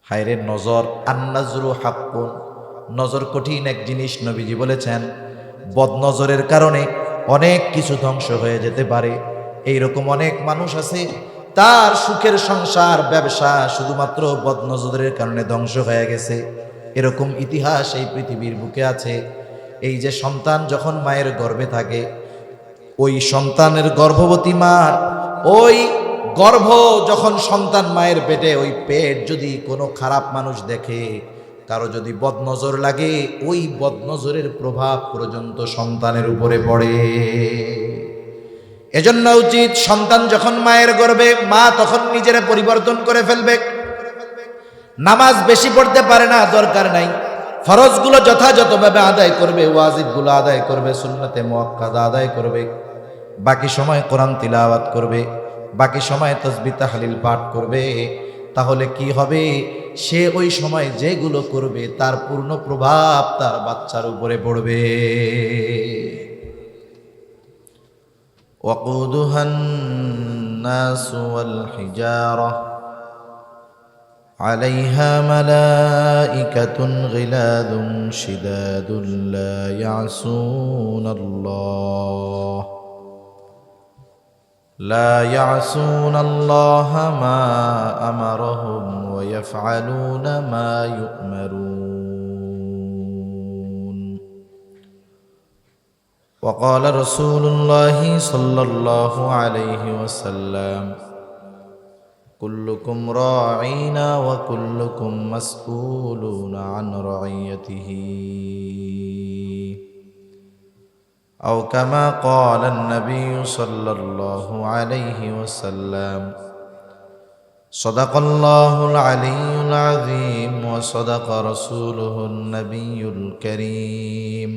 হায়রে নজর, আন্নাজরু হাক্কুন, নজর কঠিন এক জিনিস। নবীজি বলেছেন বদনজরের কারণে অনেক কিছু ধ্বংস হয়ে যেতে পারে। এইরকম অনেক মানুষ আছে তার সুখের সংসার ব্যবসা শুধুমাত্র বদনজরের কারণে ধ্বংস হয়ে গেছে। এরকম ইতিহাস এই পৃথিবীর বুকে আছে। এই যে সন্তান যখন মায়ের গর্ভে থাকে, ওই সন্তানের গর্ভবতী মার ওই গর্ভ যখন সন্তান মায়ের পেটে, ওই পেট যদি কোনো খারাপ মানুষ দেখে, কারো যদি বদনজর লাগে, ওই বদনজরের প্রভাব পর্যন্ত সন্তানের উপরে পড়ে। এজন্য উচিত সন্তান যখন মায়ের গর্ভে, মা তখন নিজের পরিবর্তন করে ফেলবে। নামাজ বেশি পড়তে পারে না, দরকার নাই। ফরজগুলো যথাযথভাবে আদায় করবে, ওয়াজিবগুলো আদায় করবে, সুন্নতে মুআক্কাদা আদায় করবে, বাকি সময় কোরআন তিলাওয়াত করবে, বাকি সময় তাসবিহ তাহলিল পাঠ করবে। তাহলে কি হবে? সে ওই সময় যেগুলো করবে তার পূর্ণ প্রভাব তার বাচ্চার উপরে পড়বে। ওয়াকুদুহান নাস ওয়াল হিজারা আলাইহা মালাইকাতুন গিলাদুন শিদাদুন লা ইয়াসুনাল্লাহ لا يعصون الله ما أمرهم ويفعلون ما يؤمرون. وقال رسول الله صلى الله عليه وسلم كلكم راعين وكلكم مسؤولون عن رعيته، أو كما قال النبي صلى الله عليه وسلم. صدق الله العلي العظيم وصدق رسوله النبي الكريم،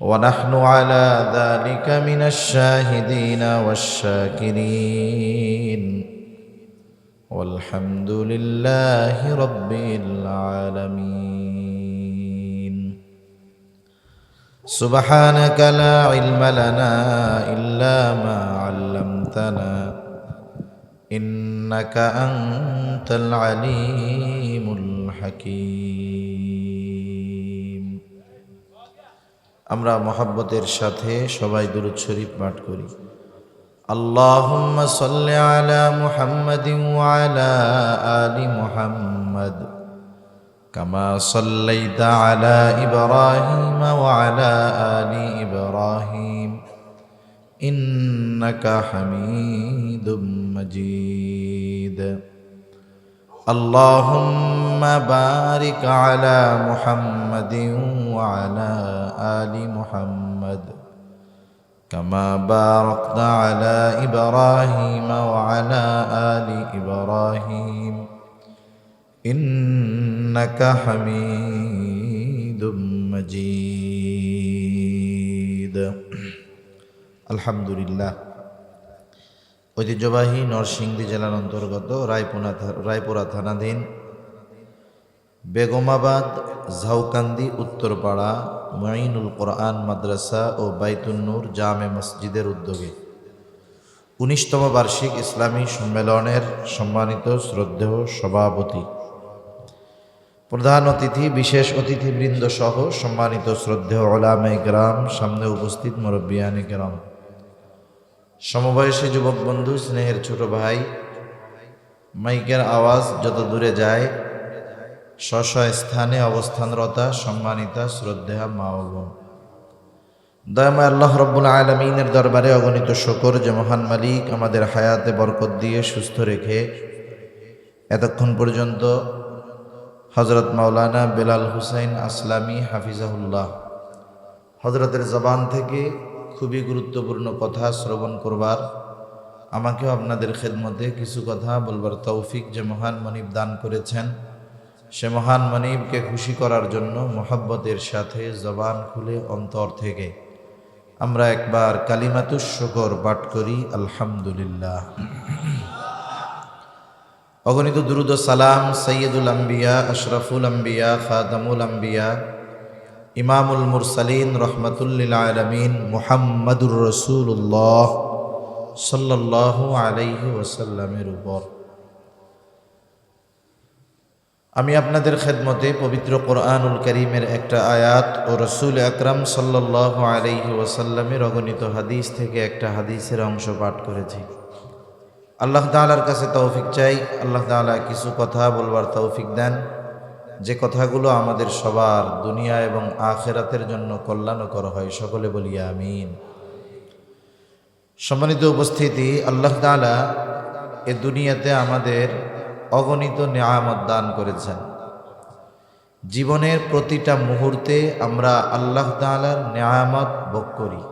ونحن على ذلك من الشاهدين والشاكرين، والحمد لله رب العالمين. سبحانك لا علم لنا إلا ما علمتنا إنك أنت العليم الحكيم. আমরা মহব্বতের সাথে সবাই দুরূদ শরীফ পাঠ করি। আল্লাহুম্মা সাল্লি আলা মুহাম্মাদিন ওয়া আলা আলি মুহাম্মাদ كما صليت على إبراهيم وعلى آل إبراهيم إنك حميد مجيد. اللهم بارك على محمد وعلى آل محمد كما باركت على إبراهيم وعلى آل إبراهيم إنك حميد مجيد. আলহামদুলিল্লাহ। ঐতিহ্যবাহী নরসিংদী জেলার অন্তর্গত রায়পুরা থানাধীন বেগমাবাদ ঝাউকান্দি উত্তরপাড়া মুঈনুল কোরআন মাদ্রাসা ও বাইতুন নূর জামে মসজিদের উদ্যোগে 19তম বার্ষিক ইসলামী সম্মেলনের সম্মানিত শ্রদ্ধেয় সভাপতি, প্রধান অতিথি, বিশেষ অতিথিবৃন্দ সহ সম্মানিত শ্রদ্ধেয় উলামায়ে কেরাম, সামনে উপস্থিত মুরব্বিয়ানে কেরাম, সমবয়সী যুবক বন্ধু, স্নেহের ছোট ভাই, মাইকের আওয়াজ যত দূরে যায়, স্ব স্থানে অবস্থানরতা সম্মানিতা শ্রদ্ধেয়া মা ও বোন, দয়াময় আল্লাহ রব্বুল আলামিনের দরবারে অগণিত শুকর যে মহান মালিক আমাদের হায়াতে বরকত দিয়ে সুস্থ রেখে এতক্ষণ পর্যন্ত হযরত মাওলানা বেলাল হুসাইন আসলামী হাফিজাহুল্লাহ হযরতের জবান থেকে খুবই গুরুত্বপূর্ণ কথা শ্রবণ করবার, আমাকেও আপনাদের খেদমতে কিছু কথা বলবার তৌফিক যে মহান মনিব দান করেছেন, সে মহান মনিবকে খুশি করার জন্য মোহাব্বতের সাথে জবান খুলে অন্তর থেকে আমরা একবার কালিমাতুশ শুকর পাঠ করি। আলহামদুলিল্লাহ। অগণিত দুরুদ ও সালাম সৈয়দুল আম্বিয়া, আশরাফুল আম্বিয়া, খাতামুল আম্বিয়া, ইমামুল মুরসালিন, রহমাতুল লিল আলামিন মুহাম্মাদুর রাসূলুল্লাহ সাল্লাল্লাহু আলাইহি ওয়াসাল্লামের উপর। আমি আপনাদের খেদমতে পবিত্র কোরআনুল কারীমের একটা আয়াত ও রসুল আকরাম সাল্লাল্লাহু আলাইহি ওয়াসাল্লামের অগণিত হাদিস থেকে একটা হাদিসের অংশ পাঠ করেছি। আল্লাহ তাআলার কাছে তৌফিক চাই, আল্লাহ তাআলা কিছু কথা বলবার তৌফিক দেন, যে কথাগুলো আমাদের সবার দুনিয়া এবং আখিরাতের জন্য কল্যাণকর হয়। সকলে বলি আমিন। সম্মানিত উপস্থিতি, আল্লাহ তাআলা এ দুনিয়াতে আমাদের অগণিত নেয়ামত দান করেছেন। জীবনের প্রতিটা মুহূর্তে আমরা আল্লাহ তাআলার নেয়ামত ভোগ করি।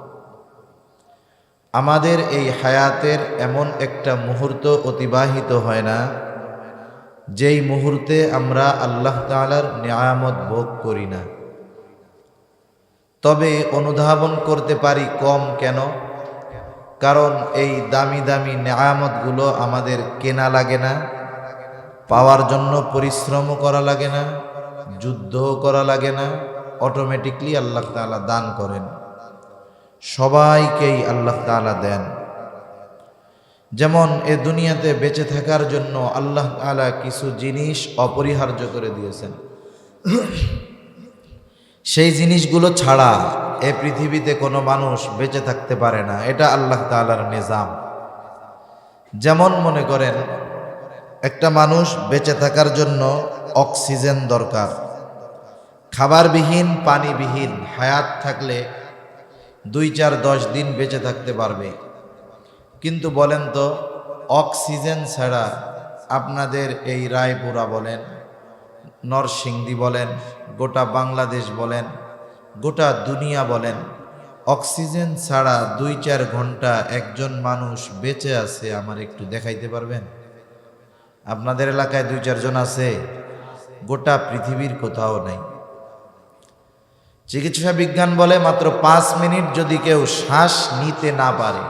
আমাদের এই হায়াতের এমন একটা মুহূর্ত অতিবাহিত হয় না যেই মুহূর্তে আমরা আল্লাহ তাআলার নেয়ামত ভোগ করি না। তবে অনুধাবন করতে পারি কম কেন? কারণ এই দামি দামি নেয়ামতগুলো আমাদের কেনা লাগে না, পাওয়ার জন্য পরিশ্রমও করা লাগে না, যুদ্ধও করা লাগে না, অটোমেটিকলি আল্লাহ তাআলা দান করেন। সবাইকেই আল্লাহ তাআলা দেন। যেমন এ দুনিয়াতে বেঁচে থাকার জন্য আল্লাহ তাআলা কিছু জিনিস অপরিহার্য করে দিয়েছেন। সেই জিনিসগুলো ছাড়া এ পৃথিবীতে কোনো মানুষ বেঁচে থাকতে পারে না। এটা আল্লাহ তাআলার নিজাম। যেমন মনে করেন, একটা মানুষ বেঁচে থাকার জন্য অক্সিজেন দরকার। খাবারবিহীন পানিবিহীন হায়াত থাকলে 2-4-10 দিন বেঁচে থাকতে পারবে। কিন্তু বলেন তো, অক্সিজেন ছাড়া আপনাদের এই রায়পুরা বলেন, নরসিংদী বলেন, গোটা বাংলাদেশ বলেন, গোটা দুনিয়া বলেন, অক্সিজেন ছাড়া 2-4 ঘন্টা একজন মানুষ বেঁচে আছে আমার একটু দেখাইতে পারবেন? আপনাদের এলাকায় 2-4 জন আছে? গোটা পৃথিবীর কোথাও নাই। চিকিৎসা বিজ্ঞান বলে মাত্র 5 মিনিট যদি কেউ শ্বাস নিতে না পারে,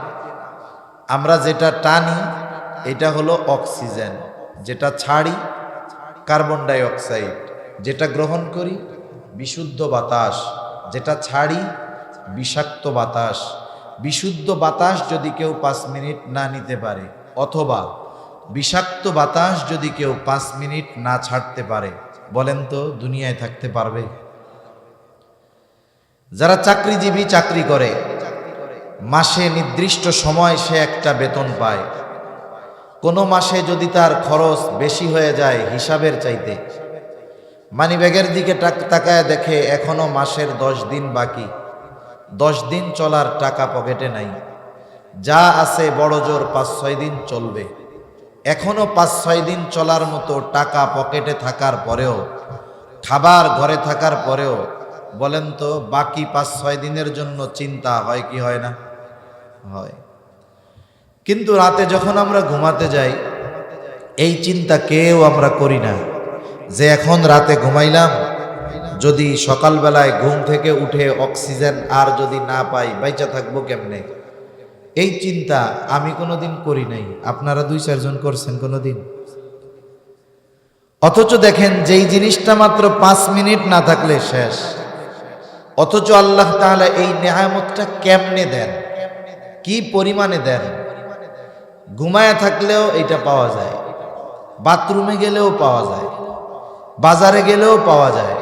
আমরা যেটা টানি এটা হলো অক্সিজেন, যেটা ছাড়ি কার্বন ডাই অক্সাইড, যেটা গ্রহণ করি বিশুদ্ধ বাতাস, যেটা ছাড়ি বিষাক্ত বাতাস। বিশুদ্ধ বাতাস যদি কেউ 5 মিনিট না নিতে পারে, অথবা বিষাক্ত বাতাস যদি কেউ 5 মিনিট না ছাড়তে পারে, বলেন তো দুনিয়ায় থাকতে পারবে? যারা চাকরিজীবী, চাকরি করে, মাসে নির্দিষ্ট সময় সে একটা বেতন পায়। কোনো মাসে যদি তার খরচ বেশি হয়ে যায় হিসাবের চাইতে, মানিব্যাগের দিকে তাকায় দেখে এখনো মাসের 10 দিন বাকি, 10 দিন চলার টাকা পকেটে নাই, যা আছে বড় জোর 5-6 দিন চলবে। এখনো 5-6 দিন চলার মতো টাকা পকেটে থাকার পরেও, খাবার ঘরে থাকার পরেও, বলেন তো বাকি 5-6 দিনের জন্য চিন্তা হয় কি হয় না? হয়। কিন্তু রাতে যখন আমরা ঘুমাতে যাই, এই চিন্তা কেউ আমরা করি না যে এখন রাতে ঘুমাইলাম, যদি সকালবেলায় ঘুম থেকে উঠে অক্সিজেন আর যদি না পাই বাইচা থাকবো কেমনে? এই চিন্তা আমি কোনোদিন করি নাই। আপনারা 2-4 জন করছেন কোনোদিন? অথচ দেখেন, যেই জিনিসটা মাত্র 5 মিনিট না থাকলে শেষ, অথচ আল্লাহ তাআলা এই নেয়ামতটা কেমনে দেন, কি পরিমাণে দেন। ঘুমায় থাকলেও এটা পাওয়া যায়, বাথরুমে গেলেও পাওয়া যায়, বাজারে গেলেও পাওয়া যায়।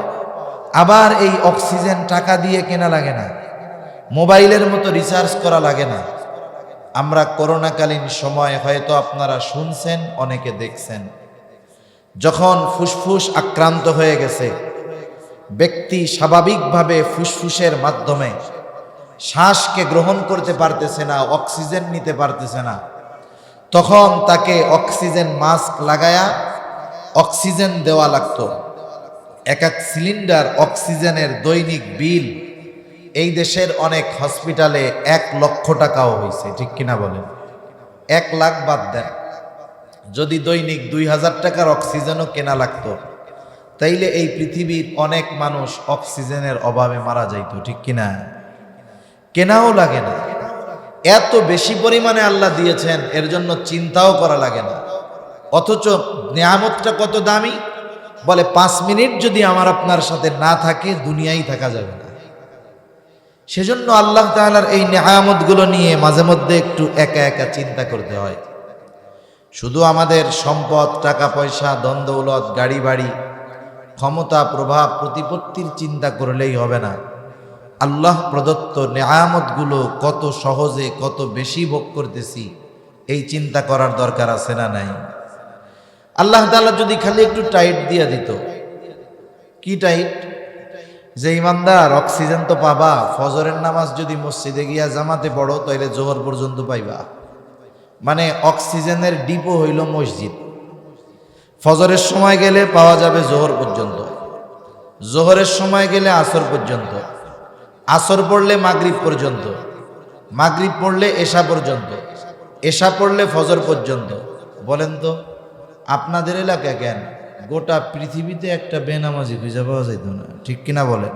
আবার এই অক্সিজেন টাকা দিয়ে কেনা লাগে না, মোবাইলের মতো রিচার্জ করা লাগে না। আমরা করোনাকালীন সময় হয়তো আপনারা শুনছেন, অনেকে দেখছেন, যখন ফুসফুস আক্রান্ত হয়ে গেছে, ব্যক্তি স্বাভাবিকভাবে ফুসফুসের মাধ্যমে শ্বাসকে গ্রহণ করতে পারতেছে না, অক্সিজেন নিতে পারতেছে না, তখন তাকে অক্সিজেন মাস্ক লাগায়া অক্সিজেন দেওয়া লাগতো। এক সিলিন্ডার অক্সিজেনের দৈনিক বিল এই দেশের অনেক হসপিটালে 1 লক্ষ টাকাও হয়েছে, ঠিক কিনা বলেন? 1 লাখ বাদ দেন, যদি দৈনিক 2000 টাকার অক্সিজেনও কেনা লাগতো, তাইলে এই পৃথিবীর অনেক মানুষ অক্সিজেনের অভাবে মারা যাইত, ঠিক কিনা? কেনাও লাগে না, এত বেশি পরিমাণে আল্লাহ দিয়েছেন, এর জন্য চিন্তাও করা লাগে না। অথচ নেয়ামতটা কত দামি, বলে 5 মিনিট যদি আমার আপনার সাথে না থাকে দুনিয়ায় থাকা যাবে না। সেজন্য আল্লাহ তাআলার এই নেয়ামতগুলো নিয়ে মাঝে মধ্যে একটু একা একা চিন্তা করতে হয়। শুধু আমাদের সম্পদ, টাকা পয়সা, ধন দৌলত, গাড়ি বাড়ি ক্ষমতা, প্রভাব, প্রতিপত্তির চিন্তা করলেই হবে না। আল্লাহ প্রদত্ত নেয়ামতগুলো কত সহজে কত বেশি ভোগ করতেছি এই চিন্তা করার দরকার আছে না নাই? আল্লাহ তাআলা যদি খালি একটু টাইট দিয়া দিত। কি টাইট? যে ইমানদার অক্সিজেন তো পাবা, ফজরের নামাজ যদি মসজিদে গিয়া জামাতে পড়ো তাইলে জোহর পর্যন্ত পাইবা। মানে অক্সিজেনের ডিপো হইল মসজিদ। ফজরের সময় গেলে পাওয়া যাবে জোহর পর্যন্ত, জোহরের সময় গেলে আসর পর্যন্ত, আসর পড়লে মাগরিব পর্যন্ত, মাগরিব পড়লে এশা পর্যন্ত, এশা পড়লে ফজর পর্যন্ত। বলেন তো আপনাদের এলাকা কেন গোটা পৃথিবীতে একটা বেনামাজি খুঁজে পাওয়া যেত না? ঠিক কিনা বলেন?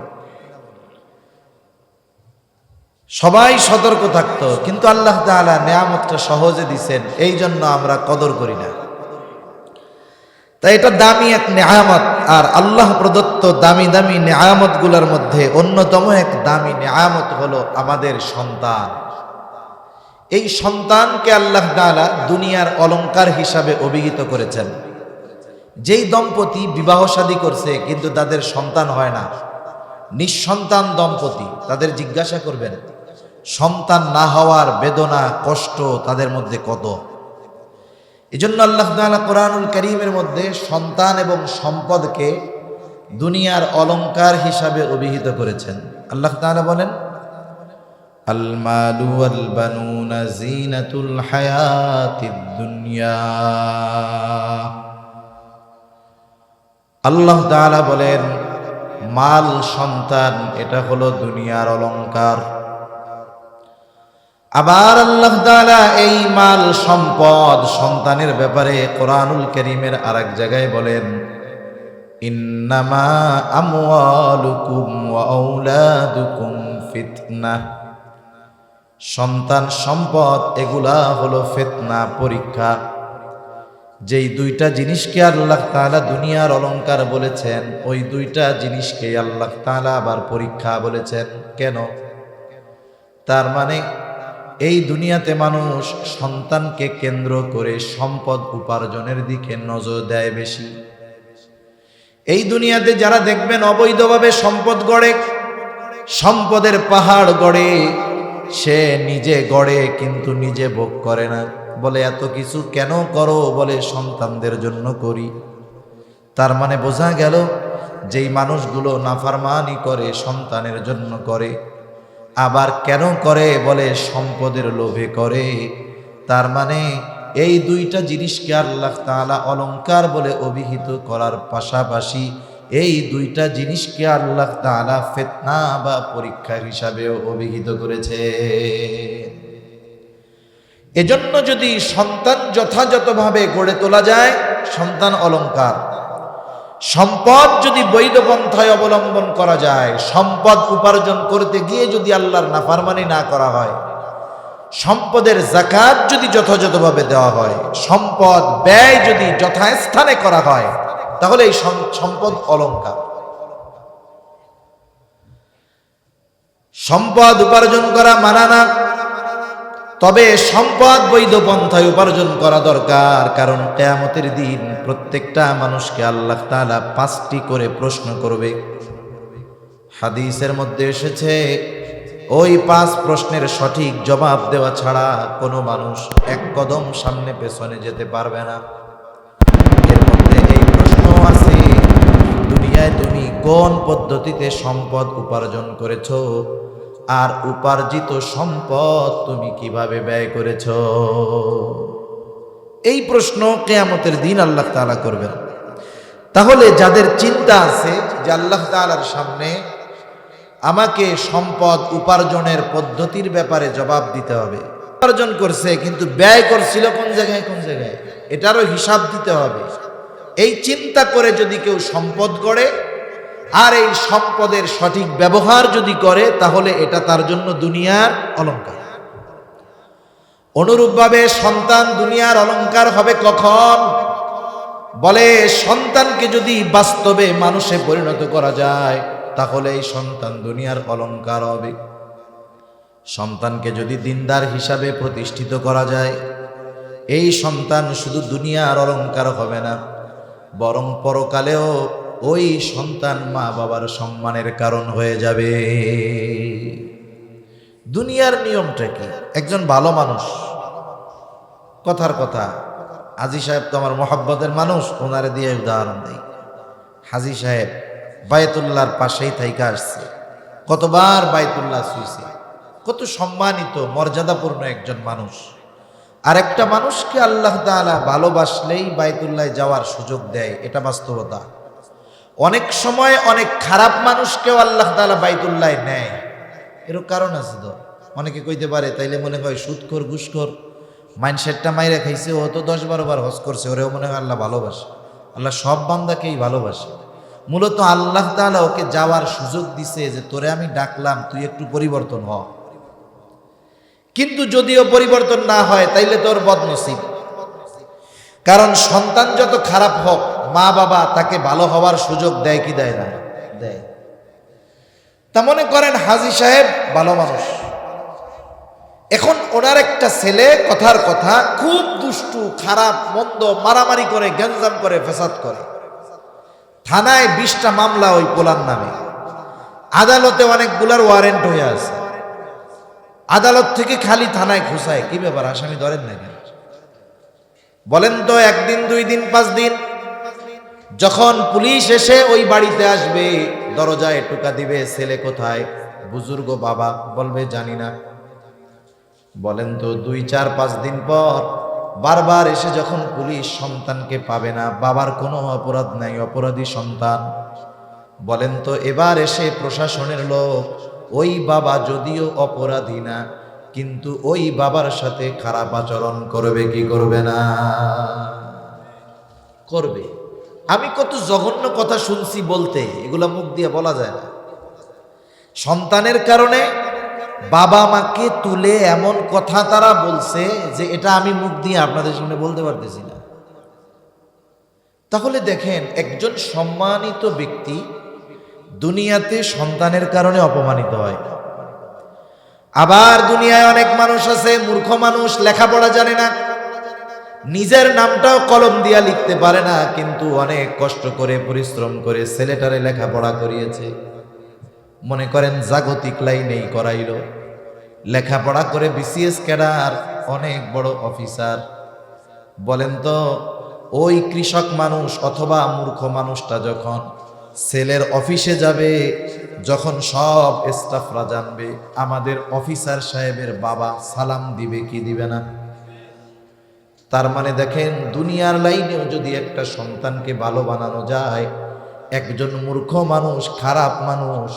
সবাই সতর্ক থাকতো, কিন্তু আল্লাহ তাআলা নেয়ামতটা সহজে দিছেন, এই জন্য আমরা কদর করি না। তাই এটা দামি এক নেয়ামত। আর আল্লাহ প্রদত্ত দামি দামি নেয়ামত গুলার মধ্যে অন্যতম এক দামি নেয়ামত হলো আমাদের সন্তান। এই সন্তানকে আল্লাহ তাআলা দুনিয়ার অলংকার হিসাবে অভিহিত করেছেন। যেই দম্পতি বিবাহ শাদী করছে কিন্তু তাদের সন্তান হয় না, নিঃসন্তান দম্পতি, তাদের জিজ্ঞাসা করবেন সন্তান না হওয়ার বেদনা কষ্ট তাদের মধ্যে কত। এজন্য আল্লাহ তাআলা কোরআনুল কারীমের মধ্যে সন্তান এবং সম্পদকে দুনিয়ার অলংকার হিসাবে অভিহিত করেছেন। আল্লাহ তাআলা বলেন, আল মালু ওয়াল বানুনা জিনাতুল হায়াতিদ দুনিয়া। আল্লাহ তাআলা বলেন মাল, সন্তান এটা হলো দুনিয়ার অলংকার। আবার আল্লাহ তাআলা এই মাল, সম্পদ, সন্তানের ব্যাপারে কোরআনুল কারীমের আরেক জায়গায় বলেন, ইন্নামা আমওয়ালুকুম ওয়া আওলাদুকুম ফিতনাহ। সন্তান সম্পদ এগুলা হলো ফিতনা, পরীক্ষা। যেই দুইটা জিনিসকে আল্লাহ তাআলা দুনিয়ার অলংকার বলেছেন, ওই দুইটা জিনিসকে আল্লাহ তাআলা আবার পরীক্ষা বলেছেন। কেন? তার মানে এই দুনিয়াতে মানুষ সন্তানকে কেন্দ্র করে সম্পদ উপার্জনের দিকে নজর দেয় বেশি। এই দুনিয়াতে যারা দেখবেন অবৈধভাবে সম্পদ গড়ে, সম্পদের পাহাড় গড়ে, সে নিজে গড়ে কিন্তু নিজে ভোগ করে না। বলে এত কিছু কেন করো? বলে সন্তানদের জন্য করি। তার মানে বোঝা গেল যেই মানুষগুলো নাফরমানি করে সন্তানের জন্য করে। আবার কেন করে? বলে সম্পদের লোভে করে। তার মানে এই দুইটা জিনিসকে আল্লাহ তাআলা অলংকার বলে অভিহিত করার পাশাপাশি এই দুইটা জিনিসকে আল্লাহ তাআলা ফিতনা বা পরীক্ষা হিসাবেও অভিহিত করেছে। এজন্য যদি সন্তান যথাযথভাবে গড়ে তোলা যায়, সন্তান অলংকার। সম্পদ যদি বৈধ পন্থায় অবলম্বন করা যায়, সম্পদ উপার্জন করতে গিয়ে যদি আল্লাহর নাফরমানি না করা হয়, সম্পদের যাকাত যদি যথাযথভাবে দেওয়া হয়, সম্পদ ব্যয় যদি যথাস্থানে করা হয়, তাহলে এই সম্পদ অলংকার। সম্পদ উপার্জন করা মানা না, তবে সম্পদ বৈধ পন্থায় উপার্জন করা দরকার। কারণ কিয়ামতের দিন প্রত্যেকটা মানুষকে আল্লাহ তাআলা 5টি করে প্রশ্ন করবে। হাদিসের মধ্যে এসেছে ওই 5 প্রশ্নের সঠিক জবাব দেওয়া ছাড়া কোনো মানুষ এক কদম সামনে পেছনে যেতে পারবে না। এর মধ্যে এই প্রশ্ন আছে, দুনিয়ায় তুমি কোন পদ্ধতিতে সম্পদ উপার্জন করেছো, আর উপার্জিত সম্পদ তুমি কিভাবে ব্যয় করেছ? এই প্রশ্ন কিয়ামতের দিন আল্লাহ তাআলা করবেন। তাহলে যাদের চিন্তা আছে যে আল্লাহ তাআলার সামনে আমাকে সম্পদ উপার্জনের পদ্ধতির ব্যাপারে জবাব দিতে হবে, উপার্জন করছে কিন্তু ব্যয় করছিল কোন জায়গায় কোন জায়গায়, এটারও হিসাব দিতে হবে। এই চিন্তা করে যদি কেউ সম্পদ গড়ে আর এই সম্পদের সঠিক ব্যবহার যদি করে, তাহলে এটা তার জন্য দুনিয়ার অলংকার। অনুরূপভাবে সন্তান দুনিয়ার অলংকার হবে কখন? বলে সন্তানকে যদি বাস্তবে মানুষে পরিণত করা যায়, তাহলে এই সন্তান দুনিয়ার অলংকার হবে। সন্তানকে যদি দিনদার হিসাবে প্রতিষ্ঠিত করা যায়, এই সন্তান শুধু দুনিয়ার অলংকার হবে না, বরং পরকালেও ওই সন্তান মা বাবার সম্মানের কারণ হয়ে যাবে। দুনিয়ার নিয়মটা কি? একজন ভালো মানুষ, কথার কথা, হাজী সাহেব তো আমার মোহাব্বতের মানুষ, ওনারে দিয়ে উদাহরণ দেই। হাজী সাহেব বায়তুল্লাহর পাশেই থাইকা আসছে, কতবার বায়তুল্লাহ ছুঁইছে, কত সম্মানিত মর্যাদাপূর্ণ একজন মানুষ। আর একটা মানুষকে আল্লাহ তাআলা ভালোবাসলেই বায়তুল্লাহ যাওয়ার সুযোগ দেয়, এটা বাস্তবতা। অনেক সময় অনেক খারাপ মানুষকেও আল্লাহ তাআলা বায়তুল্লাহ নেয়, এর কারণ আছে তো। অনেকে কইতে পারে তাইলে মনে হয় সুদখোর ঘুষখোর মাইন্ডসেটটা মাইরা খাইছে, ও তো 10-12 বার হজ করছে, ওরেও মনে হয় আল্লাহ ভালোবাসে। আল্লাহ সব বান্দাকেই ভালোবাসে। মূলত আল্লাহ তাআলা ওকে যাওয়ার সুযোগ দিছে যে তোরে আমি ডাকলাম, তুই একটু পরিবর্তন হ। কিন্তু যদিও পরিবর্তন না হয় তাইলে তোর বদনসিব। কারণ সন্তান যত খারাপ হোক, মা বাবা তাকে ভালো হওয়ার সুযোগ দেয় কি দেয় না? দেয়। তা মনে করেন হাজী সাহেব ভালো মানুষ, এখন ওনার একটা ছেলে কথার কথা খুব দুষ্টু, খারাপ মন্দ, মারামারি করে, গ্যাঞ্জাম করে, ফেসাদ করে। থানায় 20টা মামলা ওই পোলার নামে, আদালতে অনেকগুলার ওয়ারেন্ট হয়ে আছে। আদালত থেকে খালি থানায় খুঁসায়, কি ব্যাপার আসামি ধরেন না কেন? বলেন তো, 1 দিন 2 দিন 5 দিন যখন পুলিশ এসে ওই বাড়িতে আসবে, দরজায় টোকা দিবে, ছেলে কোথায়? বুজুর্গ বাবা বলবে জানি না। বলেন তো 2, 4, 5 দিন পর বারবার এসে যখন পুলিশ সন্তানকে পাবে না, বাবার কোনো অপরাধ নাই, অপরাধী সন্তান, বলেন তো এবার এসে প্রশাসনের লোক, ওই বাবা যদিও অপরাধী না, কিন্তু ওই বাবার সাথে খারাপ আচরণ করবে কি করবে না? করবে। আমি কত জঘন্য কথা শুনছি বলতে, এগুলা মুখ দিয়ে বলা যায় না। সন্তানের কারণে বাবা মাকে তুলে এমন কথা তারা বলছে যে এটা আমি মুখ দিয়ে আপনাদের সামনে বলতে পারতেছি না। তাহলে দেখেন, একজন সম্মানিত ব্যক্তি দুনিয়াতে সন্তানের কারণে অপমানিত হয়। আবার দুনিয়ায় অনেক মানুষ আছে, মূর্খ মানুষ, লেখাপড়া জানে না, নিজের নামটাও কলম দিয়া লিখতে পারে না, কিন্তু অনেক কষ্ট করে পরিশ্রম করে ছেলেটারে লেখাপড়া করিয়েছে। মনে করেন জাগতিক লাইনেই করাইল, লেখাপড়া করে BCS ক্যাডার, অনেক বড় অফিসার। বলেন তো ওই কৃষক মানুষ অথবা মূর্খ মানুষটা যখন ছেলের অফিসে যাবে, যখন সব স্টাফরা জানবে আমাদের অফিসার সাহেবের বাবা, সালাম দিবে কি দিবে না? তার মানে দেখেন, দুনিয়ার লাইনেও যদি একটা সন্তানকে ভালো বানানো যায়, একজন মূর্খ মানুষ, খারাপ মানুষ,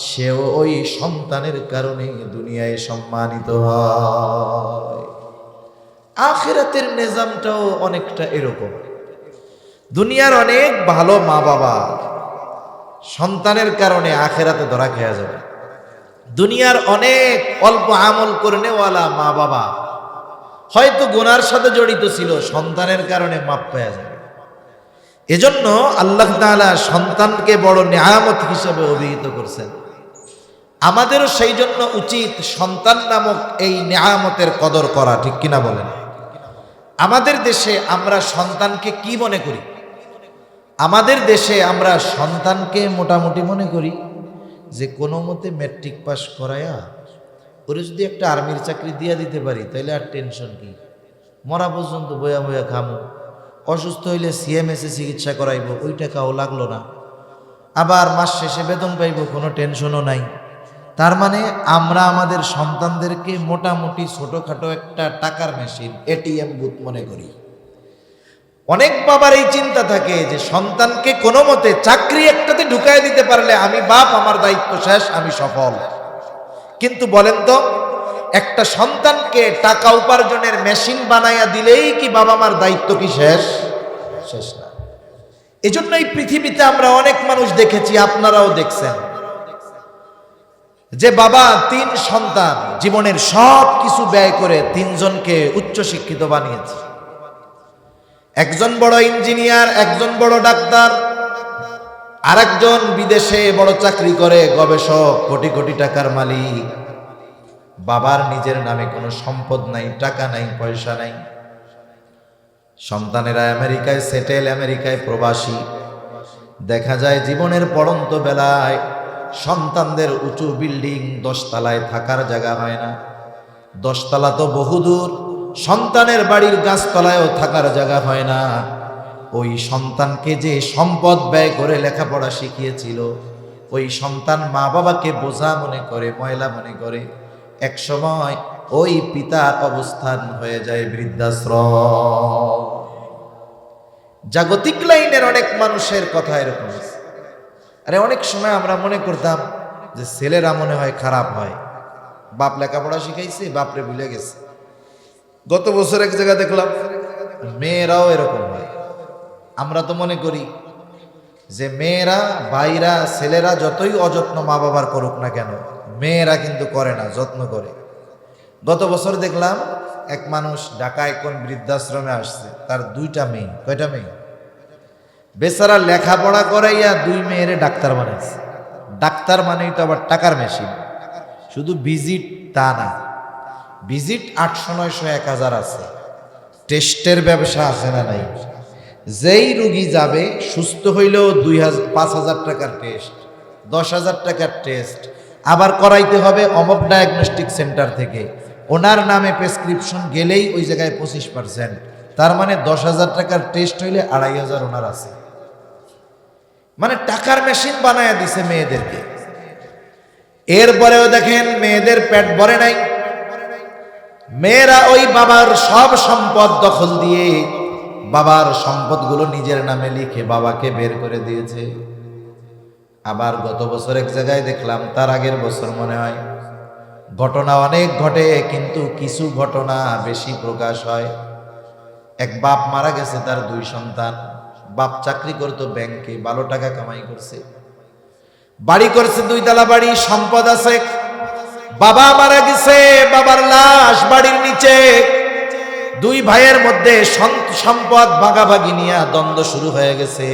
সেও ওই সন্তানের কারণে দুনিয়ায় সম্মানিত হয়। আখিরাতের নিজামটাও অনেকটা এরকম। দুনিয়ার অনেক ভালো মা বাবা সন্তানের কারণে আখিরাতে ধরা খেয়া যাবে। দুনিয়ার অনেক অল্প আমল করনেওয়ালা মা বাবা হয়তো গুনার সাথে জড়িত ছিল, সন্তানের কারণে মাপ পেয়ে যাবে। এজন্য আল্লাহ তাআলা সন্তানকে বড় নিয়ামত হিসেবে অভিহিত করছেন। আমাদেরও সেই জন্য উচিত সন্তান নামক এই নিয়ামতের কদর করা, ঠিক কিনা বলেন? আমাদের দেশে আমরা সন্তানকে কি মনে করি? আমাদের দেশে আমরা সন্তানকে মোটামুটি মনে করি যে কোনো মতে ম্যাট্রিক পাস করায়া ওরে যদি একটা আর্মির চাকরি দিয়ে দিতে পারি, তাইলে আর টেনশন কি, মরা পর্যন্ত বয়া বয়া খামো, অসুস্থ হইলে CMS-এ চিকিৎসা করাইব, ওই টাকাও লাগলো না, আবার মাস শেষে বেতন পাইব, কোনো টেনশনও নাই। তার মানে আমরা আমাদের সন্তানদেরকে মোটামুটি ছোটখাটো একটা টাকার মেশিন, ATM বুথ মনে করি। অনেক বাবার এই চিন্তা থাকে যে সন্তানকে কোনো মতে চাকরি একটাতে ঢুকাই দিতে পারলে আমি বাপ, আমার দায়িত্ব শেষ, আমি সফল। কিন্তু বলেন তো, একটা সন্তানকে টাকা উপার্জনের মেশিন বানাইয়া দিলেই কি বাবা মার দায়িত্ব কি শেষ? শেষ না। এজন্য এই পৃথিবীতে আমরা অনেক মানুষ দেখেছি, আপনারাও দেখছেন, যে বাবা 3 সন্তান জীবনের সব কিছু ব্যয় করে 3 জনকে উচ্চশিক্ষিত বানিয়েছে। একজন বড় ইঞ্জিনিয়ার, একজন বড় ডাক্তার, আরেকজন বিদেশে বড় চাকরি করে, গবেষক, কোটি কোটি টাকার মালিক। বাবার নিজের নামে কোনো সম্পদ নাই, টাকা নাই, পয়সা নাই। সন্তানেরা আমেরিকায় সেটেল, আমেরিকায় প্রবাসী। দেখা যায় জীবনের পড়ন্ত বেলায় সন্তানদের উঁচু বিল্ডিং 10 তলায় থাকার জায়গা হয় না, 10 তলা তো বহুদূর, সন্তানের বাড়ির গাছতলায়ও থাকার জায়গা হয় না। ওই সন্তানকে যে সম্পদ ব্যয় করে লেখাপড়া শিখিয়েছিল, ওই সন্তান মা বাবাকে বোঝা মনে করে, ময়লা মনে করে, এক সময় ওই পিতার অবস্থান হয়ে যায় বৃদ্ধাশ্রম। জাগতিক লাইনের অনেক মানুষের কথা এরকম আছে। আরে অনেক সময় আমরা মনে করতাম যে ছেলেরা মনে হয় খারাপ হয়, বাপ লেখাপড়া শিখাইছে, বাপরে ভুলে গেছে। গত বছর এক জায়গায় দেখলাম মেয়েরাও এরকম হয়। আমরা তো মনে করি যে মেয়েরা, ভাইরা, ছেলেরা যতই অযত্ন মা বাবার করুক না কেন, মেয়েরা কিন্তু করে না, যত্ন করে। গত বছর দেখলাম এক মানুষ ঢাকায় কোন বৃদ্ধাশ্রমে আসছে, তার 2টা মেয়ে। কয়টা মেয়ে? বেচারা লেখাপড়া করাইয়া 2 মেয়েরে ডাক্তার বানাইছে। ডাক্তার মানেই তো আবার টাকার মেশিন। শুধু ভিজিট তা না, ভিজিট 800, 900, 1000 আছে। টেস্টের ব্যবসা আছে না নাই? যেই রুগী যাবে সুস্থ হইলেও 5,000 টাকার টেস্ট, 10,000 টাকার টেস্ট, আবার করাইতে হবে অমক ডায়াগনস্টিক সেন্টার থেকে। ওনার নামে প্রেসক্রিপশন গেলেই ওই জায়গায় 25%। তার মানে 10,000 টাকার টেস্ট হইলে 2,500 ওনার আছে। মানে টাকার মেশিন বানায় দিছে মেয়েদেরকে। এরপরেও দেখেন মেয়েদের পেট ভরে নাই। মেয়েরা ওই বাবার সব সম্পদ দখল দিয়ে বাবার সম্পদগুলো নিজের নামে লিখে বাবাকে বের করে দিয়েছে। আবার গত বছর এক জায়গায় দেখলাম, তার আগের বছর মনে হয়, ঘটনা অনেক ঘটে কিন্তু কিছু ঘটনা বেশি প্রকাশ হয়। এক বাপ মারা গেছে, তার 2 সন্তান। বাপ চাকরি করতো ব্যাংকে, ভালো টাকা কামাই করছে, বাড়ি করছে 2 তলা বাড়ি, সম্পদ আছে। বাবা মারা গেছে, বাবার লাশ বাড়ির নিচে। 2 ভাইয়ের মধ্যে সম্পদ ভাগাভাগি নিয়ে দ্বন্দ্ব শুরু হয়ে গেছে।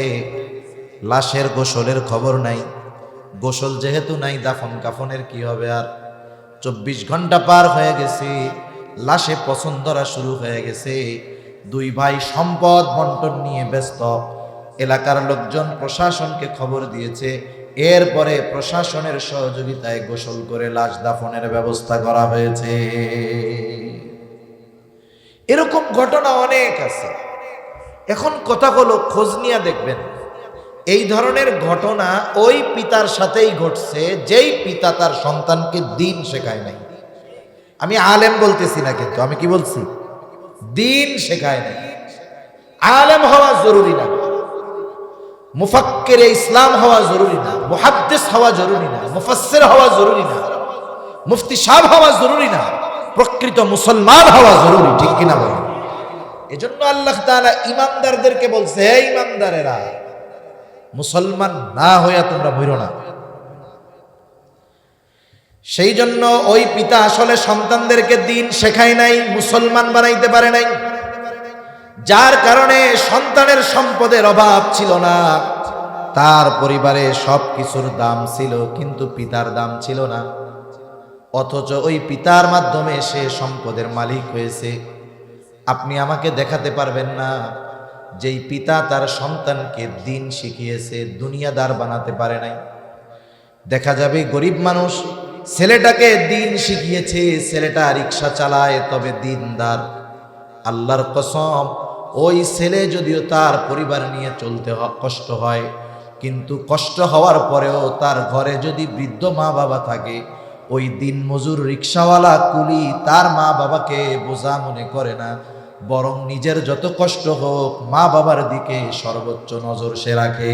লাশের গোসলের খবর নাই। গোসল যেহেতু নাই, দাফন কাফনের কি হবে আর? 24 ঘন্টা পার হয়ে গেছে, লাশে পছন্দ ধরা শুরু হয়ে গেছে। 2 ভাই সম্পদ বন্টন নিয়ে ব্যস্ত। এলাকার লোকজন প্রশাসনকে খবর দিয়েছে। এরপরে প্রশাসনের সহযোগিতায় গোসল করে লাশ দাফনের ব্যবস্থা করা হয়েছে। এরকম ঘটনা অনেক আছে। এখন কথা হলো, খোঁজ নিয়ে দেখবেন এই ধরনের ঘটনা ওই পিতার সাথেই ঘটছে যেই পিতা তার সন্তানকে দ্বীন শেখায় নাই। আমি আলেম বলতেছি না, কিন্তু আমি কি বলছি? দ্বীন শেখায় নাই। আলেম হওয়া জরুরি না, মুফাক্কিরে ইসলাম হওয়া জরুরি না, মুহাদ্দিস হওয়া জরুরি না, মুফাসসির হওয়া জরুরি না, মুফতি সাহেব হওয়া জরুরি না, প্রকৃত মুসলমান হওয়া জরুরি। ঠিক কিনা বলেন? এজন্য আল্লাহ তাআলা ইমানদারদেরকে বলছে, হে ইমানদারেরা, মুসলমান না হইয়া তোমরা মরো না। সেই জন্য ওই পিতা আসলে সন্তানদেরকে দ্বীন শেখায় নাই, মুসলমান বানাইতে পারে নাই, যার কারণে সন্তানের সম্পদের অভাব ছিল না। তার পরিবারে সব কিছুর দাম ছিল, কিন্তু পিতার দাম ছিল না। অথচ ওই পিতার মাধ্যমে সে সম্পদের মালিক হয়েছে। আপনি আমাকে দেখাতে পারবেন না যেই পিতা তার সন্তানকে দ্বীন শিখিয়েছে, দুনিয়াদার বানাতে পারে নাই। দেখা যাবে গরিব মানুষ ছেলেটাকে দ্বীন শিখিয়েছে, ছেলেটা রিক্সা চালায় তবে দ্বীনদার। আল্লাহর কসম, ওই ছেলে যদিও তার পরিবার নিয়ে চলতে কষ্ট হয়, কিন্তু কষ্ট হওয়ার পরেও তার ঘরে যদি বৃদ্ধ মা বাবা থাকে, ওই দিন মজুর রিক্সাওয়ালা কুলি তার মা বাবাকে বোঝা মনে করে না, বরং নিজের যত কষ্ট হোক মা বাবার দিকে সর্বোচ্চ নজর সে রাখে।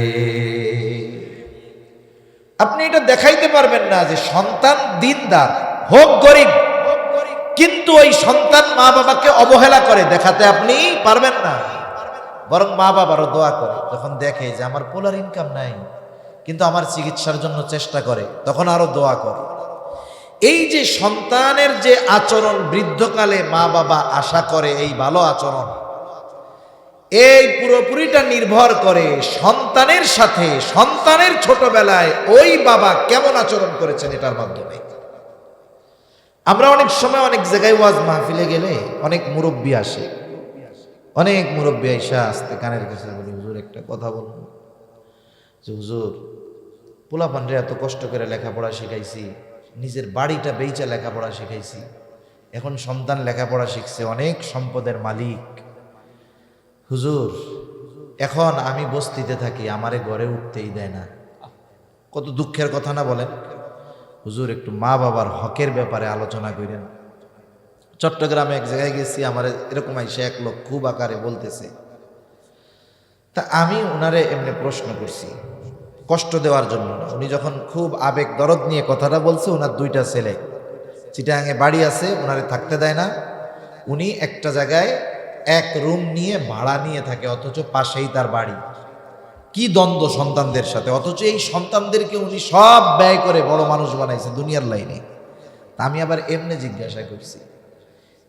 আপনি এটা দেখাইতে পারবেন না যে সন্তান দিনদার হোক গরিব, কিন্তু ওই সন্তান মা বাবাকে অবহেলা করে, দেখাতে আপনি পারবেন না। বরং মা বাবারও দোয়া করে, যখন দেখে যে আমার পোলার ইনকাম নাই কিন্তু আমার চিকিৎসার জন্য চেষ্টা করে, তখন আরো দোয়া করে। এই যে সন্তানের যে আচরণ, বৃদ্ধকালে মা বাবা আশা করে এই ভালো আচরণ, এই পুরোপুরিটা নির্ভর করে সন্তানের সাথে, সন্তানের ছোটবেলায় ওই বাবা কেমন আচরণ করেছেন এটার মাধ্যমে। আমরা অনেক সময় অনেক জায়গায় ওয়াজ মাহফিলে গেলে অনেক মুরব্বী আসে, অনেক মুরব্বী আইসা আসতে কানের কাছে বলি, হুজুর একটা কথা বলবো। যে হুজুর পোলাপানরে এত কষ্ট করে লেখাপড়া শিখাইছি, নিজের বাড়িটা বেচা লেখাপড়া শিখাইছি, এখন সন্তান লেখাপড়া শিখছে, অনেক সম্পদের মালিক। হুজুর এখন আমি বস্তিতে থাকি, আমারে ঘরে উঠতেই দেয় না। কত দুঃখের কথা না বলেন? হুজুর একটু মা বাবার হকের ব্যাপারে আলোচনা করেন। চট্টগ্রামে এক জায়গায় গেছি, আমার এরকম আইসা এক লোক খুব আকারে বলতেছে। তা আমি ওনারে এমনি প্রশ্ন করছি, কষ্ট দেওয়ার জন্য না। উনি যখন খুব আবেগ দরদ নিয়ে কথাটা বলছে, ওনার দুইটা ছেলে চিটাগাঙে বাড়ি আছে, ওনারে থাকতে দেয় না। উনি একটা জায়গায় এক রুম নিয়ে ভাড়া নিয়ে থাকে, অথচ পাশেই তার বাড়ি। কি দ্বন্দ্ব সন্তানদের সাথে, অথচ এই সন্তানদেরকে উনি সব ব্যয় করে বড় মানুষ বানাইছে দুনিয়ার লাইনে। তা আমি আবার এমনি জিজ্ঞাসা করছি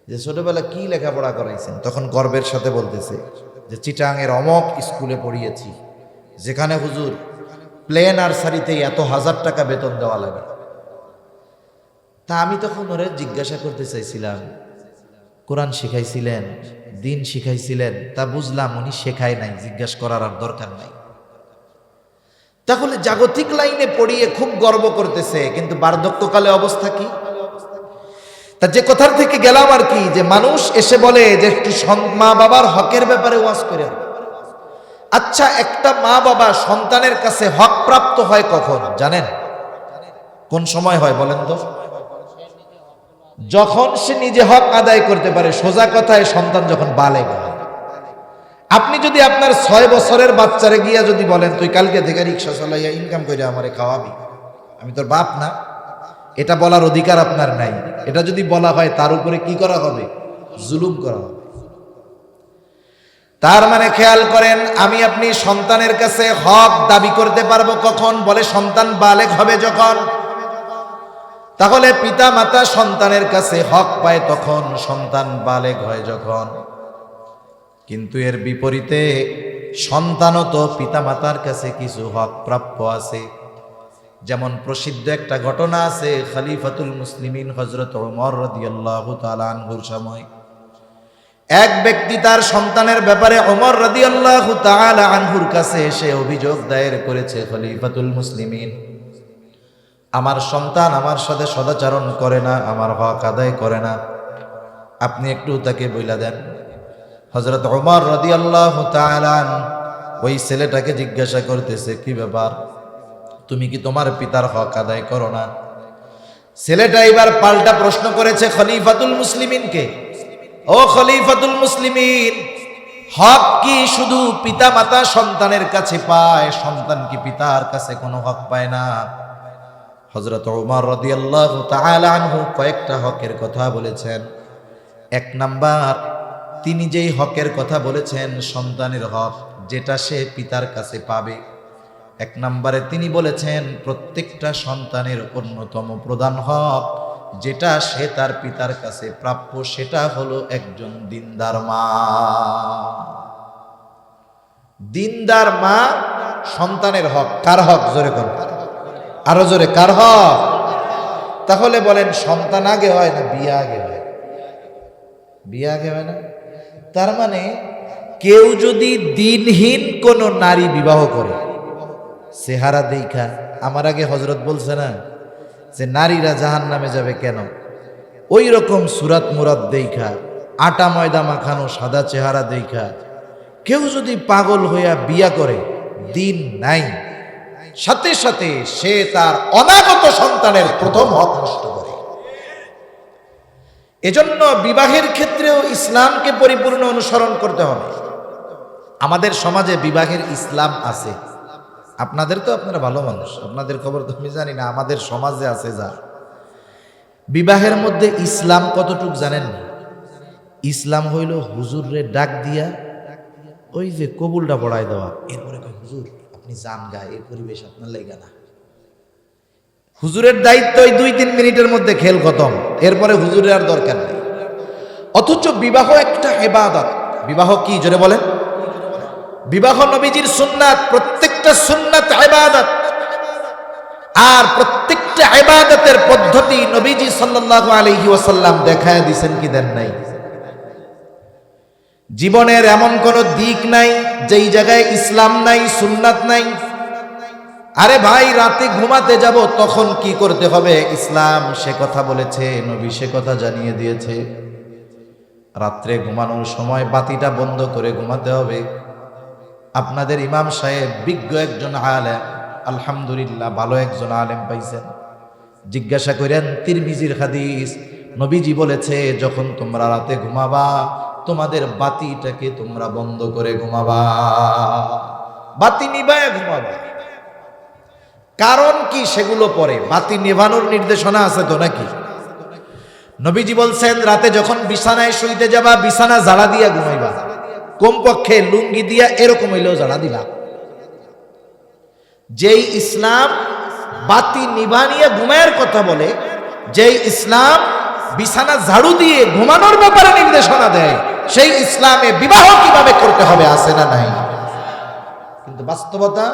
যে ছোটবেলা কি লেখাপড়া করাইছেন? তখন গর্বের সাথে বলতেছে যে চিটাগাঙের অমক স্কুলে পড়িয়েছি, যেখানে হুজুর প্লে নার্সারিতেই এত 1000 টাকা বেতন দেওয়া লাগে। তা আমি তখন ওরে জিজ্ঞাসা করতে চাইছিলাম, কোরআন শিখাইছিলেন, দিন শিখাইছিলেন? তা বুঝলাম উনি শেখায় নাই, জিজ্ঞাসা করার আর দরকার নাই। তাহলে জাগতিক লাইনে পড়িয়ে খুব গর্ব করতেছে, কিন্তু বার্ধক্যকালে অবস্থা কি? তা যে কথার থেকে গেলাম আর কি, যে মানুষ এসে বলে যে একটু মা বাবার হকের ব্যাপারে ওয়াজ করে। আচ্ছা, একটা মা বাবা সন্তানের কাছে হক প্রাপ্ত হয় কখন জানেন? কোন সময় হয় বলেন তো? যখন সে নিজে হক আদায় করতে পারে। সোজা কথায় সন্তান যখন বালেগ হয়। আপনি যদি আপনার 6 বছরের বাচ্চারে গিয়া যদি বলেন তুই কালকে থেকে রিক্সা চালাইয়া ইনকাম করে আমারে খাওয়াবি, আমি তোর বাপ না, এটা বলার অধিকার আপনার নাই। এটা যদি বলা হয় তার উপরে কি করা হবে? জুলুম করা হবে। তার মানে খেয়াল করেন, আমি আপনি সন্তানের কাছে হক দাবি করতে পারবো কখন? বলে সন্তান বালেগ হবে যখন। তাহলে পিতা মাতা সন্তানের কাছে হক পায় তখন, সন্তান বালেগ হয় যখন। কিন্তু এর বিপরীতে সন্তানও তো পিতা মাতার কাছে কিছু হক প্রাপ্য আছে। যেমন প্রসিদ্ধ একটা ঘটনা আছে, খলিফাতুল মুসলিমিন হযরত ওমর রাদিয়াল্লাহু তাআলা আনহুর সময় এক ব্যক্তি তার সন্তানের ব্যাপারে ওমর রাদিয়াল্লাহু তাআলা আনহুর কাছে এসে অভিযোগ দায়ের করেছে, খলিফাতুল মুসলিমিন, আমার সন্তান আমার সাথে সদাচরণ করে না, আমার হক আদায় করে না, আপনি একটু তাকে বইলা দেন। হযরত ওমর রাদিয়াল্লাহু তাআলা ওই ছেলেটাকে জিজ্ঞাসা করতেছে, কি ব্যাপার, তুমি কি তোমার পিতার হক আদায় করো না? ছেলেটা এবার পাল্টা প্রশ্ন করেছে খলিফাতুল মুসলিমিনকে, ও খলিফাতুল মুসলিমিন, হক কি শুধু পিতা মাতা সন্তানের কাছে পায়? সন্তান কি পিতার কাছে কোনো হক পায় না? হযরত ওমর রাদিয়াল্লাহু তাআলা আনহু কয়েকটা হকের কথা বলেছেন। এক নাম্বার, তিনি যেই হকের কথা বলেছেন সন্তানের হক, যেটা সে পিতার কাছে পাবে, এক নম্বরে তিনি বলেছেন প্রত্যেকটা সন্তানের অন্যতম প্রধান হক যেটা সে তার পিতার কাছে প্রাপ্য, সেটা হলো একজন দিনদার মা। দিনদার মা সন্তানের হক। কার হক? জোরে কোন, আরো জোরে, কার হক? তাহলে বলেন সন্তান আগে হয় না বিয়ে আগে হয়? বিয়ে আগে হয় না? তার মানে কেউ যদি দিনহীন কোন নারী বিবাহ করে, চেহারা দেখা, আমার আগে হযরত বলছে না যে নারীরা জাহান্নামে যাবে কেন, ওই রকম সুরাত মুরাত দেখা, আটা ময়দা মাখানো সাদা চেহারা দেখা কেউ যদি পাগল হইয়া বিয়া করে, দিন নাই, সাথে সাথে সে তার অনাগত সন্তানের প্রথম হক নষ্ট করে। এজন্য বিবাহের ক্ষেত্রেও ইসলামকে পরিপূর্ণ অনুসরণ করতে হবে। আমাদের সমাজে বিবাহের ইসলাম আছে, আপনাদের তো, আপনারা ভালো মানুষ, আপনাদের খবর তো আমি জানি না, আমাদের সমাজে আছে যা। বিবাহের মধ্যে ইসলাম কতটুক জানেন? ইসলাম হইল হুজুরে ডাক দিয়া ওই যে কবুলটা পড়ায় দেওয়া, এরপরে হুজুর আপনি যান গা, এই পরিবেশ আপনার লেগে না। হুজুরের দায়িত্ব ওই 2-3 মিনিটের মধ্যে খেল খতম, এরপরে হুজুরের আর দরকার নেই। অথচ বিবাহ একটা ইবাদত। বিবাহ কি জোরে বলেন? বিবাহ নবীজির সুন্নাত, প্রত্যেকটা সুন্নাত ইবাদত। আর প্রত্যেকটা ইবাদতের পদ্ধতি নবীজি সাল্লাল্লাহু আলাইহি ওয়াসাল্লাম দেখায় দিবেন কি দেন নাই? জীবনের এমন কোন দিক নাই যেই জায়গায় ইসলাম নাই, সুন্নাত নাই। আরে ভাই, রাতে ঘুমাতে যাব তখন কি করতে হবে? ইসলাম সে কথা বলেছে, নবী সে কথা জানিয়ে দিয়েছে। রাত্রে ঘুমানোর সময় বাতিটা বন্ধ করে ঘুমাতে হবে। আপনাদের ইমাম সাহেব বিজ্ঞ একজন আলেম, আলহামদুলিল্লাহ ভালো একজন আলেম পাইছেন। জিজ্ঞাসা করেন, তিরমিজির হাদিস, নবীজি বলেছে যখন তোমরা রাতে ঘুমাবা তোমাদের বাতিটাকে তোমরা বন্ধ করে ঘুমাবা, বাতি নিভায় ঘুমাবা। কারণ কি সেগুলো পরে, বাতি নেভানোর নির্দেশনা আছে তো নাকি? নবীজি বলছেন রাতে যখন বিছানায় শুইতে যাবা বিছানা জ্বালা দিয়া ঘুমাইবা, কমপক্ষে লুঙ্গি দিয়া এরকম হইলেও জ্বালা দিবা। যেই ইসলাম বাতি নিভানিয়ে ঘুমায়ের কথা বলে, যেই ইসলাম বিছানা ঝাড়ু দিয়ে ঘুমানোর ব্যাপারে নির্দেশনা দেয়, সেই ইসলামে বিবাহ কিভাবে করতে হবে আছে না নাই? কিন্তু বাস্তবতা,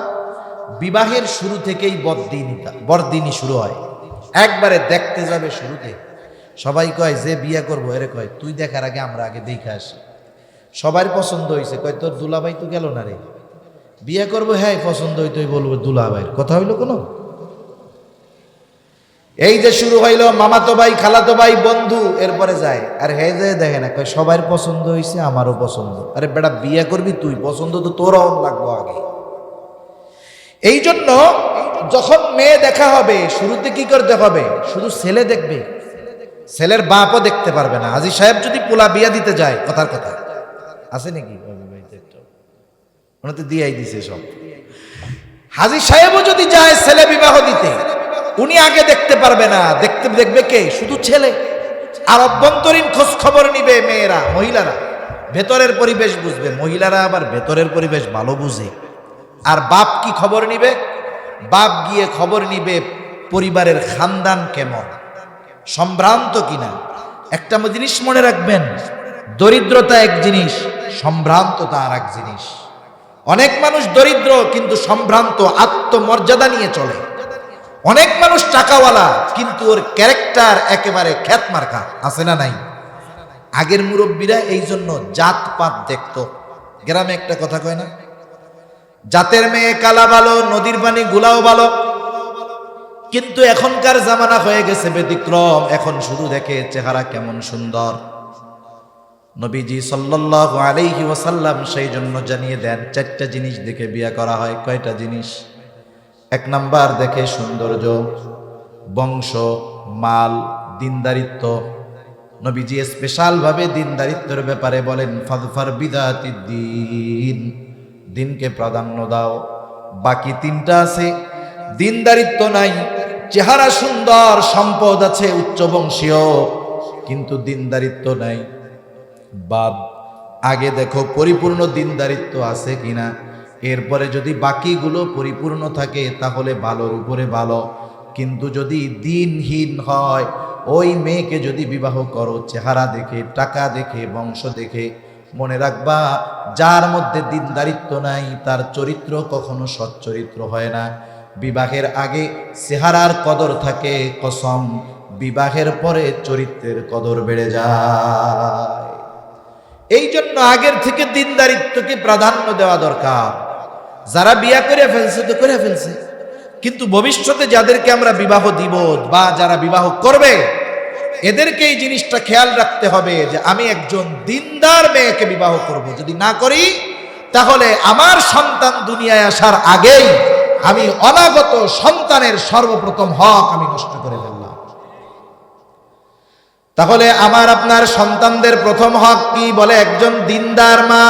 বিবাহের শুরু থেকেই বরদিনী শুরু হয়। একবারে দেখতে যাবে শুরুতে, সবাই কয় যে বিয়ে করবো এরে কয় তুই দেখার আগে আমরা আগে দেখে আসি। সবার পছন্দ হয়েছে, কয় তোর দুলাভাই তো গেল না রে, বিয়ে করবো, হ্যাঁ পছন্দ হইতোই বলবো দুলাভাইয়ের কথা হইলো কোনো। এই যে শুরু হইলো মামাতো ভাই, খালাতো ভাই, বন্ধু, এরপরে যায় আর হে যে দেখে না, কয় সবার পছন্দ হয়েছে আমারও পছন্দ। আরে বেটা বিয়ে করবি তুই, পছন্দ তো তোরও লাগবো আগে। এই জন্য যখন মেয়ে দেখা হবে শুরুতে কি করতে হবে? শুধু ছেলে দেখবে, ছেলের বাপও দেখতে পারবে না। হাজী সাহেব যদি পোলা বিয়া দিতে যায়, কথার কথা আছে নাকি? ওনাতে দিয়াই দিছে সব। হাজী সাহেবও যদি যায় ছেলে বিবাহ দিতে, উনি আগে দেখতে পারবে না, দেখবে কে? শুধু ছেলে। আর অভ্যন্তরীণ খোঁজ খবর নিবে মেয়েরা, মহিলারা ভেতরের পরিবেশ বুঝবে। মহিলারা আবার ভেতরের পরিবেশ ভালো বুঝে। আর বাপ কি খবর নিবে? বাপ গিয়ে খবর নিবে পরিবারের খানদান কেমন, সম্ভ্রান্ত কিনা। একটা জিনিস মনে রাখবেন, দরিদ্রতা এক জিনিস, সম্ভ্রান্ততা আর এক জিনিস। অনেক মানুষ দরিদ্র কিন্তু সম্ভ্রান্ত, আত্মমর্যাদা নিয়ে চলে। অনেক মানুষ টাকাওয়ালা কিন্তু ওর ক্যারেক্টার একেবারে খ্যাত মার্কা, আছে না নাই? আগের মুরব্বীরা এই জন্য জাতপাত দেখতো। গ্রামে একটা কথা কয় না, জাতের মেয়ে কালা ভালো, নদীর পানি গুলাও ভালো। কিন্তু এখনকার জামানা হয়ে গেছে ব্যতিক্রম, এখন শুধু দেখে চেহারা কেমন সুন্দর। নবীজি সাল্লাল্লাহু আলাইহি ওয়াসাল্লাম সেই জন্য জানিয়ে দেন, 4টা জিনিস দেখে বিয়ে করা হয়। কয়টা জিনিস? 1 নাম্বার দেখে সৌন্দর্য, বংশ, মাল, দিনদারিত্ব। নবীজি স্পেশাল ভাবে দিনদারিত্বের ব্যাপারে বলেন, ফাযফার বিযাতিদ দ্বীন, দিনকে প্রাধান্য দাও। বাকি 3টা আছে, দিনদারিত্ব নাই, চেহারা সুন্দর, সম্পদ আছে, উচ্চ বংশীয়, কিন্তু দিনদারিত্ব নাই। বাদ, আগে দেখো পরিপূর্ণ দিনদারিত্ব আছে কিনা, এরপরে যদি বাকিগুলো পরিপূর্ণ থাকে তাহলে ভালোর উপরে ভালো। কিন্তু যদি দিনহীন হয়, ওই মেয়েকে যদি বিবাহ করো চেহারা দেখে, টাকা দেখে, বংশ দেখে, মনে রাখবা যার মধ্যে দিনদারিত্ব নাই তার চরিত্র কখনো সচ্চরিত্র হয় না। বিবাহের আগে চেহারার কদর থাকে, কসম, বিবাহের পরে চরিত্রের কদর বেড়ে যায়। এই জন্য আগের থেকে দিনদারিত্বকে প্রাধান্য দেওয়া দরকার। যারা বিয়া করে ফেলছে তো করে ফেলছে, কিন্তু ভবিষ্যতে যাদেরকে আমরা বিবাহ দিব বা যারা বিবাহ করবে, এদেরকে এই জিনিসটা খেয়াল রাখতে হবে যে আমি একজন দিনদার মেয়েকে বিবাহ করব। যদি না করি তাহলে আমার সন্তান দুনিয়ায় আসার আগেই আমি অনাগত সন্তানের সর্বপ্রথম হক আমি নষ্ট করে ফেললাম। তাহলে আমার আপনার সন্তানদের প্রথম হক কি? বলে একজন দিনদার মা।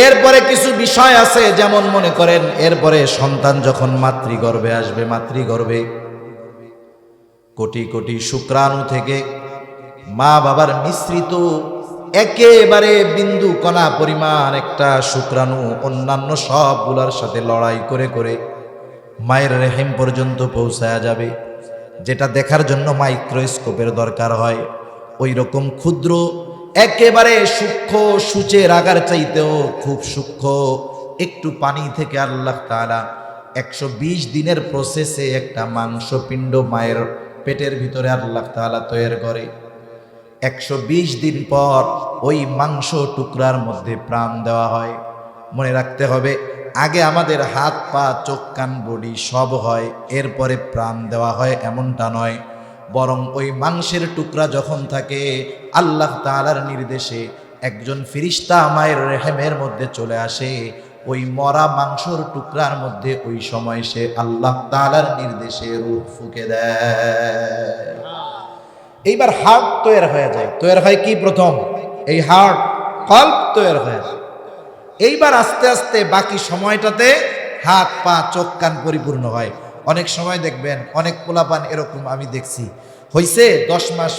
এরপরে কিছু বিষয় আছে, যেমন মনে করেন এরপরে সন্তান যখন মাতৃগর্ভে আসবে, মাতৃগর্ভে কোটি কোটি শুক্রাণু থেকে মা বাবার মিশ্রিত একেবারে বিন্দু কণা পরিমাণ একটা শুক্রাণু অন্যান্য সবগুলোর সাথে লড়াই করে করে মায়ের রেহেম পর্যন্ত পৌঁছায়া যাবে, যেটা দেখার জন্য মাইক্রোস্কোপের দরকার হয়। ওই রকম ক্ষুদ্র একেবারে সূক্ষ্ম সূচের আকার চাইতেও খুব সূক্ষ্ম একটু পানি থেকে আল্লাহ তাআলা 120 দিনের প্রসেসে একটা মাংসপিণ্ড মায়ের পেটের ভিতরে আল্লাহ তাআলা তৈরি করে। 120 দিন পর ওই মাংস টুকরার মধ্যে প্রাণ দেওয়া হয়। মনে রাখতে হবে আগে আমাদের হাত পা চোখ কান বডি সব হয়, এরপরে প্রাণ দেওয়া হয় এমনটা নয়, বরং ওই মাংসের টুকরা যখন থাকে আল্লাহ তাআলার নির্দেশে একজন ফেরেশতা মায়ের রেহেমের মধ্যে চলে আসে, ওই মরা মাংসর টুকরার মধ্যে ওই সময় সে আল্লাহ তাআলার নির্দেশে রূহ ফুঁকে দেয়। এইবার হার্ট তৈরি হয়ে যায়। তৈরি হয় কি? প্রথম এই হার্ট কল্প তৈরি হয়ে যায়। এইবার আস্তে আস্তে বাকি সময়টাতে হাত পা চোখ কান পরিপূর্ণ হয়। অনেক সময় দেখবেন অনেক পোলাপান এরকম আমি দেখছি, হইছে 10 মাস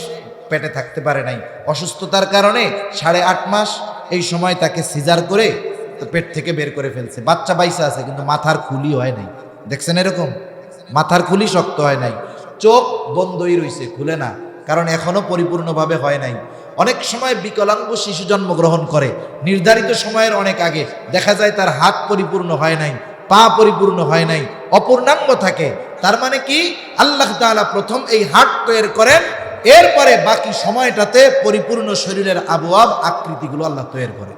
পেটে থাকতে পারে নাই, অসুস্থতার কারণে 8.5 মাস এই সময় তাকে সিজার করে পেট থেকে বের করে ফেলছে। বাচ্চা বাইসা আছে কিন্তু মাথার খুলি হয় নাই। দেখছেন এরকম? মাথার খুলি শক্ত হয় নাই, চোখ বন্ধই রইছে, খুলে না, কারণ এখনো পরিপূর্ণভাবে হয় নাই। অনেক সময় বিকলাঙ্গ শিশু জন্মগ্রহণ করে নির্ধারিত সময়ের অনেক আগে, দেখা যায় তার হাত পরিপূর্ণ হয় নাই, পা পরিপূর্ণ হয় নাই, অপূর্ণাঙ্গ থাকে। তার মানে কি? আল্লাহ তাআলা প্রথম এই হার্ট তৈরি করেন, এরপরে বাকি সময়টাতে পরিপূর্ণ শরীরের আবওয়াব আকৃতিগুলো আল্লাহ তৈরি করেন।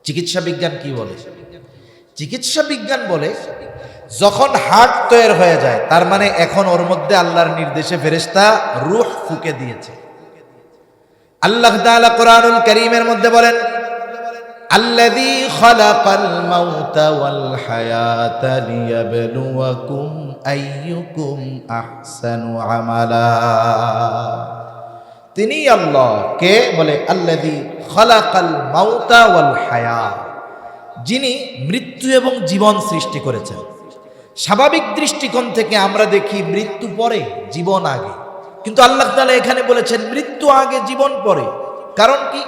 চিকিৎসা বিজ্ঞান কি বলে? চিকিৎসা বিজ্ঞান বলে যখন হার্ট তৈরি হয়ে যায় তার মানে এখন ওর মধ্যে আল্লাহর নির্দেশে ফেরেশতা রূহ ফুঁকে দিয়েছে। আল্লাহ তাআলা কোরআনুল কারীমের মধ্যে বলেন, আল্লাযী খালাকাল মাউতা ওয়াল হায়াতা লিয়াবলুয়াকুম আইয়ুকুম আহসানু আমালা। তিনি আল্লাহ কে? বলে আল্লাযী খালাকাল মাউতা ওয়াল হায়াত, যিনি মৃত্যু এবং জীবন সৃষ্টি করেছেন। স্বাভাবিক দৃষ্টিকোণ থেকে আমরা দেখি মৃত্যু পরে জীবন আগে, কিন্তু আল্লাহ তাআলা এখানে বলেছেন মৃত্যু আগে জীবন পরে। কারণ কি?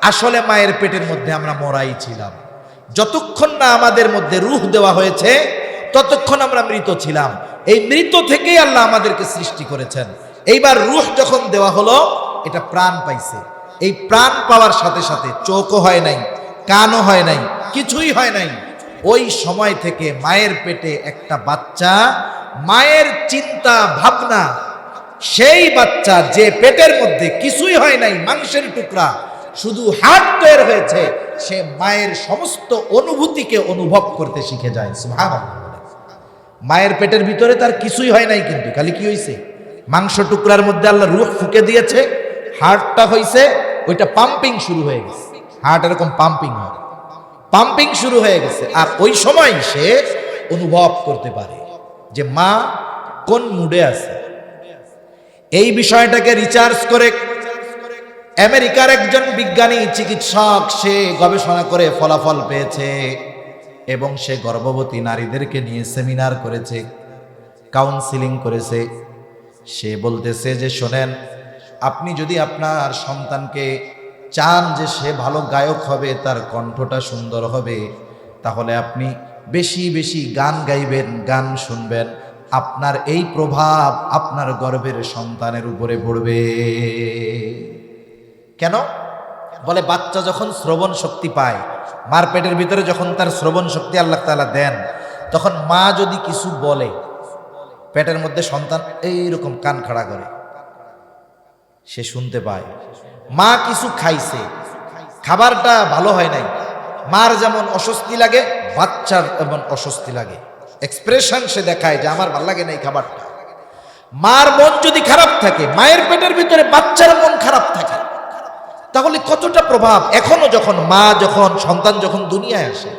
আসলে মায়ের পেটের মধ্যে আমরা মরাই ছিলাম। যতক্ষণ না আমাদের মধ্যে রূহ দেওয়া হয়েছে ততক্ষণ আমরা মৃত ছিলাম। এই মৃত থেকেই আল্লাহ আমাদেরকে সৃষ্টি করেছেন। এইবার রূহ যখন দেওয়া হলো, এটা প্রাণ পাইছে। এই প্রাণ পাওয়ার সাথে সাথে চোখও হয় নাই, কানও হয় নাই, কিছুই হয় নাই। ওই সময় থেকে মায়ের পেটে একটা বাচ্চা, মায়ের চিন্তা ভাবনা, সেই বাচ্চা যে পেটের মধ্যে কিছুই হয় নাই, মাংসের টুকরা, শুধু হার্ট তৈরি হয়েছে, সে মায়ের সমস্ত অনুভূতিকে অনুভব করতে শিখে যায়। সুবহানাল্লাহ। মায়ের পেটের ভিতরে তার কিছুই হয় নাই, কিন্তু খালি কি হয়েছে? মাংস টুকরার মধ্যে আল্লাহ রূহ ফুঁকে দিয়েছে, হার্টটা হয়েছে, ওইটা পাম্পিং শুরু হয়ে গেছে। হার্ট এরকম পাম্পিং হয়, পাম্পিং শুরু হয়ে গেছে। আর ওই সময় সে অনুভব করতে পারে যে মা কোন মুডে আছে। এই বিষয়টাকে রিসার্চ করে আমেরিকার একজন বিজ্ঞানী চিকিৎসক সে গবেষণা করে ফলাফল পেয়েছে, এবং সে গর্ভবতী নারীদেরকে নিয়ে সেমিনার করেছে, কাউন্সিলিং করেছে। সে বলতেছে যে শোনেন, আপনি যদি আপনার সন্তানকে চান যে সে ভালো গায়ক হবে, তার কণ্ঠটা সুন্দর হবে, তাহলে আপনি বেশি বেশি গান গাইবেন, গান শুনবেন। আপনার এই প্রভাব আপনার গর্ভের সন্তানের উপরে পড়বে। কেন? বলে বাচ্চা যখন শ্রবণ শক্তি পায়, মার পেটের ভিতরে যখন তার শ্রবণ শক্তি আল্লাহ তাআলা দেন, তখন মা যদি কিছু বলে, পেটের মধ্যে সন্তান এইরকম কান খাড়া করে, সে শুনতে পায়। মা কিছু খাইছে, খাবারটা ভালো হয় নাই, মার যেমন অস্বস্তি লাগে, বাচ্চার এমন অস্বস্তি লাগে। এক্সপ্রেশন সে দেখায় যে আমার ভালো লাগে না এই খাবারটা। মার মন যদি খারাপ থাকে, মায়ের পেটের ভিতরে বাচ্চার মন খারাপ থাকে, তাহলে কতটা প্রভাব। এখনো যখন মা সন্তান যখন দুনিয়ায় আসে,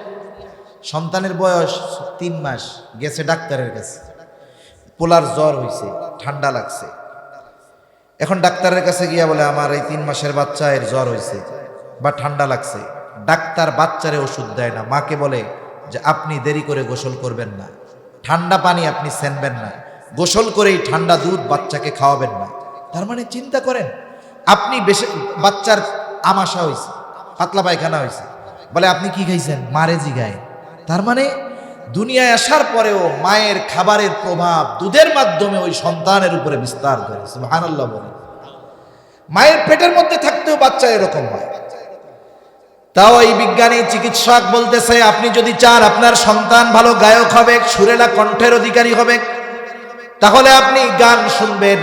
সন্তানের বয়স 3 মাস, গেছে ডাক্তারের কাছে, পোলার জ্বর হয়েছে, ঠান্ডা লাগছে। এখন ডাক্তারের কাছে গিয়া বলে আমার এই 3 মাসের বাচ্চা এর জ্বর হয়েছে বা ঠান্ডা লাগছে। ডাক্তার বাচ্চারে ওষুধ দেয় না, মাকে বলে যে আপনি দেরি করে গোসল করবেন না, ঠান্ডা পানি আপনি সেনবেন না, গোসল করেই ঠান্ডা দুধ বাচ্চাকে খাওয়াবেন না। তার মানে চিন্তা করেন, আপনি বেশি বাচ্চার আমাশা হয়েছে, পাতলা পায়খানা হয়েছে, বলে আপনি কি খাইছেন, মারে জিগায়। তার মানে দুনিয়ায় আসার পরেও মায়ের খাবারের প্রভাব দুধের মাধ্যমে ওই সন্তানের উপরে বিস্তার করে। সুবহানাল্লাহ বলে। মায়ের পেটের মধ্যে থাকতেও বাচ্চা এরকম হয়। তাও এই বিজ্ঞানী চিকিৎসক বলতেছে আপনি যদি চান আপনার সন্তান ভালো গায়ক হবে, সুরেলা কণ্ঠের অধিকারী হবে, তাহলে আপনি গান শুনবেন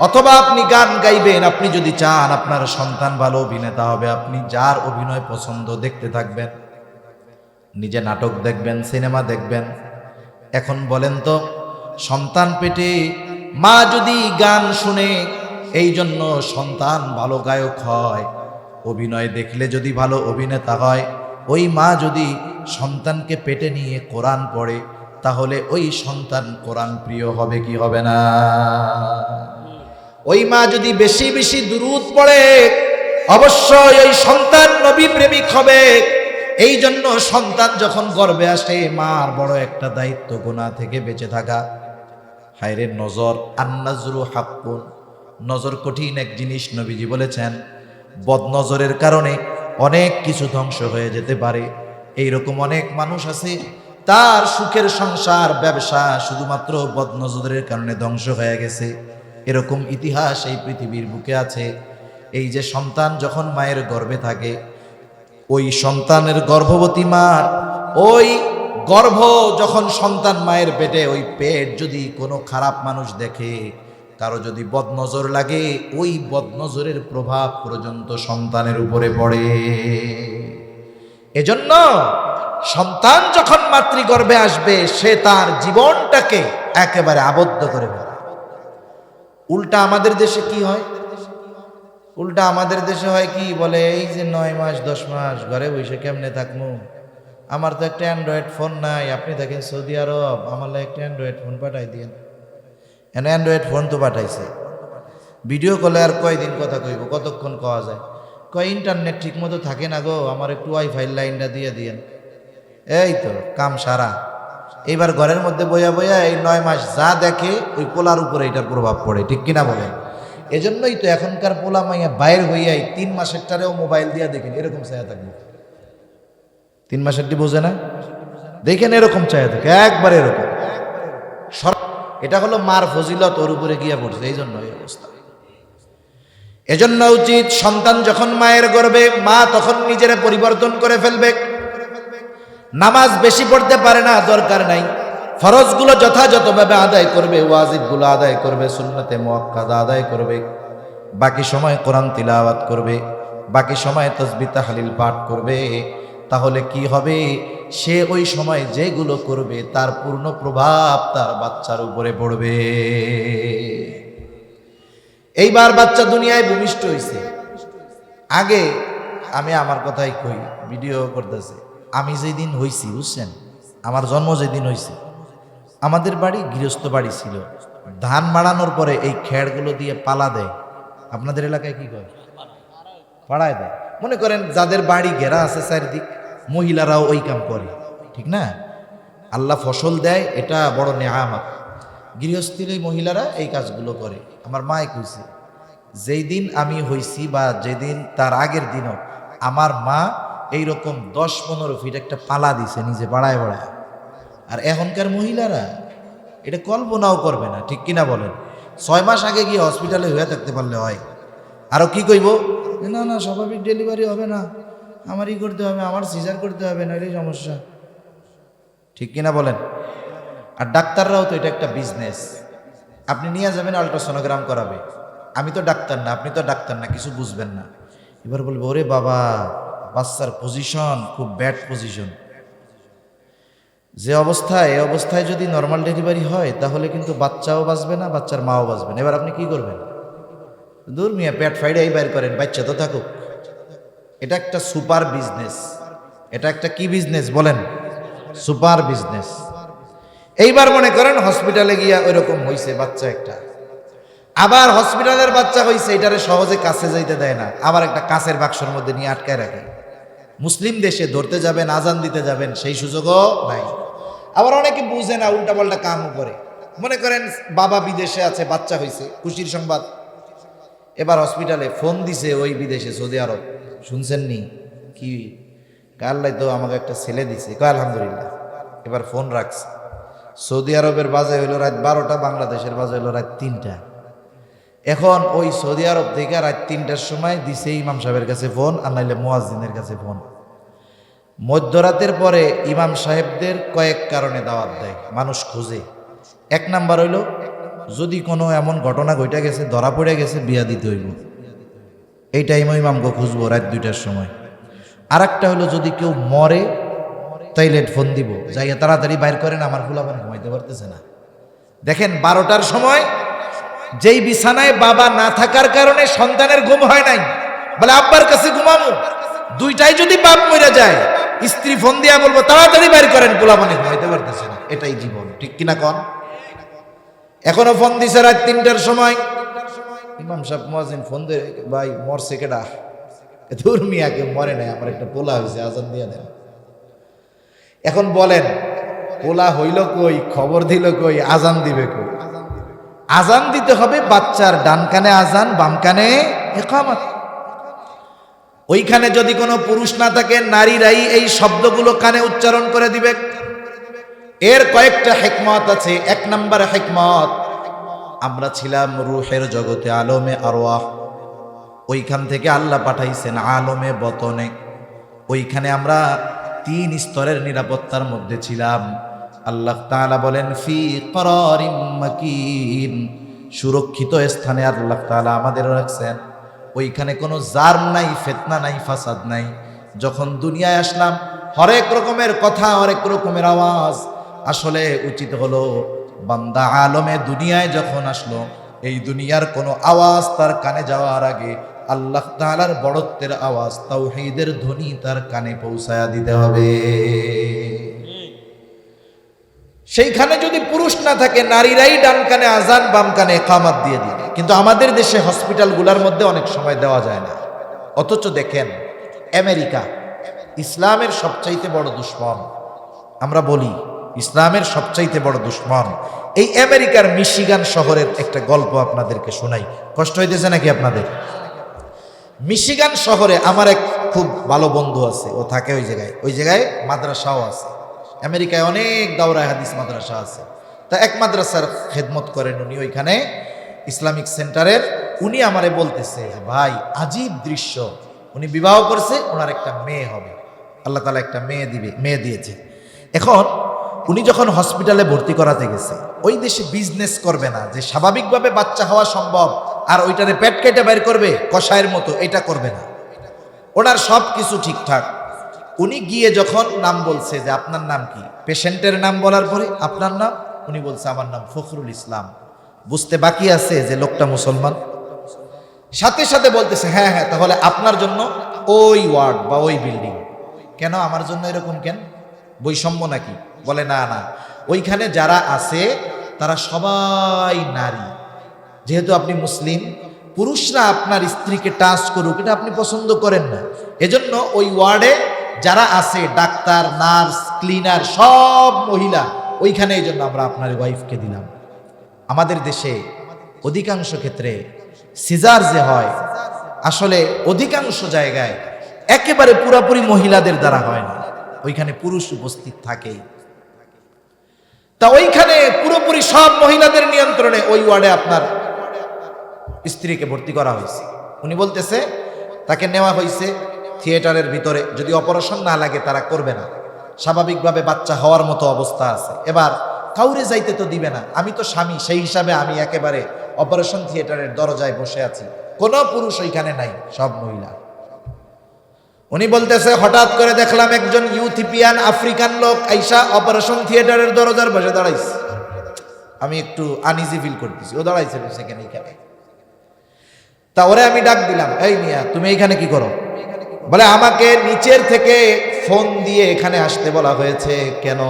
অথবা আপনি গান গাইবেন। আপনি যদি চান আপনার সন্তান ভালো অভিনেতা হবে, আপনি যার অভিনয় পছন্দ দেখতে থাকবেন। নিজে নাটক দেখবেন, সিনেমা দেখবেন। এখন বলেন তো, সন্তান পেটে মা যদি গান শুনে, এই জন্য সন্তান ভালো গায়ক হয়, অভিনয় দেখলে যদি ভালো অভিনেতা হয়, ওই মা যদি সন্তানকে পেটে নিয়ে কোরআন পড়ে, তাহলে ওই সন্তান কোরআন প্রিয় হবে কি হবে না? ওই মা যদি বেশি বেশি দুরূদ পড়ে, অবশ্যই ওই সন্তান নবী প্রেমিক হবে। এই জন্য সন্তান যখন গর্ভে আসে, মার বড় একটা দায়িত্ব গুনাহ থেকে বেঁচে থাকা। হায়রে নজর, আন্নাজরু হাক্কুন, নজর কঠিন এক জিনিস। নবীজি বলেছেন, বদনজরের কারণে অনেক কিছু ধ্বংস হয়ে যেতে পারে। এইরকম অনেক মানুষ আছে, তার সুখের সংসার, ব্যবসা শুধুমাত্র বদনজরের কারণে ধ্বংস হয়ে গেছে। এরকম ইতিহাস এই পৃথিবীর বুকে আছে। এই যে সন্তান যখন মায়ের গর্ভে থাকে, ওই সন্তানের গর্ভবতী মার ওই গর্ভ যখন সন্তান মায়ের পেটে, ওই পেট যদি কোনো খারাপ মানুষ দেখে, কারো যদি বদনজর লাগে, ওই বদনজরের প্রভাব পর্যন্ত সন্তানের উপরে পড়ে। এজন্য সন্তান যখন মাতৃগর্ভে আসবে, সে তার জীবনটাকে একেবারে আবদ্ধ করে ফেলে। উল্টা আমাদের দেশে কি হয়? উল্টা আমাদের দেশে হয় কি, বলে এই যে 9 মাস 10 মাস ঘরে বসে কেমনে থাকবো, আমার তো একটা অ্যান্ড্রয়েড ফোন নাই, আপনি দেখেন সৌদি আরব, আমার একটা অ্যান্ড্রয়েড ফোন পাঠাই দিন। অ্যান্ড্রয়েড ফোন তো পাঠাইছে, ভিডিও কলে আর কয়দিন কথা কইব, কতক্ষণ কওয়া যায়? কয় ইন্টারনেট ঠিক মতো থাকে না গো, আমার একটু ওয়াইফাই লাইনটা দিয়ে দিয়েন। এই তো কাম সারা। এইবার ঘরের মধ্যে বইয়া বইয়া এই 9 মাস যা দেখে, ওই পোলার উপরে এটার প্রভাব পড়ে, ঠিক কিনা বলেন? এজন্যই তো এখনকার পোলা মাইয়া বাইর হইয়াই 3 মাসেরটারেও মোবাইল দিয়া দেখেন, এরকম চায়া থাকবে। 3 মাসেরটি বোঝে না, দেখেন এরকম চায়া থাকে, একবার এরকম। এটা হলো মার ফজিলত ওর উপরে গিয়া পড়ছে, এই জন্য এই অবস্থা। এজন্য উচিত সন্তান যখন মায়ের গর্ভে, মা তখন নিজের পরিবর্তন করে ফেলবে। নামাজ বেশি পড়তে পারে না, দরকার নাই। ফরজগুলো যথাযথভাবে আদায় করবে, ওয়াজিবগুলো আদায় করবে, সুন্নতে মুআক্কাদা আদায় করবে, বাকি সময় কোরআন তিলাওয়াত করবে, বাকি সময় তাসবিহ তাহলিল পাঠ করবে। তাহলে কি হবে? সে ওই সময় যেগুলো করবে তার পূর্ণ প্রভাব তার বাচ্চার উপরে পড়বে। এইবার বাচ্চা দুনিয়ায় ভূমিষ্ঠ হইছে। আগে আমি আমার কথাই কই, ভিডিও করতেছে, আমি যেদিন হইছি, বুঝছেন, আমার জন্ম যেদিন হইছে, আমাদের বাড়ি গৃহস্থ বাড়ি ছিল। ধান মাড়ানোর পরে এই খেড়গুলো দিয়ে পালা দেয়। আপনাদের এলাকায় কি করে? পাড়ায় দেয়। মনে করেন যাদের বাড়ি ঘেরা আছে চারিদিক, মহিলারাও ওই কাম করে, ঠিক না? আল্লাহ ফসল দেয়, এটা বড় নেয়ামত। গৃহস্থীর এই মহিলারা এই কাজগুলো করে। আমার মায়ে কইছে, যেই দিন আমি হইছি বা যেদিন তার আগের দিনও আমার মা এইরকম 10-15 ফিট একটা পালা দিছে নিজে বাড়ায় বাড়ায়। আর এখনকার মহিলারা এটা কল্পনাও করবে না, ঠিক কিনা বলেন? 6 মাস আগে গিয়ে হসপিটালে হয়ে থাকতে পারলে হয়। আরও কি কইব, না না স্বাভাবিক ডেলিভারি হবে না, আমারই করতে হবে, আমার সিজার করতে হবে, নইলে সমস্যা, ঠিক কিনা বলেন? আর ডাক্তাররাও তো এটা একটা বিজনেস। আপনি নিয়ে যাবেন আল্ট্রাসোনোগ্রাম করাবে, আমি তো ডাক্তার না, আপনি তো ডাক্তার না, কিছু বুঝবেন না। এবার বলবো, ওরে বাবা, বাচ্চার পজিশন খুব ব্যাড পজিশন। যে অবস্থায়, এই অবস্থায় যদি নর্মাল ডেলিভারি হয়, তাহলে কিন্তু বাচ্চাও বাঁচবে না, বাচ্চার মাও বাঁচবে না। এবার আপনি কি করবেন? দূর মিয়া, পেট ফাইডাই বাইর করেন, বাচ্চা তো থাকুক। এটা একটা সুপার বিজনেস। এটা একটা কি বিজনেস বলেন? Super business. এইবার মনে করেন হসপিটালে গিয়া ওইরকম হইছে বাচ্চা একটা, আবার হসপিটালের বাচ্চা হইছে, এটারে সহজে কাছে যাইতে দেয় না, আবার একটা কাছের বাক্সের মধ্যে নিয়ে আটকায় রাখে। মুসলিম দেশে ধরতে যাবেন, আজান দিতে যাবেন, সেই সুযোগও নাই। আবার অনেকে বুঝে না, উল্টাপাল্টা কামও করে। মনে করেন বাবা বিদেশে আছে, বাচ্চা হইছে, খুশির সংবাদ। এবার হসপিটালে ফোন দিছে ওই বিদেশে, সৌদি আরব, শুনছেন নি? কি কাল্লাই তো আমাকে একটা ছেলে দিছে, কয় আলহামদুলিল্লাহ। এবার ফোন রাখছে। সৌদি আরবের বাজে হইল রাত 12টা, বাংলাদেশের বাজে হইল রাত 3টা। এখন ওই সৌদি আরব থেকে রাত 3টার সময় দিছে ইমাম সাহেবের কাছে ফোন, আর নাইলে মুয়াজ্জিনের কাছে ফোন। মধ্যরাতের পরে ইমাম সাহেবদের কয়েক কারণে দাওয়াত দেয়, মানুষ খোঁজে। 1 নাম্বার হইল, যদি কোনো এমন ঘটনা ঘটে গেছে, ধরা পড়ে গেছে, বিয়া দিতে হইব, এই টাইমে ইমামকে খুঁজবো রাত 2টার সময়। আর একটা হলো, যদি কেউ মরে, টয়লেট ফোন দিব, যাইয়া তাড়াতাড়ি বাইর করেন, আমার পোলাপান ঘুমাইতে পারতেছে না। দেখেন 12টার সময় যেই বিছানায় বাবা না থাকার কারণে সন্তানের ঘুম হয় নাই, বলে আব্বার কাছে ঘুমামু, 2টায় যদি বাপ মরে যায়, স্ত্রী ফোন দিয়া বলবো তাড়াতাড়ি বাইর করেন, পোলাপানে ঘুমাইতে পারতেছে না। এটাই জীবন, ঠিক কিনা কন? এখনো ফোন দিছে রাত 3টার সময়, ইমাম সাহেব মুয়াজ্জিন ফোন দিয়ে, ভাই মরছে কেডা? ধুর মিয়াকে মরে নাই, আমার একটা পোলা হয়েছে, আজান দিয়ে দেন। এখন বলেন পোলা হইল কই, খবর দিল কই, আজান দিবে কই? আজান দিতে হবে বাচ্চার ডান কানে আজান, বাম কানে ইকামত। ওইখানে যদি কোনো পুরুষ না থাকে, নারীরাই এই শব্দগুলো কানে উচ্চারণ করে দিবে। এর কয়েকটা হিকমত আছে। 1 নম্বর হিকমত, আমরা ছিলাম রূহের জগতে, আলমে আরওয়াহ, ওইখান থেকে আল্লাহ পাঠাইছেন আলমে বতনে। ওইখানে আমরা 3 স্তরের নিরাপত্তার মধ্যে ছিলাম। আল্লাহ তাআলা বলেন ফি করারিম মাকিন, সুরক্ষিত স্থানে আল্লাহ তাআলা আমাদের রাখছেন। ওইখানে কোনো জার্ম নাই, ফিতনা নাই, ফাসাদ নাই। যখন দুনিয়ায় আসলাম, হরেক রকমের কথা, হরেক রকমের আওয়াজ। আসলে উচিত হলো বান্দা আলমে দুনিয়ায় যখন আসলো, এই দুনিয়ার কোনো আওয়াজ তার কানে যাওয়ার আগে আল্লাহ তাআলার বড়ত্বের আওয়াজ, তাওহীদের ধ্বনি তার কানে পৌঁছায়া দিতে হবে। সেইখানে যদি পুরুষ না থাকে, নারীরাই ডান কানে আজান, বাম কানে ইকামত দিয়ে দিবে। কিন্তু আমাদের দেশে হসপিটালগুলোর মধ্যে অনেক সময় দেওয়া যায় না। অথচ দেখেন আমেরিকা ইসলামের সবচাইতে বড় দুশমন। আমরা বলি ইসলামের সবচাইতে বড় দুশমন। এই আমেরিকার মিশিগান শহরের একটা গল্প আপনাদেরকে শোনাই। কষ্ট হইতেছে নাকি আপনাদের? মিশিগান শহরে আমার এক খুব ভালো বন্ধু আছে, ও থাকে ওই জায়গায় মাদ্রাসাও আছে। আমেরিকায় অনেক দাওরায়ে হাদিস মাদ্রাসা আছে। তা এক মাদ্রাসার খেদমত করেন উনি, ওইখানে ইসলামিক সেন্টারের। উনি আমারে বলতেছে যে ভাই আজীব দৃশ্য, উনি বিবাহ করছে, ওনার একটা মেয়ে হবে, আল্লাহ তাআলা একটা মেয়ে দিয়েছে। এখন উনি যখন হসপিটালে ভর্তি করাতে গেছে, ওই দেশে বিজনেস করবে না যে স্বাভাবিকভাবে বাচ্চা হওয়া সম্ভব আর ওইটারে পেট কেটে বের করবে কষায়ের মতো, এটা করবে না। ওনার সব কিছু ঠিকঠাক। উনি গিয়ে যখন নাম বলছে যে আপনার নাম কি, পেশেন্টের নাম বলার পরে আপনার নাম, উনি বলছে আমার নাম ফখরুল ইসলাম। বুঝতে বাকি আছে যে লোকটা মুসলমান। সাথে সাথে বলতেছে হ্যাঁ হ্যাঁ, তাহলে আপনার জন্য ওই ওয়ার্ড বা ওই বিল্ডিং। কেন আমার জন্য এরকম কেন, বৈষম্য নাকি? বলে না না, ওইখানে যারা আছে তারা সবাই নারী। যেহেতু আপনি মুসলিম, পুরুষরা আপনার স্ত্রীকে টাচ করুক এটা আপনি পছন্দ করেন না। এজন্য ওই ওয়ার্ডে যারা আছে, ডাক্তার, নার্স, ক্লিনার, সব মহিলা ওইখানে। এই জন্য আমরা আপনার ওয়াইফকে দিলাম। আমাদের দেশে অধিকাংশ ক্ষেত্রে সিজার যে হয়, আসলে অধিকাংশ জায়গায় একেবারে পুরাপুরি মহিলাদের দ্বারা হয় না, ওইখানে পুরুষ উপস্থিত থাকেই। তা ওইখানে পুরোপুরি সব মহিলাদের নিয়ন্ত্রণে ওই ওয়ার্ডে আপনার স্ত্রীকে ভর্তি করা হয়েছে। উনি বলতেছে তাকে নেওয়া হয়েছে থিয়েটারের ভিতরে, যদি অপারেশন না লাগে তারা করবে না, স্বাভাবিকভাবে বাচ্চা হওয়ার মতো অবস্থা আছে। এবার কাউরে যাইতে তো দিবে না, আমি তো স্বামী, সেই হিসাবে আমি একেবারে অপারেশন থিয়েটারের দরজায় বসে আছি, কোনো পুরুষ ওইখানে নাই, সব মহিলা। উনি বলতেছে হঠাৎ করে দেখলাম একজন ইউথিপিয়ান আফ্রিকান লোক আইসা অপারেশন থিয়েটারের দরজার বসে দাঁড়াইছে। আমি একটু আনইজি ফিল করতেছি, ও দাঁড়াইছে সেখানে এইখানে। তা ওরে আমি ডাক দিলাম, এই মিয়া তুমি এইখানে কি করো? বলে আমাকে নিচের থেকে ফোন দিয়ে এখানে আসতে বলা হয়েছে। কেন?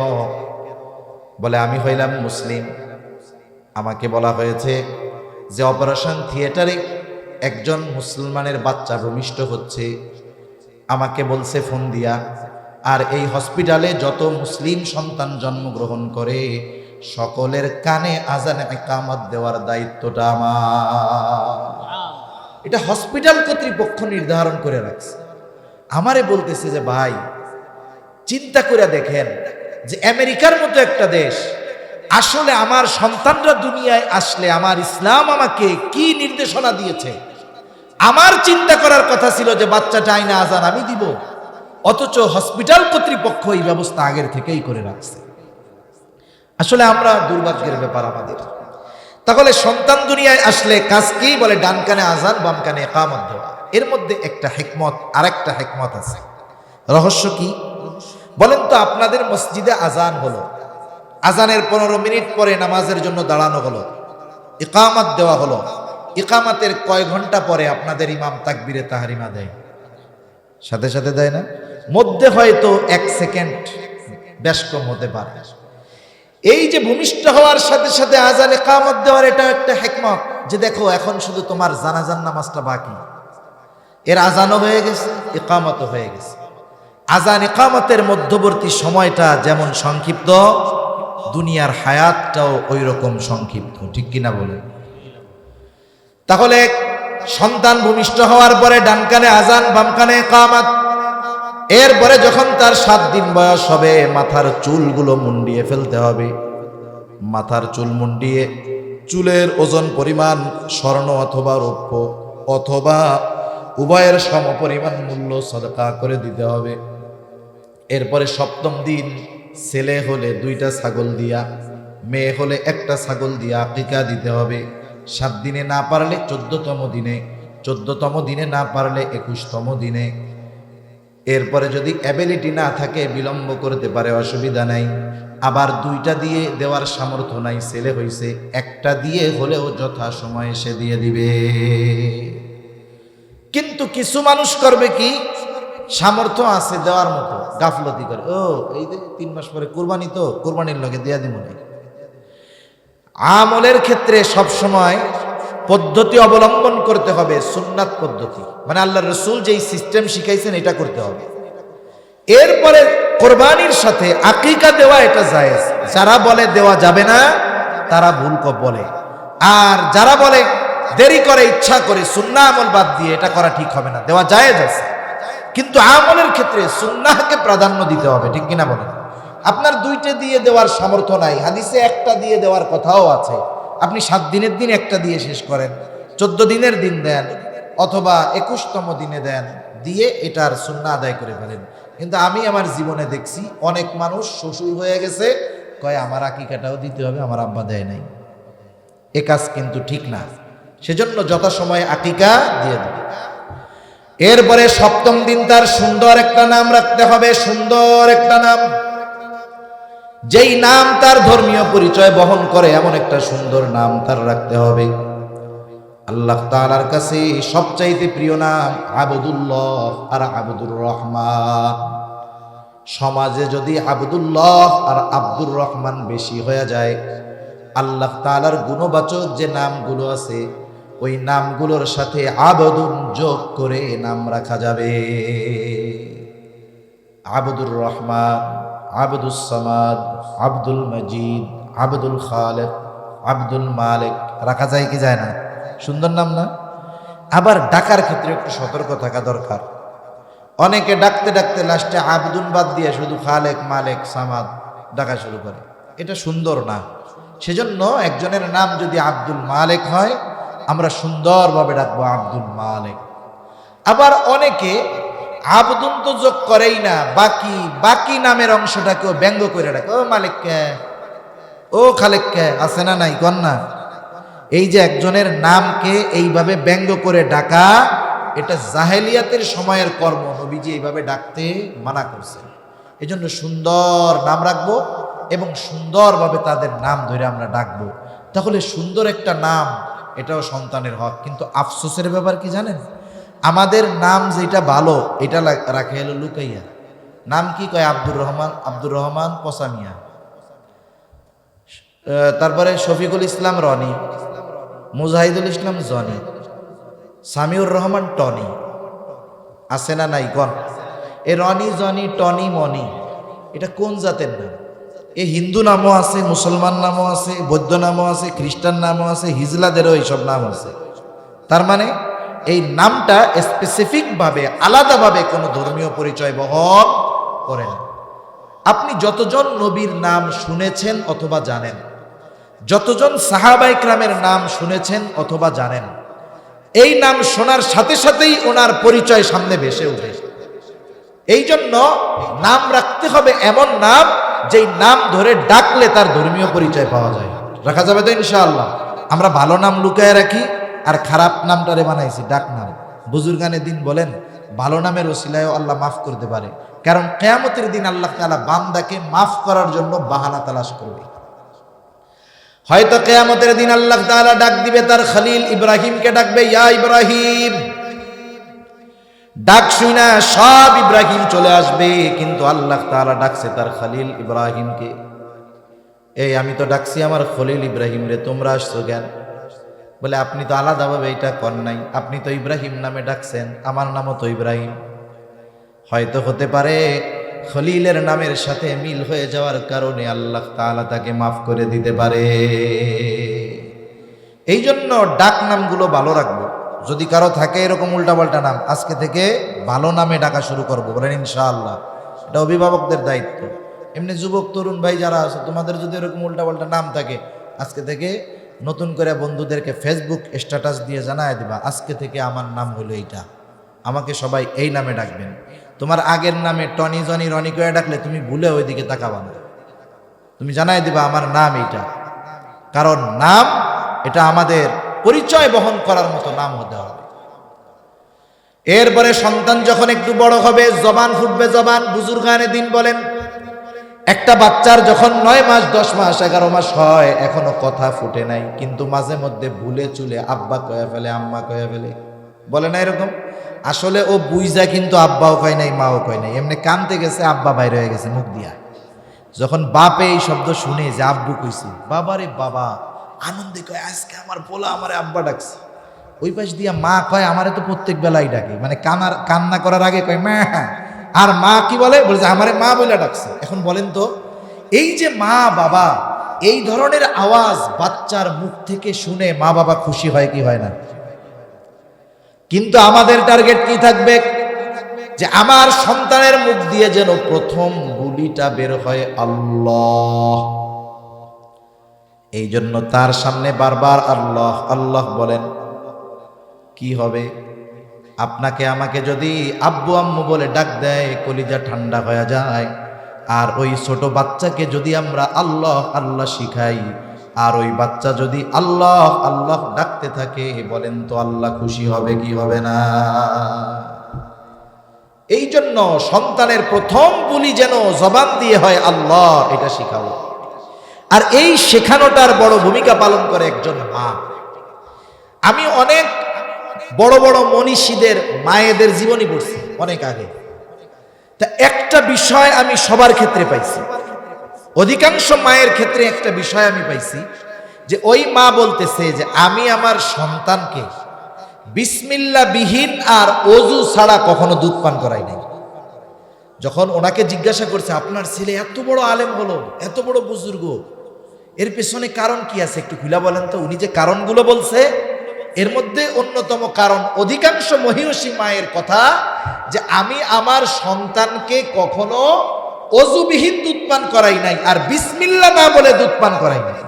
বলে আমি হইলাম মুসলিম, আমাকে বলা হয়েছে যে অপারেশন থিয়েটারে একজন মুসলমানের বাচ্চা ভূমিষ্ঠ হচ্ছে, আমাকে বলছে ফোন দিয়া। আর এই হসপিটালে যত মুসলিম সন্তান জন্মগ্রহণ করে সকলের কানে আজানে ইকামত দেওয়ার দায়িত্বটা আমার। এটা হসপিটাল কর্তৃপক্ষ নির্ধারণ করে রাখছে। আমারে বলতেছে যে ভাই চিন্তা করে দেখেন যে আমেরিকার মতো একটা দেশ, আসলে আমার সন্তানরা দুনিয়ায় আসলে আমার ইসলাম আমাকে কি নির্দেশনা দিয়েছে। আমার চিন্তা করার কথা ছিল যে বাচ্চাটা আইনা আজান আমি দিব, অথচ হসপিটাল কর্তৃপক্ষ এই ব্যবস্থা আগের থেকেই করে রাখছে। আসলে আমরা দুর্ভাগ্যের ব্যাপার আমাদের। তাহলে সন্তান দুনিয়ায় আসলে কাজ কি? বলে ডান কানে আজান, বাম কানে ইকামত দেওয়া। এর মধ্যে একটা হিকমত, আর একটা হিকমত আছে। রহস্য কি? বলেন তো আপনাদের মসজিদে আজান হলো, আজানের 15 মিনিট পরে নামাজের জন্য দাঁড়ানো হলো, ইকামাত দেওয়া হলো, ইকামাতের কয় ঘন্টা পরে আপনাদের ইমাম তাকবীরে তাহরিমা দেয়? সাথে সাথে দেয় না? মধ্যে হয়তো 1 সেকেন্ড বেশ কম হতে পারে। এই যে ভূমিষ্ঠ হওয়ার সাথে সাথে আজান ইকামত দেওয়ার এটা একটা হিকমত, যে দেখো এখন শুধু তোমার জানাজার নামাজটা বাকি, এর আজানও হয়ে গেছে, ইকামতও হয়ে গেছে। আজান ইকামতের মধ্যবর্তী সময়টা যেমন সংক্ষিপ্ত, দুনিয়ার হায়াতটাও ওই রকম সংক্ষিপ্ত, ঠিক কিনা বলেন? তাহলে সন্তান ভূমিষ্ঠ হওয়ার পরে ডান কানে আজান, বাম কানে ইকামত। এরপরে যখন তার 7 দিন বয়স হবে, মাথার চুলগুলো মুন্ডিয়ে ফেলতে হবে। মাথার চুল মুন্ডিয়ে চুলের ওজন পরিমাণ স্বর্ণ অথবা রৌপ্য অথবা উভয়ের সমপরিমাণ মূল্য সদকা করে দিতে হবে। এরপরে 7ম দিন ছেলে হলে 2টা ছাগল দিয়া, মেয়ে হলে 1টা ছাগল দিয়া আকিকা দিতে হবে। 7 দিনে না পারলে 14তম দিনে, 14তম দিনে না পারলে 21তম দিনে। এরপরে যদি অ্যাবিলিটি না থাকে বিলম্ব করতে পারে, অসুবিধা নাই। আবার 2টা দিয়ে দেওয়ার সামর্থ্য নাই, ছেলে হইছে, 1টা দিয়ে হলেও যথা সময়ে সে দিয়ে দিবে। কিন্তু কিছু মানুষ করবে কি, সামর্থ্য আছে দেওয়ার মতো, গাফলতি করে, ও এই যে 3 মাস পরে কুরবানি, তো কুরবানির লগে দিয়া দিব না। আমলের ক্ষেত্রে সবসময় পদ্ধতি অবলম্বন করতে হবে, সুন্নাত পদ্ধতি, মানে আল্লাহর রাসূল যেই সিস্টেম শিখাইছেন এটা করতে হবে। এরপরে কোরবানির সাথে আকিকা দেওয়া এটা জায়েজ। যারা বলে দেওয়া যাবে না তারা ভুল বলে, আর যারা বলে দেরি করে ইচ্ছা করে সুন্নাহ আমল বাদ দিয়ে এটা করা ঠিক হবে না, দেওয়া জায়েজ আছে। কিন্তু আমলের ক্ষেত্রে সুন্নাহকে প্রাধান্য দিতে হবে, ঠিক কিনা বলেন? আপনার 2টা দিয়ে দেওয়ার সামর্থ্য নাই, হাদিসে 1টা দিয়ে দেওয়ার কথাও আছে। আপনি 7 দিনের দিন 1টা দিয়ে শেষ করেন, 14 দিনের দিন দেন, অথবা 21তম দিনে দেন, দিয়ে এটার সুন্নাহ আদায় করে ফেলেন। কিন্তু আমি আমার জীবনে দেখছি অনেক মানুষ শ্বশুর হয়ে গেছে, কয় আমার আকিকাটাও দিতে হবে, আমার আব্বা দেয় নাই। এ কাজ কিন্তু ঠিক না। সেজন্য যথাসময়ে আকিকা দিয়ে দেবে। এরপরে 7ম দিন তার সুন্দর একটা নাম রাখতে হবে, সুন্দর একটা নাম, যেই নাম তার ধর্মীয় পরিচয় বহন করে, এমন একটা সুন্দর নাম তার রাখতে হবে। আল্লাহ তাআলার কাছে সবচাইতে প্রিয় নাম আবদুল্লাহ আর আবদুর রহমান। সমাজে যদি আবদুল্লাহ আর আব্দুর রহমান বেশি হয়ে যায়, আল্লাহ তাআলার গুণবাচক যে নামগুলো আছে ওই নামগুলোর সাথে আবদুন যোগ করে নাম রাখা যাবে। আবদুর রহমান, আবদুস সামাদ, আব্দুল মজিদ, আব্দুল খালেক, আব্দুল মালিক রাখা যায় কি যায় না? সুন্দর নাম না? আবার ডাকার ক্ষেত্রে একটু সতর্ক থাকা দরকার। অনেকে ডাকতে ডাকতে লাস্টে আব্দুল বাদ দিয়ে শুধু খালেক, মালিক, সামাদ ডাকা শুরু করে, এটা সুন্দর না। সেজন্য একজনের নাম যদি আব্দুল মালিক হয়, আমরা সুন্দরভাবে ডাকবো আব্দুল মালিক। আবার অনেকে আবদুন তো যোগ করেই না, বাকি বাকি নামের অংশটাকেও ব্যঙ্গ করে ডাকে, ও মালিক কে, ও খালেক কে, আছে না নাই কন্যা? এই যে একজনের নামকে এইভাবে ব্যঙ্গ করে ডাকা, এটা জাহেলিয়াতের সময়ের কর্ম, নবীজি এইভাবে ডাকতে মানা করছেন। এই জন্য সুন্দর নাম রাখবো এবং সুন্দরভাবে তাদের নাম ধরে আমরা ডাকবো। তাহলে সুন্দর একটা নাম, এটাও সন্তানের হক। কিন্তু আফসোসের ব্যাপার কি জানেন? আমাদের নাম যেটা ভালো এটা রাখে হলো লুকাইয়া। নাম কি কয়? আব্দুর রহমান, আব্দুর রহমান পসামিয়া, তারপরে শফিকুল ইসলাম রনি, মুজাহিদুল ইসলাম জনি, সামিউর রহমান টনি, আছে না নাই কন? এ রনি, জনি, টনি, মনি, এটা কোন জাতের নাম? এ হিন্দু নামও আছে, মুসলমান নামও আছে, বৌদ্ধ নামও আছে, খ্রিস্টান নামও আছে, হিজলাদেরও এইসব নাম আছে। তার মানে এই নামটা স্পেসিফিকভাবে আলাদাভাবে কোনো ধর্মীয় পরিচয় বহন করে না। আপনি যতজন নবীর নাম শুনেছেন অথবা জানেন, যতজন সাহাবায়ে কেরামের নাম শুনেছেন অথবা জানেন, এই নাম শোনার সাথে সাথেই ওনার পরিচয় সামনে ভেসে ওঠে। এই জন্য নাম রাখতে হবে এমন নাম যেই নাম ধরে ডাকলে তার ধর্মীয় পরিচয় পাওয়া যায়। রাখা যাবে তো ইনশাআল্লাহ? আমরা ভালো নাম লুকায় রাখি আর খারাপ নামটারে বানাইছি ডাক নাম। বুজুর্গানে দিন বলেন, ভালো নামের ওসিলায়ও আল্লাহ মাফ করতে পারে, কারণ কিয়ামতের দিন আল্লাহ তাআলা বান্দাকে মাফ করার জন্য বাহানা তালাশ করবে। হয়তো কিয়ামতের দিন আল্লাহ তাআলা ডাক দিবে তার খলিল ইব্রাহিমকে, ডাকবে ইয়া ইব্রাহিম। ডাক শুনা সব ইব্রাহিম চলে আসবে, কিন্তু আল্লাহ তাআলা ডাকছে তার খলিল ইব্রাহিমকে। এই আমি তো ডাকছি আমার খলিল ইব্রাহিম রে, তোমরা আসছো কেন? বলে আপনি তো আলাদাভাবে এটা কর নাই, আপনি তো ইব্রাহিম নামে ডাকছেন, আমার নামও তো ইব্রাহিম। হয়তো হতে পারে খলিলের নামের সাথে মিল হয়ে যাওয়ার কারণে আল্লাহ তাআলা তাকে মাফ করে দিতে পারে। এই জন্য ডাক নামগুলো ভালো রাখবো। যদি কারো থাকে এরকম উল্টাপাল্টা নাম, আজকে থেকে ভালো নামে ডাকা শুরু করবো, বলেন ইনশাআল্লাহ। এটা অভিভাবকদের দায়িত্ব। এমনি যুবক তরুণ ভাই যারা আছে, তোমাদের যদি এরকম উল্টাপাল্টা নাম থাকে, আজকে থেকে নতুন করে বন্ধুদেরকে ফেসবুক স্ট্যাটাস দিয়ে জানায় দিবা, আজকে থেকে আমার নাম হলো এইটা, আমাকে সবাই এই নামে ডাকবেন। তোমার আগের নামে টনি জনি রনি করে ডাকলে তুমি ভুলে ওইদিকে তাকাবা না, তুমি জানাই দিবা আমার নাম এইটা। কারণ নাম এটা আমাদের পরিচয় বহন করার মতো নাম হতে হবে। এরপরে সন্তান যখন একটু বড় হবে, জবান ফুটবে, জবান বুজুর্গানে দিন বলেন, একটা বাচ্চার যখন 9 মাস 10 মাস 11 মাস হয়, এখনো কথা ফুটে নাই, কিন্তু মাঝে মধ্যে ভুলে চুলে আব্বা কয়ে ফেলে, আম্মা কয়ে ফেলে, বলে না এরকম? আসলে ও বুঝা কিন্তু আব্বাও কয় নাই, মাও কয় নাই, এমনি কানতে গেছে, আব্বা বাইরে হয়ে গেছে মুখ দিয়া। যখন বাপে এই শব্দ শুনে যে আব্বু কইছে, বাবারে বাবা আনন্দে কয় আজকে আমার পোলা আমারে আব্বা ডাকছে। ওই পাশ দিয়া মা কয় আমারে তো প্রত্যেক বেলাই ডাকে, মানে কান্না করার আগে কয় মা, আর মা কি বলে, বলছে আমারে মা বলে ডাকছে। এখন বলেন তো, এই যে মা বাবা, এই ধরনের আওয়াজ বাচ্চার মুখ থেকে শুনে মা বাবা খুশি হয় কি হয় না? কিন্তু আমাদের টার্গেট কি থাকবে? যে আমার সন্তানের মুখ দিয়ে যেন প্রথম গুলিটা বের হয় আল্লাহ। এই জন্য তার সামনে বারবার আল্লাহ আল্লাহ বলেন। কি হবে? আপনাকে আমাকে যদি আব্বু আম্মু বলে ডাক দেয়, কলিজা ঠান্ডা হয়ে যায়। আর ওই ছোট বাচ্চাকে যদি আমরা আল্লাহ আল্লাহ শিখাই, আর ওই বাচ্চা যদি আল্লাহ আল্লাহ ডাকতে থাকে, বলেন তো আল্লাহ খুশি হবে কি হবে না? এই জন্য সন্তানের প্রথম বুলি যেন জবান দিয়ে হয় আল্লাহ, এটা শিখাবো। আর এই শেখানোটার বড় ভূমিকা পালন করে একজন মা। আমি অনেক বড় বড় মনীষীদের মায়েদের জীবনী পড়ছি অনেক আগে। তা একটা বিষয় আমি সবার ক্ষেত্রে পাইছি, অধিকাংশ মায়ের ক্ষেত্রে একটা বিষয় আমি পাইছি, যে ওই মা বলতেছে যে আমি আমার সন্তানকে বিসমিল্লাহ বিহীন আর ওযু ছাড়া কখনো দুধ পান করাই নাই। যখন ওনাকে জিজ্ঞাসা করছে আপনার ছেলে এত বড় আলেম হলো, এত বড় বুজুর্গ, এর পেছনে কারণ কি আছে একটু খুলে বলেন তো। উনি যে কারণগুলো বলছে, এর মধ্যে অন্যতম কারণ অধিকাংশ মহিষী মায়ের কথা, যে আমি আমার সন্তানকে কখনো অজুবিহীন দুধ পান করাই নাই, আর বিসমিল্লাহ না বলে দুধ পান করাই নাই।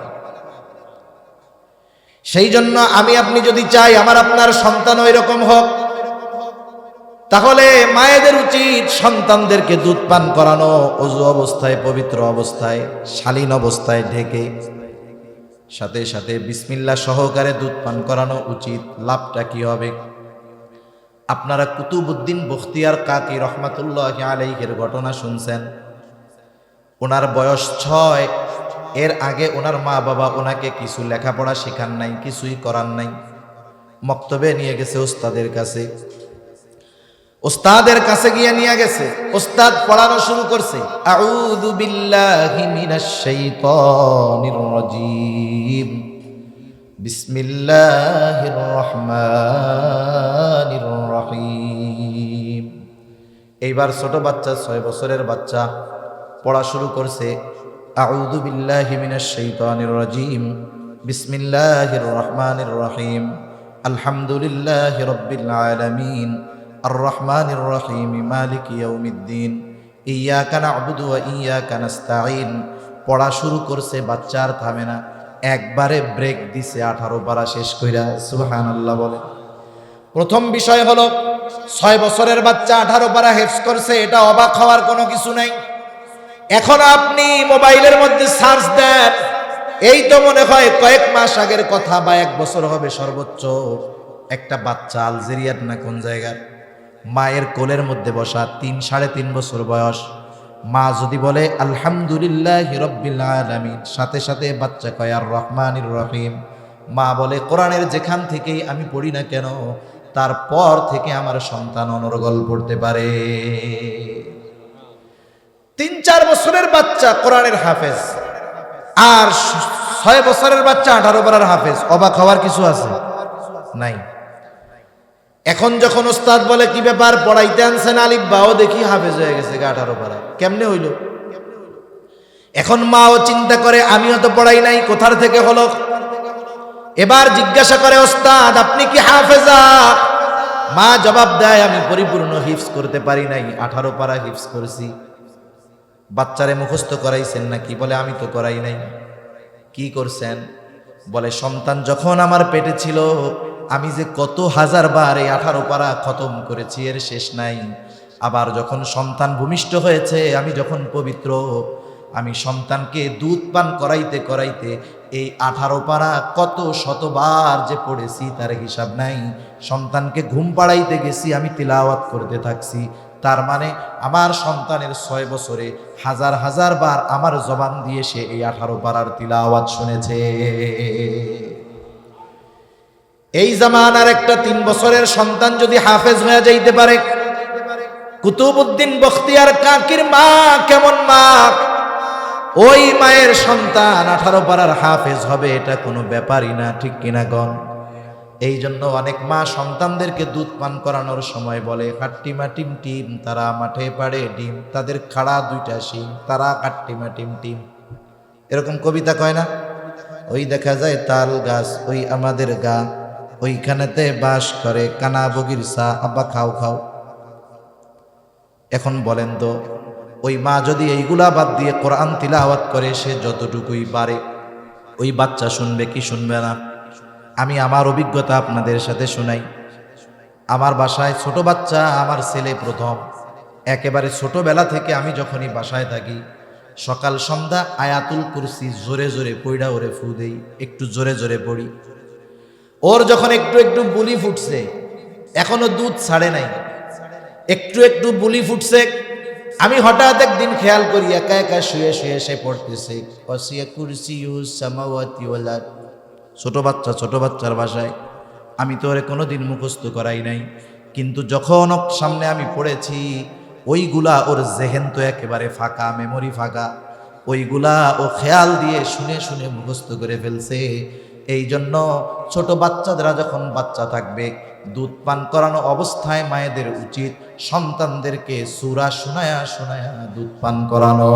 সেই জন্য আমি আপনি যদি চাই আমার আপনার সন্তান ওই রকম হোক, তাহলে মায়েদের উচিত সন্তানদেরকে দুধ পান করানো অজু অবস্থায়, পবিত্র অবস্থায়, শালীন অবস্থায় ঢেকে, সাথে সাথে বিসমিল্লাহ সহকারে দুধ পান করানো উচিত। লাভটা কি হবে? আপনারা কুতুবউদ্দিন বখতিয়ার কাকি রহমাতুল্লাহি আলাইহির ঘটনা শুনছেন। ওনার বয়স 6, এর আগে ওনার মা বাবা ওনাকে কিছু লেখাপড়া শেখান নাই, কিছুই করান নাই। মক্তবে নিয়ে গেছে ওস্তাদের কাছে, ওস্তাদের কাছে গিয়ে নিয়ে গেছে, ওস্তাদ পড়ানো শুরু করছে, আউযু বিল্লাহি মিনাশ শাইতানির রাজীম, বিসমিল্লাহির রহমানির রহিম। এইবার ছোট বাচ্চা, 6 বছরের বাচ্চা পড়া শুরু করছে, আউযু বিল্লাহি মিনাশ শাইতানির রাজীম, বিসমিল্লাহির রহমানির রহিম, আলহামদুলিল্লাহি রাব্বিল আলামিন, আর রহমানির রহিম, মালিকি ইয়াউমিদ্দিন, ইয়্যাকা না'বুদু ওয়া ইয়্যাকা নাস্তাঈন। পড়া শুরু করছে, বাচ্চা আর থামে না, একবারে ব্রেক দিছে 18 পারা শেষ কইরা। সুবহানাল্লাহ বলে। প্রথম বিষয় হলো 6 বছরের বাচ্চা 18 পারা হেফজ করছে, এটা অবাক হওয়ার কোনো কিছু নাই। এখন আপনি মোবাইলের মধ্যে সার্চ দেন, এই তো মনে হয় কয়েক মাস আগের কথা বা 1 বছর হবে সর্বোচ্চ, একটা বাচ্চা আলজেরিয়ার না কোন জায়গার, মায়ের কোলের মধ্যে বসা 3-3.5 বছর বয়স, মা যদি বলে আলহামদুলিল্লাহি রাব্বিল আলামিন, সাথে সাথে বাচ্চা কয় আর রহমানির রহিম। মা বলে কোরআনের যেখান থেকেই আমি পড়ি না কেন, তারপর থেকে আমার সন্তান অনর্গল পড়তে পারে। 3-4 বছরের বাচ্চা কোরআনের হাফেজ, আর 6 বছরের বাচ্চা 18 পারার হাফেজ। অবাক হওয়ার কিছু আছে? নাই। এখন যখন ওস্তাদ বলে কি ব্যাপার, পড়াইতে আনছেন আলিফ বাও, দেখি হাফেজ হয়ে গেছে 18 পারা, কেমনে হইল? এখন মাও চিন্তা করে আমিও তো পড়াই নাই, কোথার থেকে হলো? এবার জিজ্ঞাসা করে ওস্তাদ আপনি কি হাফেজা? মা জবাব দেয় আমি পরিপূর্ণ হিফজ করতে পারি নাই, 18 পারা হিফজ করেছি। বাচ্চারে মুখস্থ করাইছেন নাকি? বলে আমি তো করাই নাই। কি করছেন? বলে সন্তান যখন আমার পেটে ছিল আমি যে কত হাজার বার এই 18 পারা খতম করেছি, এর শেষ নাই। আবার যখন সন্তান ভূমিষ্ঠ হয়েছে, আমি যখন পবিত্র, আমি সন্তানকে দুধ পান করাইতে করাইতে এই 18 পারা কত শতবার যে পড়েছি তার হিসাব নাই। সন্তানকে ঘুম পাড়াইতে গেছি, আমি তিলাওয়াত করতে থাকছি। তার মানে আমার সন্তানের 6 বছরে হাজার হাজার বার আমার জবান দিয়ে সে এই 18 পারার তিলাওয়াত শুনেছে। এই জামানার একটা 3 বছরের সন্তান যদি হাফেজ হয়ে যাইতে পারে, কুতুবউদ্দিন বখতিয়ার কাকির মা কেমন মা, ওই মায়ের সন্তান 18 পারার হাফেজ হবে, এটা কোনো ব্যাপারই না, ঠিক কিনা গণ? এই জন্য অনেক মা সন্তানদেরকে দুধ পান করানোর সময় বলে কাট্টিমা টিম টিম, তারা মাঠে পাড়ে ডিম, তাদের খাড়া 2টা শিং, তারা কাট্টিমা টিম টিম, এরকম কবিতা কয় না? ওই দেখা যায় তাল গাছ, ওই আমাদের গা, ওইখানেতে বাস করে কানা বগির সা, আব্বা খাও খাও। এখন বলেন তো, ওই মা যদি এইগুলা বাদ দিয়ে কোরআন তিলাওয়াত করে, সে যতটুকুই পারে, ওই বাচ্চা শুনবে কি শুনবে না? আমি আমার অভিজ্ঞতা আপনাদের সাথে শোনাই। আমার বাসায় ছোট বাচ্চা, আমার ছেলে প্রথম, একেবারে ছোটবেলা থেকে আমি যখনই বাসায় থাকি, সকাল সন্ধ্যা আয়াতুল কুরসি জোরে জোরে পইড়া ওরে ফু দেই, একটু জোরে জোরে পড়ি। ওর যখন একটু একটু বুলি ফুটছে, এখনো দুধ ছাড়ে নাই, একটু একটু বুলি ফুটছে, আমি হঠাৎ একদিন খেয়াল করি একা একা শুয়ে শুয়ে সে পড়তেছে ওয়াসিয়া কুরসিয়ুস সামাওয়াতি ওয়াল আরদ। ছোট বাচ্চার ভাষায়। আমি তো ওরে কোনোদিন মুখস্থ করাই নাই, কিন্তু যখন ওর সামনে আমি পড়েছি, ওইগুলা ওর জেহেন তো একেবারে ফাঁকা, মেমোরি ফাঁকা, ওইগুলা ও খেয়াল দিয়ে শুনে শুনে মুখস্থ করে ফেলছে। এই জন্য ছোট বাচ্চারা যখন বাচ্চা থাকবে, দুধ পান করানো অবস্থায় মায়েদের উচিত সন্তানদেরকে সূরা শোনায়া শোনায়া দুধ পান করানো।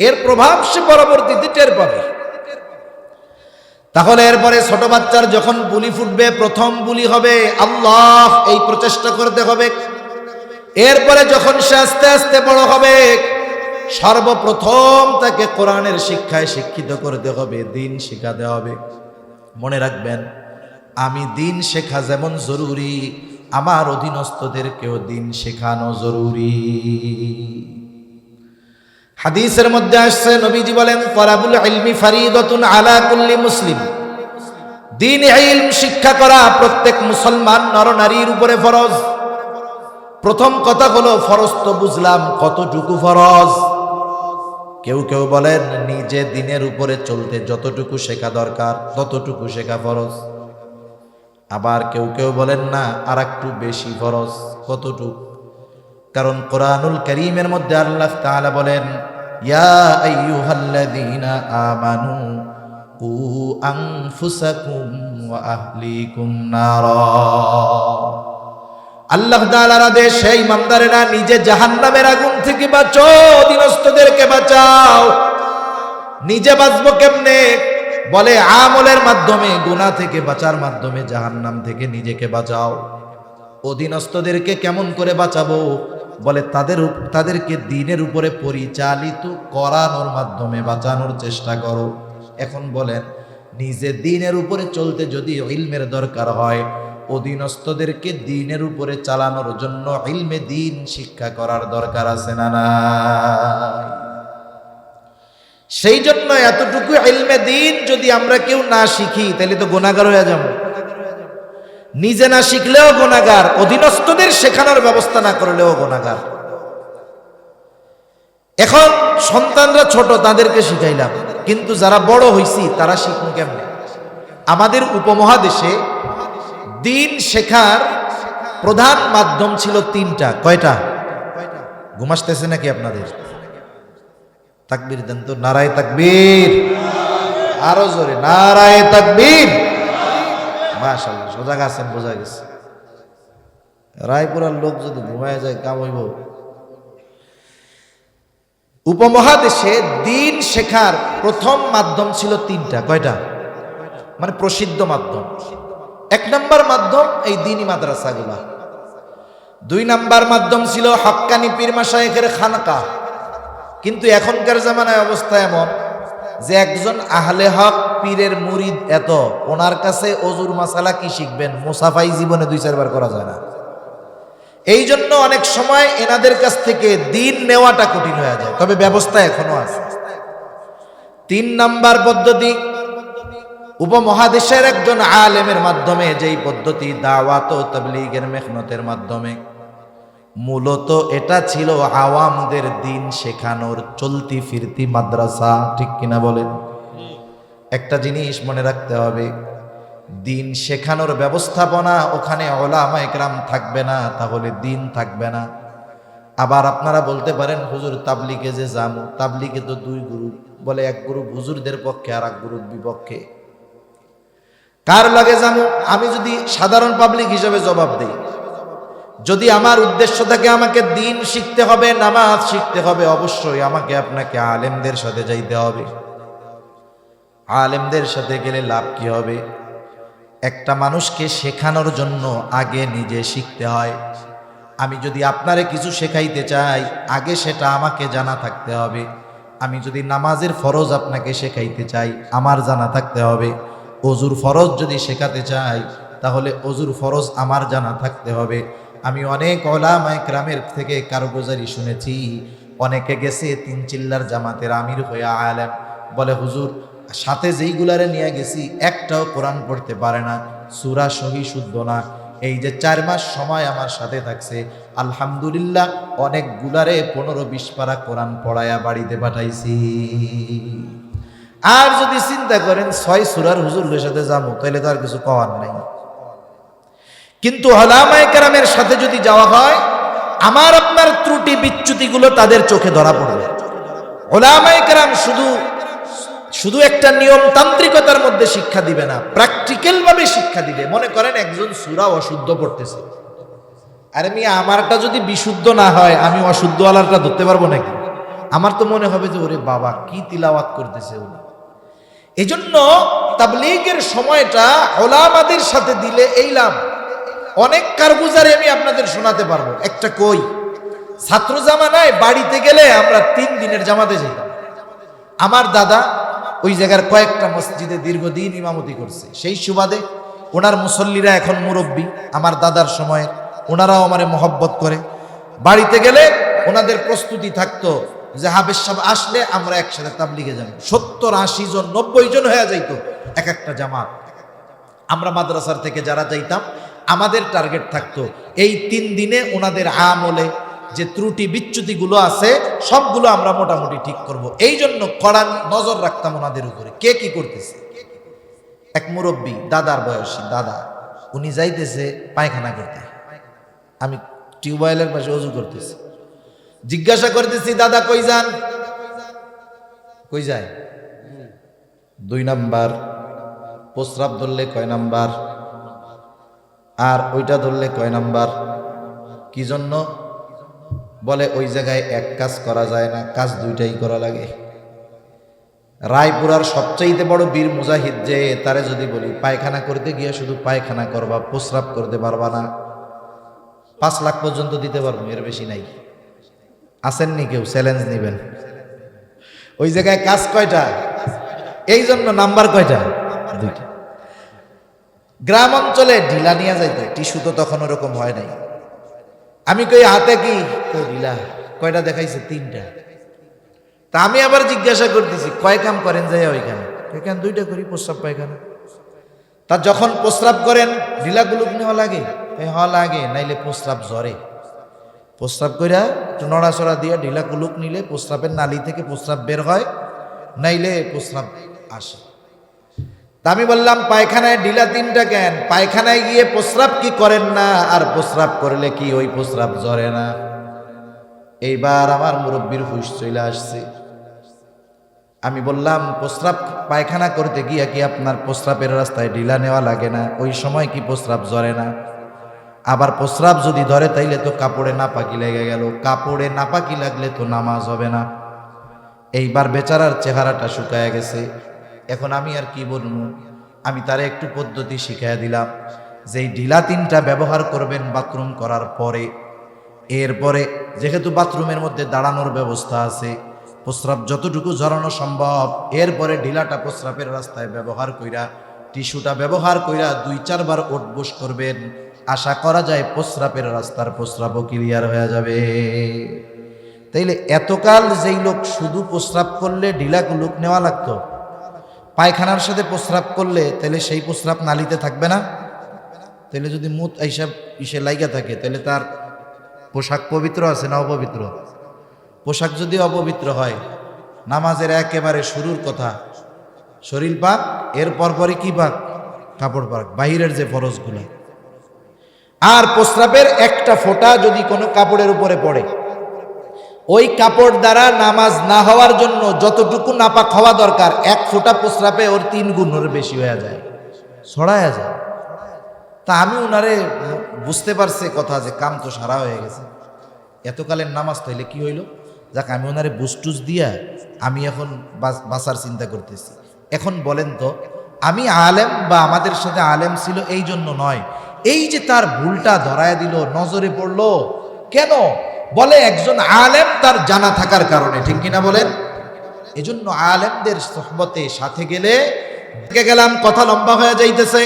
এর প্রভাব সে পরবর্তীতে টের পাবে। তাহলে এরপরে ছোট বাচ্চার যখন বুলি ফুটবে, প্রথম বুলি হবে আল্লাহ, এই প্রচেষ্টা করতে হবে। এরপরে যখন সে আস্তে আস্তে বড় হবে, সর্বপ্রথম তাকে কোরআনের শিক্ষায় শিক্ষিত করতে হবে, দিন শেখাতে হবে। মনে রাখবেন, আমি দিন শেখা যেমন জরুরি, আমার অধীনস্থদেরকেও দিন শেখানো জরুরি। হাদিসের মধ্যে আসছে, নবীজি বলেন তলাবুল ইলমি ফারিদাতুন আলা কুল্লি মুসলিম, দ্বীন ইলম শিক্ষা করা প্রত্যেক মুসলমান নরনারীর উপরে ফরজ। প্রথম কথা হলো ফরজ তো বুঝলাম, কতটুকু ফরজ? কেউ কেউ বলেন নিজে দিনের উপরে চলতে যতটুকু শেখা দরকার ততটুকু শেখা ফরজ। আবার কেউ কেউ বলেন না, আর একটু বেশি ফরজ। কতটুকু? কারণ কোরআনুল কারীমের মধ্যে আল্লাহ তাআলা বলেন, ইয়া আইয়ুহাল্লাযীনা আমানু কু আনফুসাকুম ওয়া আহলিকুম নারা। আল্লাহ তাআলার আদেশ, সেই ইমানদারেরা নিজে জাহান্নামের আগুন থেকে বাঁচো, অধীনস্থদেরকে বাঁচাও। নিজে বাঁচবো কেমনে? বলে আমলের মাধ্যমে, গুনাহ থেকে বাঁচার মাধ্যমে জাহান্নাম থেকে নিজেকে বাঁচাও। অধীনস্থদেরকে কেমন করে বাঁচাবো? বলে তাদেরকে দ্বীনের উপরে পরিচালিত করানোর মাধ্যমে বাঁচানোর চেষ্টা করো। এখন বলেন, নিজে দ্বীনের উপরে চলতে যদি ইলমের দরকার হয়, অধীনস্থদেরকে দ্বীনের উপরে চালানোর জন্য ইলমে দ্বীন শিক্ষা করার দরকার আছে না নাই? সেই জন্য এতটুকু ইলমে দ্বীন যদি আমরা কেউ না শিখি, তাহলে তো গুনাহগার হয়ে যাব। নিজে না শিখলেও গুনাহগার, অধীনস্থদের শেখানোর ব্যবস্থা না করলেও গুনাহগার। এখন সন্তানরা ছোট, তাদেরকে শিখাইলাম, কিন্তু যারা বড় হইছি তারা শিখবো কেমনে? আমাদের উপমহাদেশে দিন শেখার প্রধান মাধ্যম ছিল তিনটা। কয়টা? ঘুম আসতেছে নাকি আপনাদের? তাকবীর দেন তো, নারায়ে তাকবীর, আরো জোরে নারায়ে তাকবীর। মাশাআল্লাহ, সজাগ আছেন, বোঝা গেছে। রায়পুরার লোক যদি ঘুমায় যায় কাম হইব। উপমহাদেশে দিন শেখার প্রথম মাধ্যম ছিল তিনটা। কয়টা? মানে প্রসিদ্ধ মাধ্যম। এক নাম্বার মাধ্যম এই দ্বীনি মাদ্রাসাগুলা। দুই নাম্বার মাধ্যম ছিল হক্কানি পীর মাশায়েখের খানকা। কিন্তু এখনকার জামানায় অবস্থা এমন যে একজন আহলে হক পীরের মুরিদ এত, ওনার কাছে অজুর মাসালা কি শিখবেন? মুসাফাই জীবনে 2-4 বার করা যায় না। এই জন্য অনেক সময় এনাদের কাছ থেকে দিন নেওয়াটা কঠিন হয়ে যায়, তবে ব্যবস্থা এখনো আছে। 3 নাম্বার পদ্ধতি, উপমহাদেশের একজন আলেমের মাধ্যমে, যেই পদ্ধতি দাওয়াত ও তাবলীগের মেহনতের মাধ্যমে। মূলত এটা ছিল আওয়ামদের দিন শেখানোর চলতি ফিরতি মাদ্রাসা। ঠিক কিনা বলেন? একটা জিনিস মনে রাখতে হবে, দিন শেখানোর ব্যবস্থাপনা ওখানে উলামা ইকরাম থাকবে না, তাহলে দিন থাকবে না। আবার আপনারা বলতে পারেন, হুজুর তাবলীগে যে যামু, তাবলীগে তো 2 গ্রুপ, বলে এক গ্রুপ হুজুরদের পক্ষে আর এক গ্রুপ বিপক্ষে। কার লাগে যামু? আমি যদি সাধারণ পাবলিক হিসেবে জবাব দেই, যদি আমার উদ্দেশ্য থাকে আমাকে দিন শিখতে হবে, নামাজ শিখতে হবে, অবশ্যই আমাকে আপনাকে আলেমদের সাথে যাইতে হবে। আলেমদের সাথে গেলে লাভ কি হবে? একটা মানুষকে শেখানোর জন্য আগে নিজে শিখতে হয়। আমি যদি আপনারে কিছু শেখাইতে চাই, আগে সেটা আমাকে জানা থাকতে হবে। আমি যদি নামাজের ফরজ আপনাকে শেখাইতে চাই, আমার জানা থাকতে হবে। অজুর ফরজ যদি শেখাতে চাই, তাহলে অজুর ফরজ আমার জানা থাকতে হবে। আমি অনেক উলামা ইকরামের থেকে কারগুজারি শুনেছি, অনেকে গেছে 3 চিল্লার জামাতের আমির হয়ে আলেম, বলে হুজুর সাথে যেইগুলারে নিয়ে গেছি একটাও কোরআন পড়তে পারে না, সূরা সহি শুদ্ধ না। এই যে 4 মাস সময় আমার সাথে থাকছে, আলহামদুলিল্লাহ অনেকগুলারে 15-20 পারা কোরআন পড়ায়া বাড়িতে পাঠাইছি। আর যদি চিন্তা করেন 6 সূরার হুজুরের সাথে যাবো, তাহলে তার কিছু কওয়ার নাই। কিন্তু উলামায়ে কেরামের সাথে যদি যাওয়া হয়, আমার আপনার ত্রুটি বিচ্যুতিগুলো তাদের চোখে ধরা পড়বে। উলামায়ে কেরাম শুধু একটা নিয়মতান্ত্রিকতার মধ্যে শিক্ষা দিবে না, প্র্যাকটিক্যাল ভাবে শিক্ষা দিবে। মনে করেন একজন সূরা অশুদ্ধ পড়তেছে, আরে মিয়া আমারটা যদি বিশুদ্ধ না হয়, আমি অশুদ্ধ আলারটা ধরতে পারবো নাকি? আমার তো মনে হবে যে ওরে বাবা কি তিলাওয়াত করতেছে উনি। এজন্য তাবলীগের সময়টা উলামাদের সাথে দিলে এই লাভ। অনেক কারগুজারি আমি আপনাদের শোনাতে পারবো। একটা কই, ছাত্র জামানায় বাড়িতে গেলে আমরা 3 দিনের জামাতে যেতাম। আমার দাদা ওই জায়গার কয়েকটা মসজিদে দীর্ঘদিন ইমামতি করছে, সেই সুবাদে ওনার মুসল্লিরা এখন মুরব্বী, আমার দাদার সময় ওনারাও আমারে মহব্বত করে। বাড়িতে গেলে ওনাদের প্রস্তুতি থাকতো যে হাফেজ সাহেব আসলে আমরা একসাথে তাবলীগে যাব। 70-80 জন 90 জন হয়ে যাইতো এক একটা জামাত। আমরা মাদ্রাসার থেকে যারা যাইতাম, আমাদের টার্গেট থাকতো এই 3 দিনে ওনাদের আমলে যে ত্রুটি বিচ্যুতিগুলো আছে সবগুলো আমরা মোটামুটি ঠিক করব। এই জন্য কড়া নজর রাখতাম ওনাদের উপরে, কে কি করতেছে। এক মুরব্বী, দাদার বয়সী দাদা, উনি যাইতেছে পায়খানা করতে, আমি টিউবওয়েলের পাশে ওযু করতেছি, জিজ্ঞাসা করতেছি দাদা কই যান? কই যায়? 2 নাম্বার। প্রস্রাব ধরলে কয় নাম্বার? আর ওইটা ধরলে কয় নাম্বার? কি জন্য? বলে ওই জায়গায় এক কাজ করা যায় না, কাজ 2টাই করা লাগে। রায়পুরার সবচাইতে বড় বীর মুজাহিদ যে, তারে যদি বলি পায়খানা করতে গিয়ে শুধু পায়খানা করবা, প্রস্রাব করতে পারবা না, 5 লাখ পর্যন্ত দিতে পারবো, এর বেশি নাই। আসেননি কেউ? চ্যালেঞ্জ নিবেন। ওই জায়গায় কাজ কয়টা? এই জন্য নাম্বার কয়টা? 2টা। গ্রাম অঞ্চলে ঢিলা নিয়ে যাইতো, টিস্যু তো তখন ওরকম হয় নাই। আমি কই হাতে কি? তো ঢিলা। কয়টা দেখাইছে? 3টা। তা আমি আবার জিজ্ঞাসা করতেছি কয় কাম করেন যাই ওইখানে? এখানে 2টা করি, প্রস্রাব পায়খানা। তা যখন প্রস্রাব করেন ঢিলা কুলুক নেওয়া লাগে? হওয়া লাগে, নাইলে প্রস্রাব জ্বরে। প্রস্রাব কইরা একটু নড়াচড়া দিয়ে ঢিলা কুলুক নিলে প্রস্রাবের নালী থেকে প্রস্রাব বের হয়, নাইলে প্রস্রাব আসে। তা আমি বললাম পায়খানায় ঢিলা তিনটা কেন? পায়খানায় গিয়ে প্রস্রাব কি করেন না? আর প্রস্রাব করলে কি ওই প্রস্রাব জ্বরে না? এইবার আমার মুরব্বির হুঁশ চলে আসছে। আমি বললাম প্রস্রাব পায়খানা করতে গিয়া কি আপনার প্রস্রাবের রাস্তায় ঢিলা নেওয়া লাগে না? ওই সময় কি প্রস্রাব জ্বরে না? আবার প্রস্রাব যদি ধরে তাইলে তো কাপড়ে নাপাকি লেগে গেল, কাপড়ে নাপাকি লাগলে তো নামাজ হবে না। এইবার বেচারার চেহারাটা শুকায় গেছে। এখন আমি আর কি বলবো? আমি তারে একটু পদ্ধতি শিখাইয়া দিলাম যে এই ঢিলা তিনটা ব্যবহার করবেন বাথরুম করার পরে। এরপরে যেহেতু বাথরুমের মধ্যে দাঁড়ানোর ব্যবস্থা আছে, প্রস্রাব যতটুকু ঝরানো সম্ভব, এরপরে ঢিলাটা প্রস্রাবের রাস্তায় ব্যবহার কইরা, টিস্যুটা ব্যবহার কইরা 2-4 বার ওঠবোস করবেন। আশা করা যায় প্রস্রাবের রাস্তার প্রস্রাবও ক্লিয়ার হয়ে যাবে। তাইলে এতকাল যেই লোক শুধু প্রস্রাব করলে ঢিলা কুলুক নেওয়া লাগতো, পায়খানার সাথে প্রস্রাব করলে তাহলে সেই প্রস্রাব নালিতে থাকবে না? তাহলে যদি মুত এইসব ইসে লাইগা থাকে তাহলে তার পোশাক পবিত্র আছে না অপবিত্র? পোশাক যদি অপবিত্র হয়, নামাজের একেবারে শুরুর কথা শরীর পাক, এর পরপরই কি পাক? কাপড় পাক, বাহিরের যে ফরজগুলো। আর প্রস্রাবের একটা ফোঁটা যদি কোনো কাপড়ের উপরে পড়ে, ওই কাপড় দ্বারা নামাজ না হওয়ার জন্য যতটুকু নাপাক হওয়া দরকার, 1 ফোঁটা প্রস্রাবে ওর 3 গুণের বেশি হয়ে যায়, ছড়ায়া যায়। তা আমি উনারে বুঝতে পারছে কথা যে কাম তো সারা হয়ে গেছে, এতকালের নামাজ তাইলে কি হইল? যাক, আমি ওনারে বুস্টুস দিয়া আমি এখন বাঁচার চিন্তা করতেছি। এখন বলেন তো, আমি আলেম বা আমাদের সাথে আলেম ছিল এই জন্য নয়, এই যে তার ভুলটা ধরায় দিল, নজরে পড়লো কেন? বলে একজন আলেম তার জানা থাকার কারণে, ঠিক কিনা বলেন? এজন্য আলেমদের সোহবতে সাথে গেলে, গেলাম কথা লম্বা হয়ে যাইতেছে।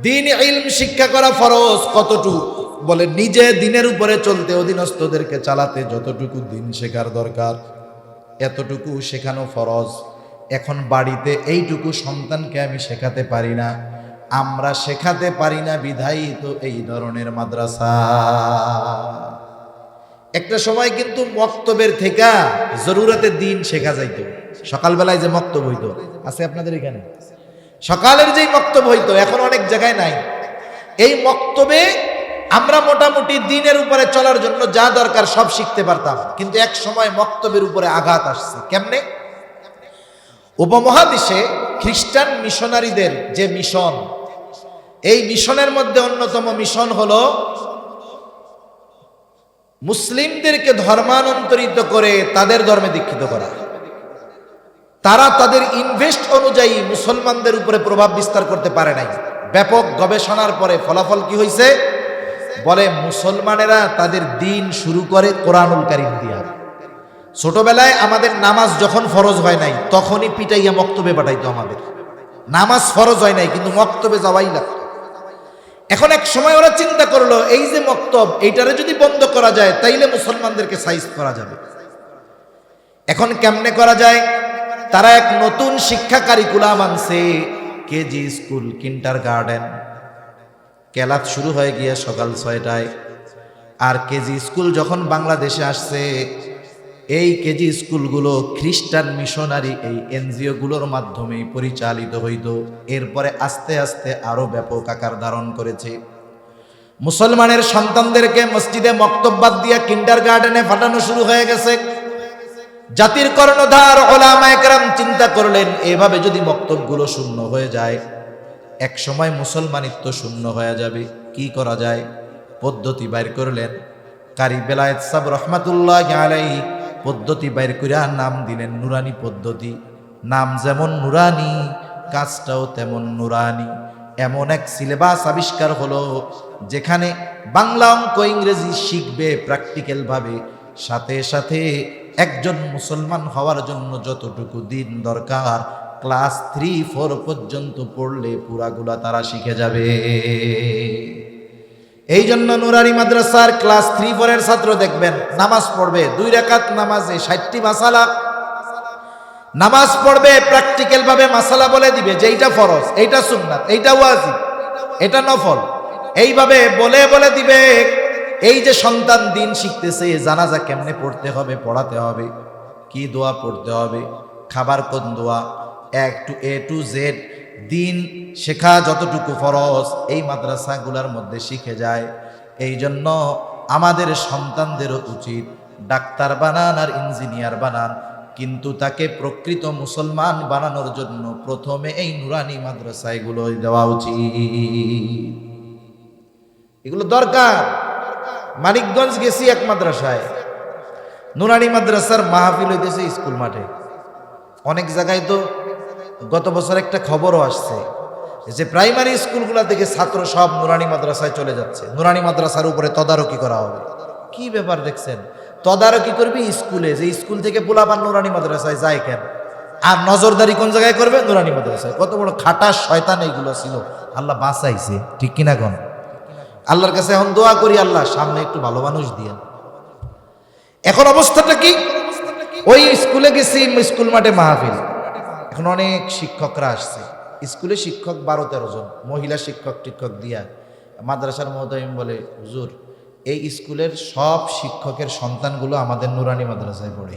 দিন ইলম শিক্ষা করা ফরজ কতটুকু? বলে নিজে দিনের উপরে চলতে, অধীনস্থদেরকে চালাতে যতটুকু দিন শেখার দরকার এতটুকু শেখানো ফরজ। এখন বাড়িতে এইটুকু সন্তানকে আমি শেখাতে পারি না, আমরা শেখাতে পারি না বিধায়ী তো এই ধরনের মাদ্রাসা। একটা সময় কিন্তু মক্তবের থেকে জরুরতের দিন শেখা যাইতো। সকালবেলায় যে মক্তব হইতো, আছে আপনাদের এখানে? সকালের যেই মক্তব হইতো, এখন অনেক জায়গায় নাই। এই মক্তবে আমরা মোটামুটি দিনের উপরে চলার জন্য যা দরকার সব শিখতে পারতাম, কিন্তু এক সময় মক্তবের উপরে আঘাত আসছে। কেমনে? উপমহাদেশে খ্রিস্টান মিশনারিদের যে মিশন, এই মিশনের মধ্যে অন্যতম মিশন হলো মুসলিমদেরকে ধর্মান্তরিত করে তাদের ধর্মে দীক্ষিত করা। তারা তাদের ইনভেস্ট অনুযায়ী মুসলমানদের উপরে প্রভাব বিস্তার করতে পারে নাই। ব্যাপক গবেষণার পরে ফলাফল কি হয়েছে? বলে মুসলমানেরা তাদের দিন শুরু করে কোরআনুল কারীম দিয়া। ছোটবেলায় আমাদের নামাজ যখন ফরজ হয় নাই, তখনই পিটাইয়া মক্তবে পাঠাইতো আমাদের। নামাজ ফরজ হয় নাই কিন্তু মক্তবে যাওয়াই লাগতো। এখন এক সময় ওরা চিন্তা করলো, এই যে মক্তব, এইটারে যদি বন্ধ করা যায় তাইলে মুসলমানদেরকে সাইজ করা যাবে। এখন কেমনে করা যায়? তারা এক নতুন শিক্ষা কারিকুলাম আনছে, কেজি স্কুল, কিন্ডারগার্টেন। ক্লাস শুরু হয়ে গিয়ে সকাল 6টায়। আর কেজি স্কুল যখন বাংলাদেশে আসছে, এই কেজি স্কুলগুলো খ্রিস্টান মিশনারি এই এনজিও গুলোর মাধ্যমেই পরিচালিত হইত। এরপরে আস্তে আস্তে আরো ব্যাপক আকার ধারণ করেছে। মুসলমানের সন্তানদেরকে মসজিদে মক্তব বাদ দিয়া কিন্ডারগার্টেনে পাঠানো শুরু হয়ে গেছে। জাতির কর্ণধার উলামায়ে কেরাম চিন্তা করলেন, এভাবে যদি মক্তবগুলো শূন্য হয়ে যায়, এক সময় মুসলমানিত্ব শূন্য হয়ে যাবে। কি করা যায়? পদ্ধতি বাইর করলেন। কারি বেলায়েত সাহেব রহমাতুল্লাহি আলাইহি পদ্ধতি বাইর কইরা নাম দিলেন নুরানি পদ্ধতি। নাম যেমন নুরানি, কাজটাও তেমন নুরানি। এমন এক সিলেবাস আবিষ্কার হলো, যেখানে বাংলা, অঙ্ক, ইংরেজি শিখবে প্র্যাকটিক্যাল ভাবে, সাথে সাথে একজন মুসলমান হওয়ার জন্য যতটুকু দিন দরকার, ক্লাস 3-4 পর্যন্ত পড়লে পুরাগুলা তারা শিখে যাবে। এই জন্য নুরানি মাদ্রাসার ক্লাস 3-4 এর ছাত্র দেখবেন নামাজ পড়বে 2 রাকাত নামাজে 60টি মাসালা, নামাজ পড়বে, প্র্যাকটিক্যাল ভাবে মাসালা বলে দিবে যে এইটা ফরজ, এইটা সুন্নাত, এইটা ওয়াজিব, এটা নফল, এইভাবে বলে বলে দিবে। এই যে সন্তান দিন শিখতেছে, জানাজা কেমনে পড়তে হবে, পড়াতে হবে, কি দোয়া পড়তে হবে, খাবার কোন দোয়া, এ টু জেড দিন শেখা যতটুকু ফরজ এই মাদ্রাসাগুলোর মধ্যে শিখে যায়। এই জন্য আমাদের সন্তানদেরও উচিত ডাক্তার বানান আর ইঞ্জিনিয়ার বানান, কিন্তু তাকে প্রকৃত মুসলমান বানানোর জন্য প্রথমে এই নুরানি মাদ্রাসাগুলো দেওয়া উচিত। এগুলো দরকার। মানিকগঞ্জ গেছি এক মাদ্রাসায়, নুরানি মাদ্রাসার মাহফিল হইতেছে স্কুল মাঠে। অনেক জায়গায় তো গত বছর একটা খবরও আসছে যে প্রাইমারি স্কুলগুলা থেকে ছাত্র সব নুরানি মাদ্রাসায় চলে যাচ্ছে, নুরানি মাদ্রাসার উপরে তদারকি করা হবে। কি ব্যাপার দেখছেন? তদারকি করবি স্কুলে, যে স্কুল থেকে পোলাপান নুরানি মাদ্রাসায় যায় কেন? আর নজরদারি কোন জায়গায় করবে? নুরানি মাদ্রাসায়। কত বড় খাটা শয়তান এইগুলো ছিল, আল্লাহ বাঁচাইছে, ঠিক কিনা কোন? আল্লাহর কাছে এখন দোয়া করি, আল্লাহ সামনে একটু ভালো মানুষ দিয়েন। এখন অবস্থাটা কি? ওই স্কুলে গেছি, স্কুল মাঠে মাহফিল, এখন অনেক শিক্ষকরা আসছে, স্কুলে শিক্ষক 12-13 জন, মহিলা শিক্ষক টিক্ষক দিয়া। মাদ্রাসার মহোদয় বলে, হুজুর এই স্কুলের সব শিক্ষকের সন্তানগুলো আমাদের নুরানি মাদ্রাসায় পড়ে,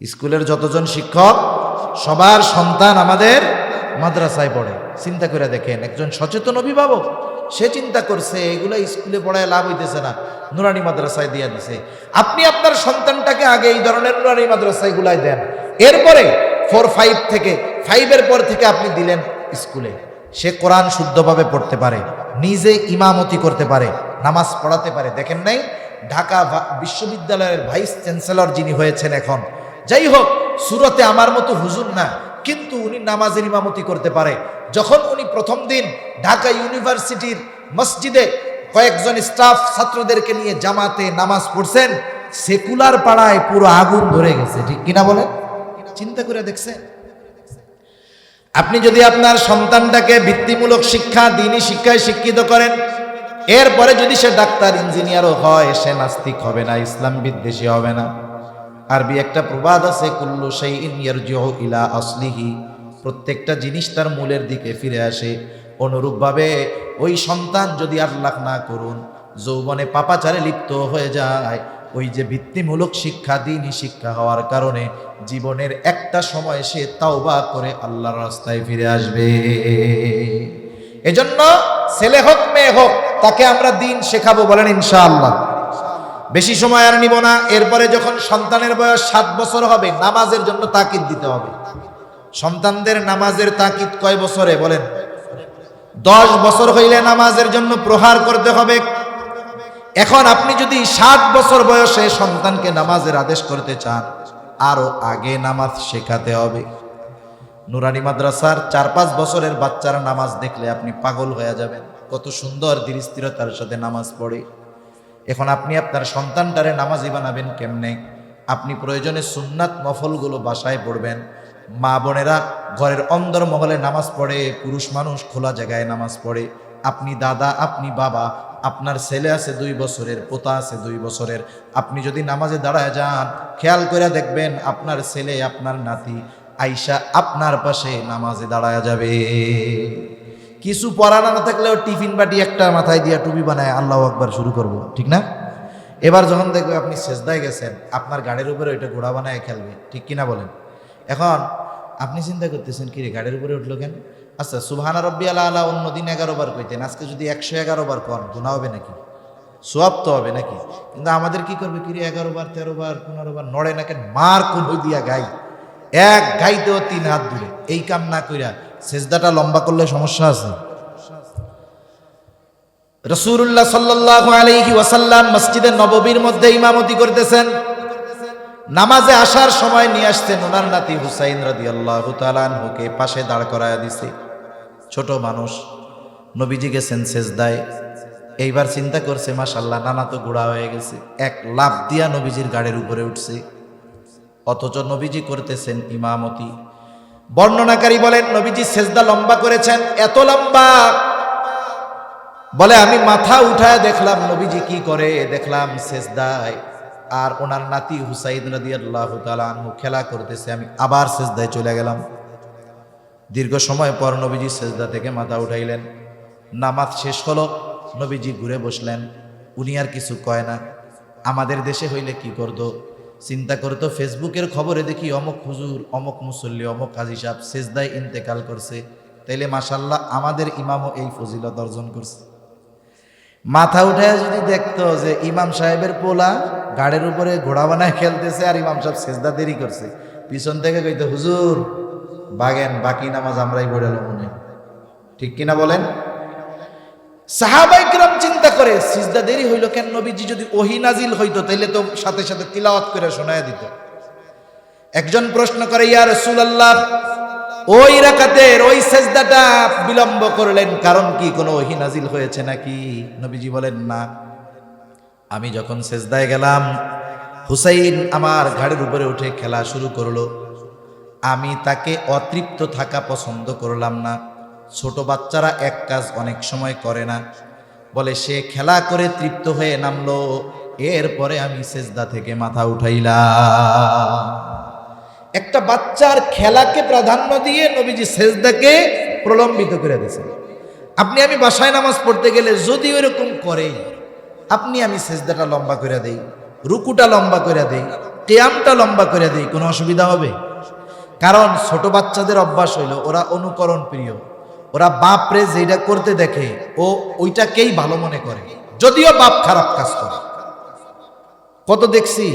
স্কুলের যতজন শিক্ষক সবার সন্তান আমাদের মাদ্রাসায় পড়ে। চিন্তা করে দেখেন, একজন সচেতন অভিভাবক সে চিন্তা করছে এগুলো স্কুলে পড়ায় লাভ হইতেছে না, নুরানি মাদ্রাসায় দিয়ে দিছে। আপনি আপনার সন্তানটাকে আগে এই ধরনের নুরানি মাদ্রাসায় গুলাই দেন, এরপরে 4-5 থেকে 5-এর পর থেকে আপনি দিলেন স্কুলে। সে কোরআন শুদ্ধভাবে পড়তে পারে, নিজে ইমামতি করতে পারে, নামাজ পড়াতে পারে। দেখেন নাই ঢাকা বিশ্ববিদ্যালয়ের ভাইস চ্যান্সেলর যিনি হয়েছেন এখন, যাই হোক সুরতে আমার মতো হুজুর না, কিন্তু উনি নামাজের ইমামতি করতে পারে। যখন উনি প্রথম দিন ঢাকা ইউনিভার্সিটির মসজিদে কয়েকজন স্টাফ ছাত্রদেরকে নিয়ে জামাতে নামাজ পড়ছেন, সেকুলার পাড়ায় পুরো আগুন ধরে গেছে, ঠিক কিনা বলেন? চিন্তা করে দেখছেন? আপনি যদি আপনার সন্তানটাকে বৃত্তিমূলক শিক্ষা, দ্বীনি শিক্ষায় শিক্ষিত করেন, এরপরে যদি সে ডাক্তার ইঞ্জিনিয়ারও হয়, সে নাস্তিক হবে না, ইসলাম বিদ্বেষী হবে না। আরবি একটা প্রবাদ আছে, কুল্লু শাইইন ইয়ারজিউ ইলা আসলিহি, প্রত্যেকটা জিনিস তার মূলের দিকে ফিরে আসে। অনুরূপভাবে ওই সন্তান যদি আল্লাহ না করুন যৌবনে পাপাচারে লিপ্ত হয়ে যায়, ওই যে ভিত্তিমূলক শিক্ষা, দ্বীনি শিক্ষা হওয়ার কারণে জীবনের একটা সময় সে তাওবা করে আল্লাহর রাস্তায় ফিরে আসবে। এজন্য ছেলে হোক মেয়ে হোক তাকে আমরা দ্বীন শেখাবো, বলেন ইনশাআল্লাহ। বেশি সময় আর নিব না। এরপরে যখন সন্তানের বয়স 7 বছর হবে, নামাজের জন্য তাকিদ দিতে হবে। সন্তানদের নামাজের তাকিদ কয় বছরে বলেন? 10 বছর হইলে নামাজের জন্য প্রহার করতে হবে। এখন আপনি যদি 7 বছর বয়সে সন্তানকে নামাজের আদেশ করতে চান, আরো আগে নামাজ শেখাতে হবে। নুরানি মাদ্রাসার 4-5 বছরের বাচ্চারা নামাজ দেখলে আপনি পাগল হয়ে যাবেন, কত সুন্দর ধীর স্থিরতার সাথে নামাজ পড়ে। এখন আপনি আপনার সন্তানটারে নামাজি বানাবেন কেমনে? আপনি প্রয়োজনে সুন্নাত নফলগুলো বাসায় পড়বেন। মা বোনেরা ঘরের অন্দর মহলে নামাজ পড়ে, পুরুষ মানুষ খোলা জায়গায় নামাজ পড়ে। আপনি দাদা, আপনি বাবা, আপনার ছেলে আছে 2 বছরের, পোতা আছে 2 বছরের, আপনি যদি নামাজে দাঁড়ায় যান, খেয়াল করে দেখবেন আপনার ছেলে, আপনার নাতি আইসা আপনার পাশে নামাজে দাঁড়ায় যাবে। কিছু পড়ানো না থাকলেও টিফিন বাটি একটা মাথায় দিয়া টুপি বানায় আল্লাহু আকবার শুরু করব, ঠিক না? এবার যখন দেখবে আপনি সেজদায় গেছেন, আপনার গাড়ির উপরে ওইটা ঘোড়া বানায় খেলবে, ঠিক কিনা বলেন? এখন আপনি চিন্তা করতেছেন, কি রে গাড়ির উপরে উঠলো কেন? আচ্ছা, সুবহানা রাব্বিয়াল আলা অন্যদিন 11 বার কইতেন, আজকে যদি 111 বার কন, গুনাহ হবে নাকি? সওয়াব তো হবে নাকি? কিন্তু আমাদের কি করবে, কি রে 11 বার 13 বার 15 বার নড়ে না কেন? মার কোন দিয়া গাই, এক গাইতেও 3 হাত দূরে। এই কাম না কইরা সেজদাটা লম্বা করলে সমস্যা আছে। রাসূলুল্লাহ সাল্লাল্লাহু আলাইহি ওয়াসাল্লাম মসজিদে নববীর মধ্যে ইমামতি করতেছেন। নামাজে আসার সময় নিয়ে আসতেন ওনার নাতি হুসাইন রাদিয়াল্লাহু তাআলা আনহুকে, পাশে দাঁড় করায়া দিছে। ছোট মানুষ, নবীজি গেছেন সেজদায়। এইবার চিন্তা করছে, মাশাআল্লাহ নানা তো গোড়া হয়ে গেছে, এক লাফ দিয়া নবীজির গাড়ির উপরে উঠছে। অথচ নবীজি করতেছেন ইমামতি। বর্ণনাকারী বলেন নবীজি সেজদা লম্বা করেছেন, এত লম্বা, বলে আমি মাথা উঠায় দেখলাম নবীজি কি করে, দেখলাম সেজদায় আর ওনার নাতি হুসাইন রাদিয়াল্লাহু তাআলা আনহু খেলা করতেছে। আমি আবার সেজদায় চলে গেলাম। দীর্ঘ সময় পর নবীজি সেজদা থেকে মাথা উঠাইলেন। নামাজ শেষ হলো, নবীজি ঘুরে বসলেন। উনি আর কিছু কয় না। আমাদের দেশে হইলে কি করতো? চিন্তা করতো, ফেসবুকের খবরে দেখি অমুক হুজুর, অমুক মুসল্লি, অমুক কাজী সাহেব সেজদায় ইন্তেকাল করছে, তাইলে মাশাআল্লাহ আমাদের ইমামও এই ফজিলত অর্জন করছে। মাথা উঠায় যদি দেখতো যে ইমাম সাহেবের পোলা গাড়ির উপরে ঘোড়া বানায় খেলতেছে আর ইমাম সাহেব সেজদা দেরি করছে, পিছন থেকে কইতো, হুজুর বাগেন, বাকি নামাজ আমরাই পড়ালো মনে। ঠিক কিনা বলেন? সাহাবায়ে কিরাম চিন্তা করে, সিজদা দেরি হইল কেন? নবীজি যদি ওহী নাজিল হইতো তাইলে তো সাথে সাথে তিলাওয়াত করে শোনায় দিত। একজন প্রশ্ন করে, ইয়া রাসূলুল্লাহ, ওই রাকাতের ওই সেজদাটা বিলম্ব করলেন, কারণ কি কোনো ওহী নাজিল হয়েছে নাকি? নবীজি বলেন, না। আমি যখন সেজদায় গেলাম, হুসাইন আমার ঘাড়ের উপরে উঠে খেলা শুরু করলো। আমি তাকে অতৃপ্ত থাকা পছন্দ করলাম না। ছোট বাচ্চারা এক কাজ অনেক সময় করে না, বলে সে খেলা করে তৃপ্ত হয়ে নামলো, এরপরে আমি সেজদা থেকে মাথা উঠাইলাম। একটা বাচ্চার খেলাকে প্রাধান্য দিয়ে নবীজি সেজদাকে প্রলম্বিত করে দিয়েছেন। আপনি আমি বাসায় নামাজ পড়তে গেলে যদি ওইরকম করে, আপনি আমি সেজদাটা লম্বা করে দেই, রুকুটা লম্বা করে দেই, কিয়ামটা লম্বা করে দেই, কোনো অসুবিধা হবে? কারণ ছোট বাচ্চাদের অভ্যাস হইল, ওরা অনুকরণ প্রিয়। ওরা বাপরে যেটা করতে দেখে ও ওইটাকেই ভালো মনে করে, যদিও বাপ খারাপ কাজ করে। কত দেখছি,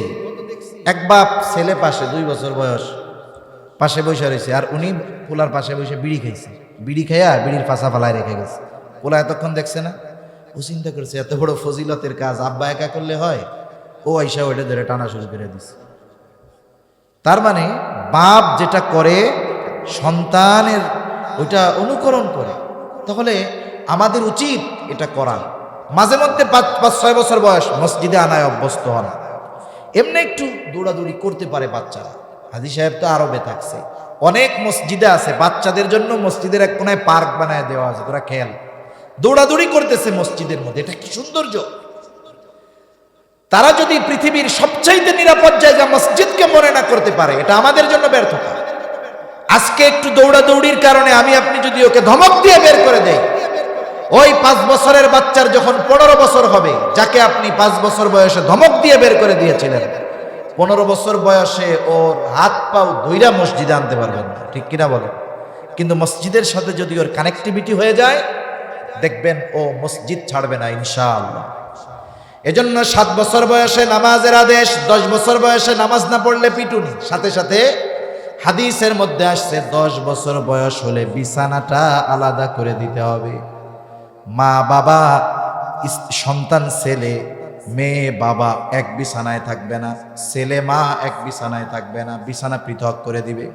এক বাপ ছেলে পাশে 2 বছর বয়স পাশে বসে রয়েছে, আর উনি পোলার পাশে বসে বিড়ি খাইছে। বিড়ি খাইয়া বিড়ির পাশা ফালায় রেখে গেছে। পোলা এতক্ষণ দেখছে না, ও চিন্তা করছে এত বড় ফজিলতের কাজ আব্বা একা করলে হয়, ও আইসা ওইটা ধরে টানা শুরু করে দিছে। তার মানে বাপ যেটা করে সন্তানের ওইটা অনুকরণ করে। তাহলে আমাদের উচিত এটা করা। মাঝে মধ্যে 5-6 বছর বয়স মসজিদে আনায় অভ্যস্ত হন, এমনি একটু দৌড়াদৌড়ি করতে পারে বাচ্চারা। হাজী সাহেব তো আরবে থাকছে, অনেক মসজিদে আছে বাচ্চাদের জন্য, মসজিদের এক কোনায় পার্ক বানায় দেওয়া আছে, তোরা খেল, দৌড়াদৌড়ি করতেছে মসজিদের মধ্যে। এটা কি সৌন্দর্য! তারা যদি পৃথিবীর সবচাইতে নিরাপদ জায়গা মসজিদকে মনে না করতে পারে, এটা আমাদের জন্য ব্যর্থতা। আজকে একটু দৌড়াদৌড়ির কারণে আমি আপনি যদি ওকে ধমক দিয়ে বের করে দেই, ওই 5 বছরের বাচ্চার যখন 15 বছর হবে, যাকে আপনি 5 বছর বয়সে ধমক দিয়ে বের করে দিয়েছিলেন, 15 বছর বয়সে ওর হাত পাও ধইরা মসজিদে আনতে পারবেন না। ঠিক কিনা বলেন? কিন্তু মসজিদের সাথে যদি ওর কানেক্টিভিটি হয়ে যায়, দেখবেন ও মসজিদ ছাড়বে না ইনশাআল্লাহ। এজন্য 7 বছর বয়সে নামাজের আদেশ, 10 বছর বয়সে নামাজ না পড়লে পিটুনি। সাথে সাথে হাদিসের মধ্যে আসছে 10 বছর বয়স হলে বিছানাটা আলাদা করে দিতে হবে। মা বাবা, সন্তান ছেলে মেয়ে বাবা এক বিছানায় থাকবে না, ছেলে মা এক বিছানায় থাকবে না, বিছানা পৃথক করে দিবে।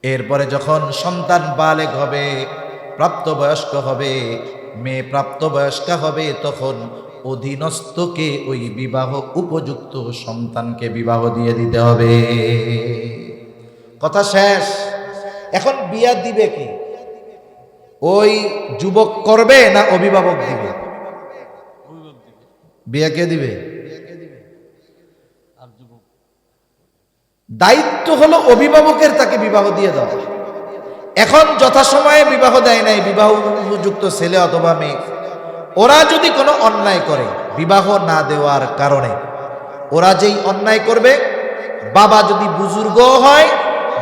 এরপরে যখন সন্তান বালেগ হবে, প্রাপ্তবয়স্ক হবে, মেয়ে প্রাপ্তবয়স্কা হবে, তখন অধীনস্থকে ওই বিবাহ উপযুক্ত সন্তানকে বিবাহ দিয়ে দিতে হবে। কথা শেষ। এখন বিয়া দিবে কি? ওই যুবক করবে না অভিভাবক দিবে? বিয়া কে দিবে? দায়িত্ব হলো অভিভাবকের, তাকে বিবাহ দিয়ে দাও। এখন যথাসময়ে বিবাহ দেয় নাই বিবাহ উপযুক্ত ছেলে অথবা মেয়ে, ওরা যদি কোনো অন্যায় করে বিবাহ না দেওয়ার কারণে, ওরা যেই অন্যায় করবে, বাবা যদি বুজুর্গ হয়,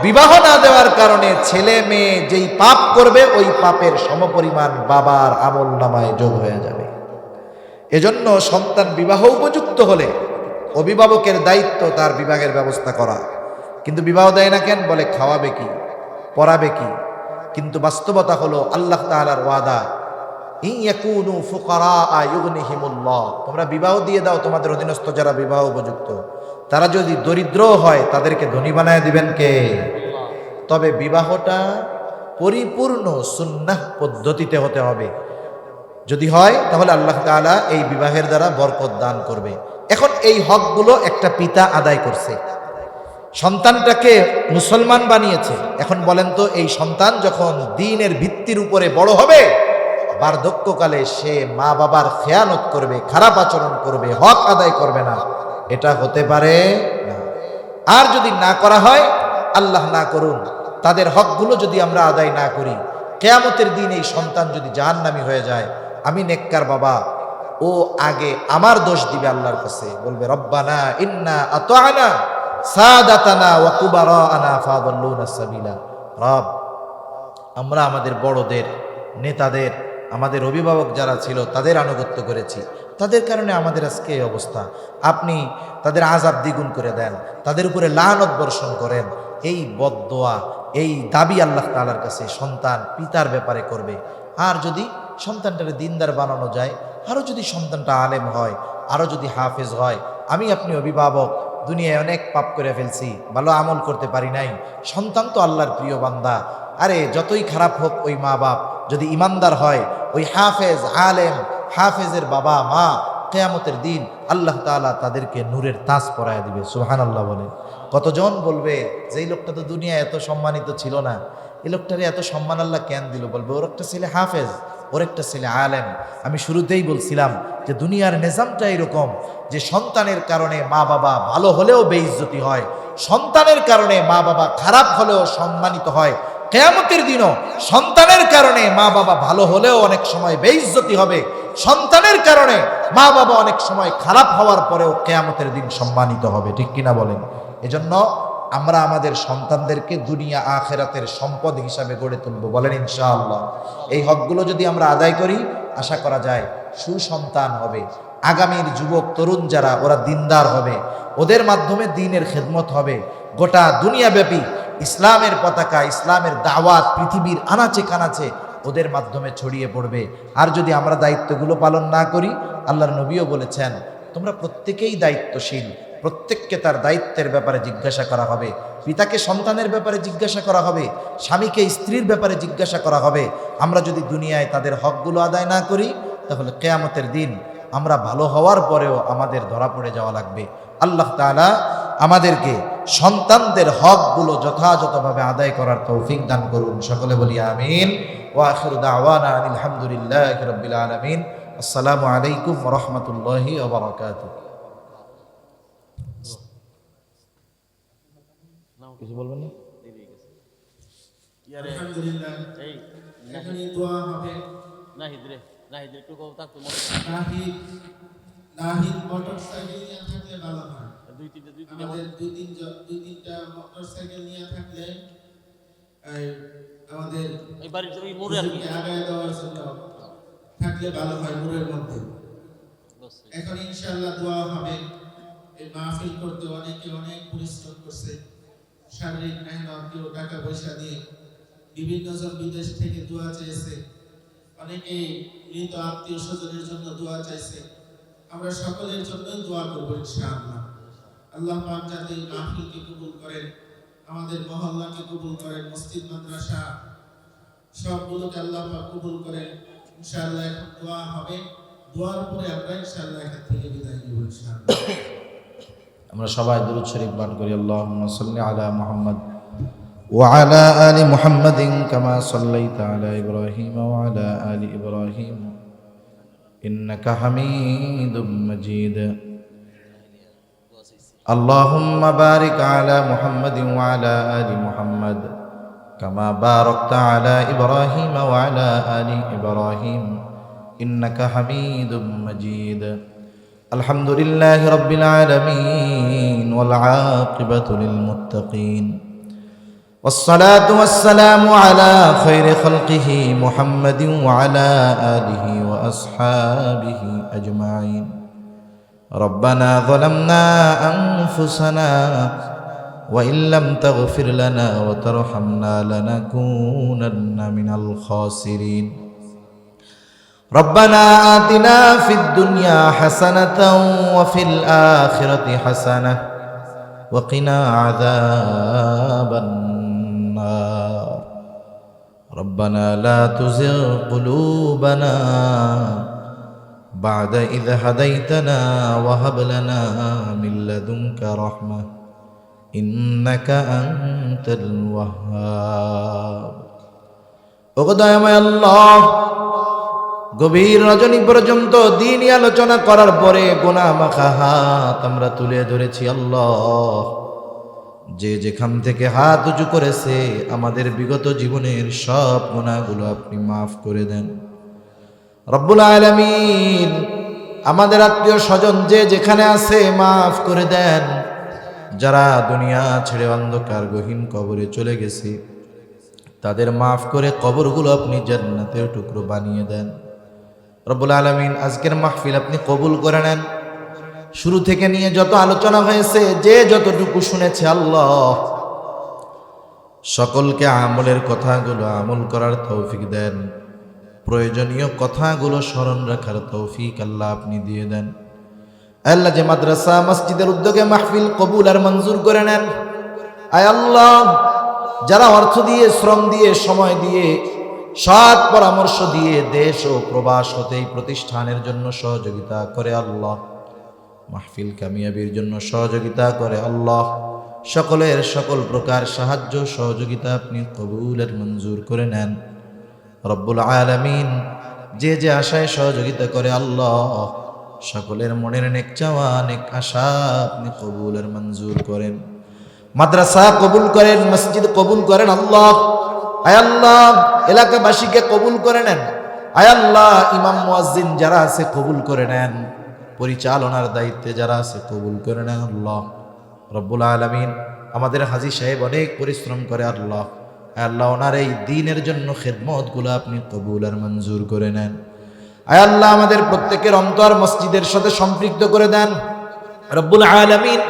বিবাহ না দেওয়ার কারণে ছেলে মেয়ে যেই পাপ করবে, ওই পাপের সমপরিমাণ বাবার আমলনামায় যোগ হয়ে যাবে। এজন্য সন্তান বিবাহ উপযুক্ত হলে অভিভাবকের দায়িত্ব তার বিবাহের ব্যবস্থা করা। কিন্তু বিবাহ দেয় না কেন? বলে খাওয়াবে কি, পড়াবে কি। কিন্তু বাস্তবতা হলো আল্লাহ তাআলার ওয়াদা, ইন ইয়াকুনু ফুকারা ইউগনিহিমুল্লাহ, তোমরা বিবাহ দিয়ে দাও তোমাদের অধীনস্থ যারা বিবাহ উপযুক্ত, তারা যদি দরিদ্র হয় তাদেরকে ধনী বানায় দিবেন কে? তবে বিবাহটা পরিপূর্ণ সুন্নাহ পদ্ধতিতে হতে হবে। যদি হয় তাহলে আল্লাহ তাআলা এই বিবাহের দ্বারা বরকত দান করবে। এখন এই হকগুলো একটা পিতা আদায় করছে, সন্তানটাকে মুসলমান বানিয়েছে। এখন বলেন তো, এই সন্তান যখন দ্বীনের ভিত্তির উপরে বড় হবে, বার্ধক্যকালে সে মা বাবার খেয়ানত করবে, খারাপ আচরণ করবে, হক আদায় করবে না, এটা হতে পারে না। আর যদি না করা হয়, আল্লাহ না করুন, তাদের হকগুলো যদি আমরা আদায় না করি, কিয়ামতের দিন এই সন্তান যদি জাহান্নামী হয়ে যায়, আমি নেককার বাবা, ও আগে আমার দোষ দিবে আল্লাহর কাছে, বলবে রব্বানা ইন্না আতা'না সাদাতানা ওয়া কুবারানা ফাদাল্লুনা সাবিলা। রব, আমরা আমাদের বড়দের, নেতাদের, আমাদের অভিভাবক যারা ছিল তাদের আনুগত্য করেছি, তাদের কারণে আমাদের আজকে এই অবস্থা। আপনি তাদের আযাব দ্বিগুণ করে দেন, তাদের উপরে লানত বর্ষণ করেন। এই বদদোয়া, এই দাবি আল্লাহ তাআলার কাছে সন্তান পিতার ব্যাপারে করবে। আর যদি সন্তানটাকে দিনদার বানানো যায়, আরও যদি সন্তানটা আলেম হয়, আরও যদি হাফেজ হয়, আমি আপনি অভিভাবক দুনিয়ায় অনেক পাপ করে ফেলছি, ভালো আমল করতে পারি নাই, সন্তান তো আল্লাহর প্রিয় বান্দা। আরে যতই খারাপ হোক, ওই মা বাপ যদি ইমানদার হয়, ওই হাফেজ আলেম, হাফেজের বাবা মা, কিয়ামতের দিন আল্লাহ তাআলা তাদেরকে নূরের তাজ পরায় দিবে। সুবহানাল্লাহ বলে। কতজন বলবে যে এই লোকটা তো দুনিয়ায় এত সম্মানিত ছিল না, এই লোকটারে এত সম্মান আল্লাহ কেন দিল? বলবে ওর একটা ছেলে হাফেজ, ওর একটা ছেলে আলেম। আমি শুরুতেই বলছিলাম যে দুনিয়ার নিজামটা এরকম যে সন্তানের কারণে মা বাবা ভালো হলেও বেইজ্জতি হয়, সন্তানের কারণে মা বাবা খারাপ হলেও সম্মানিত হয়। কিয়ামতের দিনও সন্তানের কারণে মা বাবা ভালো হলেও অনেক সময় বেইজ্জতি হবে, সন্তানের কারণে মা বাবা অনেক সময় খারাপ হওয়ার পরেও কিয়ামতের দিন সম্মানিত হবে। ঠিক কিনা বলেন? এজন্য আমরা আমাদের সন্তানদেরকে দুনিয়া আখেরাতের সম্পদ হিসাবে গড়ে তুলব, বলেন ইনশাআল্লাহ। এই হকগুলো যদি আমরা আদায় করি, আশা করা যায় সুসন্তান হবে। আগামীর যুবক তরুণ যারা, ওরা দিনদার হবে, ওদের মাধ্যমে দ্বীনের খেদমত হবে। গোটা দুনিয়াব্যাপী ইসলামের পতাকা, ইসলামের দাওয়াত পৃথিবীর আনাচে কানাচে ওদের মাধ্যমে ছড়িয়ে পড়বে। আর যদি আমরা দায়িত্বগুলো পালন না করি, আল্লাহর নবীও বলেছেন তোমরা প্রত্যেকেই দায়িত্বশীল, প্রত্যেককে তার দায়িত্বের ব্যাপারে জিজ্ঞাসা করা হবে। পিতাকে সন্তানের ব্যাপারে জিজ্ঞাসা করা হবে, স্বামীকে স্ত্রীর ব্যাপারে জিজ্ঞাসা করা হবে। আমরা যদি দুনিয়ায় তাদের হকগুলো আদায় না করি, তাহলে কিয়ামতের দিন আমরা ভালো হওয়ার পরেও আমাদের ধরা পড়ে যাওয়া লাগবে। আল্লাহ তাআলা আমাদেরকে সন্তানদের হকগুলো যথাযথভাবে আদায় করার তৌফিক দান করুন। সকলে বলি আমিন। ওয়া আখিরু দাওয়ানা আনিল হামদুলিল্লাহি রাব্বিল আলামিন। আসসালামু আলাইকুম ওয়া রাহমাতুল্লাহি ওয়া বারাকাতুহু। কিছু বলবেন না? আলহামদুলিল্লাহ। এই এখানে দোয়া হবে। নাহিদ একটু কথা তো নাহিদ মোটরসাইকেল নিয়ে থাকলে ভালো হয়। আমাদের দুই তিনটা মোটরসাইকেল নিয়ে থাকলে আমাদের এই বাড়ির ওই মোড়ে আর কি আগায় দেওয়ার জন্য থাকলে ভালো হয় মোড়ের মধ্যে। এখন ইনশাআল্লাহ দোয়া হবে। এই মাহফিল করতে অনেকে অনেক পরিশ্রম করছে, শারীরিক মেহনত, কেউ টাকা পয়সা দিয়ে, বিভিন্ন জন বিদেশ থেকে দোয়া চেয়েছে, অনেকে মৃত আত্মীয় স্বজনের জন্য দোয়া চাইছে। আমরা সকলের জন্য দোয়া করব ইনশাআল্লাহ। আল্লাহ পাক যাতে এই মাহফিলকে কবুল করেন, আমাদের মহল্লাকে কবুল করেন, মসজিদ মাদ্রাসা সবগুলোকে আল্লাহ পাক কবুল করেন ইনশাআল্লাহ। এখন দোয়া হবে, দোয়ার পরে আমরা ইনশাআল্লাহ এখান থেকে বিদায় নিব ইনশাআল্লাহ। আমরা সবাই দুরূদ শরীফ পাঠ করি। আল্লাহুম্মা সাল্লি আলা মুহাম্মদ ওয়া আলা আলি মুহাম্মাদিন কামা সাল্লাইতা আলা ইব্রাহিম ওয়া আলা আলি ইব্রাহিম ইন্নাকা হামিদুম মাজিদ। আল্লাহুম্মা বারিক আলা মুহাম্মাদিন ওয়া আলা আলি মুহাম্মাদ কামা বারাকতা আলা ইব্রাহিম ওয়া আলা আলি ইব্রাহিম ইন্নাকা হামিদুম মাজিদ। الحمد لله رب العالمين والعاقبة للمتقين والصلاة والسلام على خير خلقه محمد وعلى آله وأصحابه أجمعين. ربنا ظلمنا أنفسنا وإن لم تغفر لنا وترحمنا لنكونن من الخاسرين. ربنا آتنا في الدنيا حسنة وفي الآخرة حسنة وقنا عذاب النار. ربنا لا تزغ قلوبنا بعد إذ هديتنا وهب لنا من لدنك رحمة إنك أنت الوهاب. ওগো দয়াময় আল্লাহ, গভীর রজনী পর্যন্ত দ্বীনি আলোচনা করার পরে গুনাহ মাখা হাত আমরা তুলে ধরেছি। আল্লাহ, যে যেখান থেকে হাত উঁচু করেছে আমাদের বিগত জীবনের সব গুনাহগুলো আপনি মাফ করে দেন রব্বুল আলামিন। আমাদের আত্মীয় স্বজন যে যেখানে আছে মাফ করে দেন। যারা দুনিয়া ছেড়ে অন্ধকার গহীন কবরে চলে গেছে তাদের মাফ করে কবরগুলো আপনি জান্নাতের টুকরো বানিয়ে দেন রব্বুল আলামিন। আজকের মাহফিল আপনি কবুল করে নেন। শুরু থেকে নিয়ে যত আলোচনা হয়েছে, যে যতটুকু শুনেছে, আল্লাহ সকলকে আমলের কথাগুলো আমল করার তৌফিক দেন। প্রয়োজনীয় কথাগুলো স্মরণ রাখার তৌফিক আল্লাহ আপনি দিয়ে দেন। আল্লাহ, যে মাদ্রাসা মসজিদের উদ্যোগে মাহফিল কবুল আর মঞ্জুর করে নেন। আয় আল্লাহ, যারা অর্থ দিয়ে, শ্রম দিয়ে, সময় দিয়ে, সৎ পরামর্শ দিয়ে দেশ ও প্রবাস হতে এই প্রতিষ্ঠানের জন্য সহযোগিতা করে, আল্লাহ মাহফিল কামিয়াবির জন্য সহযোগিতা করে, আল্লাহ সকলের সকল প্রকার সাহায্য সহযোগিতা আপনি কবুল আর মঞ্জুর করে নেন রব্বুল আলামিন। যে যে আশায় সহযোগিতা করে, আল্লাহ সকলের মনের নেক চাওয়া, নেক আশা আপনি কবুল আর মঞ্জুর করেন। মাদ্রাসা কবুল করেন, মসজিদ কবুল করেন, আল্লাহ আয় আল্লাহ এলাকাবাসীকে কবুল করে নেন। আয় আল্লাহ, ইমাম মুয়াজ্জিন যারা আছে কবুল করে নেন। পরিচালনার দায়িত্বে যারা আছে কবুল করে নেন আল্লাহ রব্বুল আলামিন। আমাদের হাজী সাহেব অনেক পরিশ্রম করে, আল্লাহ আল্লাহ ওনার এই দ্বীনের জন্য খেদমতগুলো আপনি কবুল আর মঞ্জুর করে নেন। আয় আল্লাহ, আমাদের প্রত্যেকের অন্তর মসজিদের সাথে সম্পৃক্ত করে দেন রব্বুল আলামিন।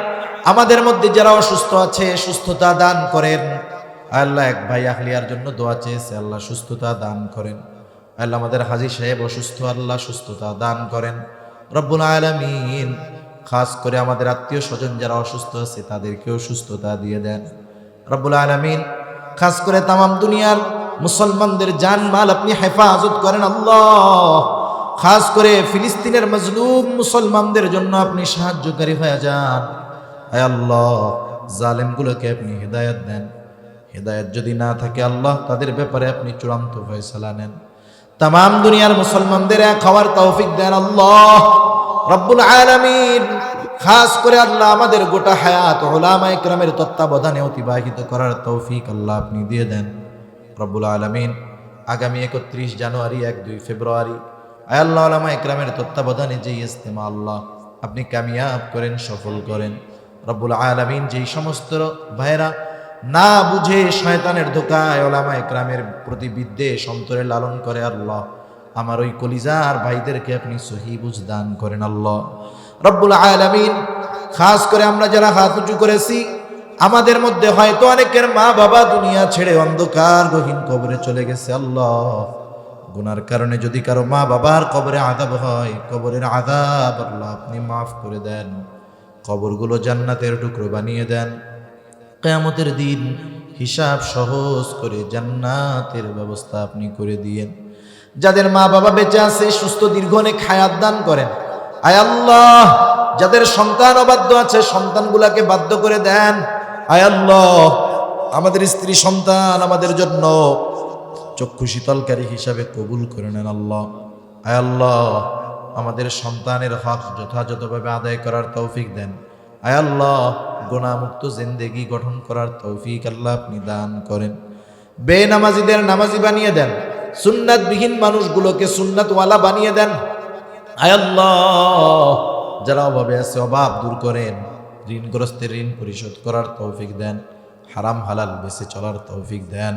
আমাদের মধ্যে যারা অসুস্থ আছে সুস্থতা দান করেন। আল্লাহ, এক ভাই আহলিয়ার জন্য দোয়া চেয়েছে, আল্লাহ সুস্থতা দান করেন। আল্লাহ, আমাদের হাজী সাহেব অসুস্থ, আল্লাহ সুস্থতা দান করেন রব্বুল আলামিন। খাস করে আমাদের আত্মীয় স্বজন যারা অসুস্থ আছে তাদেরকেও সুস্থতা দিয়ে দেন রব্বুল আলামিন। খাস করে তামাম দুনিয়ার মুসলমানদের জান মাল আপনি হেফাজত করেন আল্লাহ। খাস করে ফিলিস্তিনের মজলুম মুসলমানদের জন্য আপনি সাহায্যকারী হয়ে যান। আয় আল্লাহ, জালেমগুলোকে আপনি হিদায়াত দেন। হিদায়াত যদি না থাকে আল্লাহ, তাদের ব্যাপারে আপনি চূড়ান্ত ফয়সালা নেন। তামাম দুনিয়ার মুসলমানদের এক হওয়ার তৌফিক দেন আল্লাহ রব্বুল আলামিন। খাস করে আল্লাহ, আমাদের গোটা হায়াত উলামায়ে কেরামের তত্ত্বাবধানে অতিবাহিত করার তৌফিক আল্লাহ আপনি দিয়ে দেন রব্বুল আলামিন। আগামী 31 জানুয়ারি, 1-2 ফেব্রুয়ারি আয় আল্লাহ উলামায়ে কেরামের তত্ত্বাবধানে যে ইজতেমা আল্লাহ আপনি কামিয়াব করেন, সফল করেন রব্বুল আলামিন। যেই সমস্ত ভাইরা না বুঝে শয়তানের ধোকায় উলামায়ে কেরামের প্রতি বিদ্বেষ অন্তরে লালন করে, আল্লাহ আমার ওই কলিজার ভাইদেরকে আপনি সহি বুঝ দান করেন আল্লাহ রব্বুল আলামিন। খাস করে আমরা যারা হাত উঁচু করেছি, আমাদের মধ্যে হয়তো অনেকের মা বাবা দুনিয়া ছেড়ে অন্ধকার গহীন কবরে চলে গেছে। আল্লাহ, গুনার কারণে যদি কারো মা বাবার কবরে আযাব হয়, কবরের আযাব আল্লাহ আপনি মাফ করে দেন। কবরগুলো জান্নাতের টুকরো বানিয়ে দেন। কিয়ামতের দিন হিসাব সহজ করে জান্নাতের ব্যবস্থা আপনি করে দিয়েন। যাদের মা বাবা বেঁচে আছে সুস্থ দীর্ঘ অনেক হায়াত দান করেন। আয় আল্লাহ, যাদের সন্তান অবাধ্য আছে সন্তানগুলাকে বাধ্য করে দেন। আয় আল্লাহ, আমাদের স্ত্রী সন্তান আমাদের জন্য চক্ষু শীতলকারী হিসাবে কবুল করে নেন আল্লাহ। আয় আল্লাহ, আমাদের সন্তানের হক যথাযথভাবে আদায় করার তৌফিক দেন। আয় আল্লাহ, গুনাহমুক্ত জিন্দেগি গঠন করার তৌফিক আল্লাহ আপনি দান করেন। বেনামাজিদের নামাজি বানিয়ে দেন। সুন্নাতবিহীন মানুষগুলোকে সুন্নাতওয়ালা বানিয়ে দেন। আয় আল্লাহ, যারা অভাবে আছে অভাব দূর করেন। ঋণগ্রস্তের ঋণ পরিশোধ করার তৌফিক দেন। হারাম হালাল বেঁচে চলার তৌফিক দেন।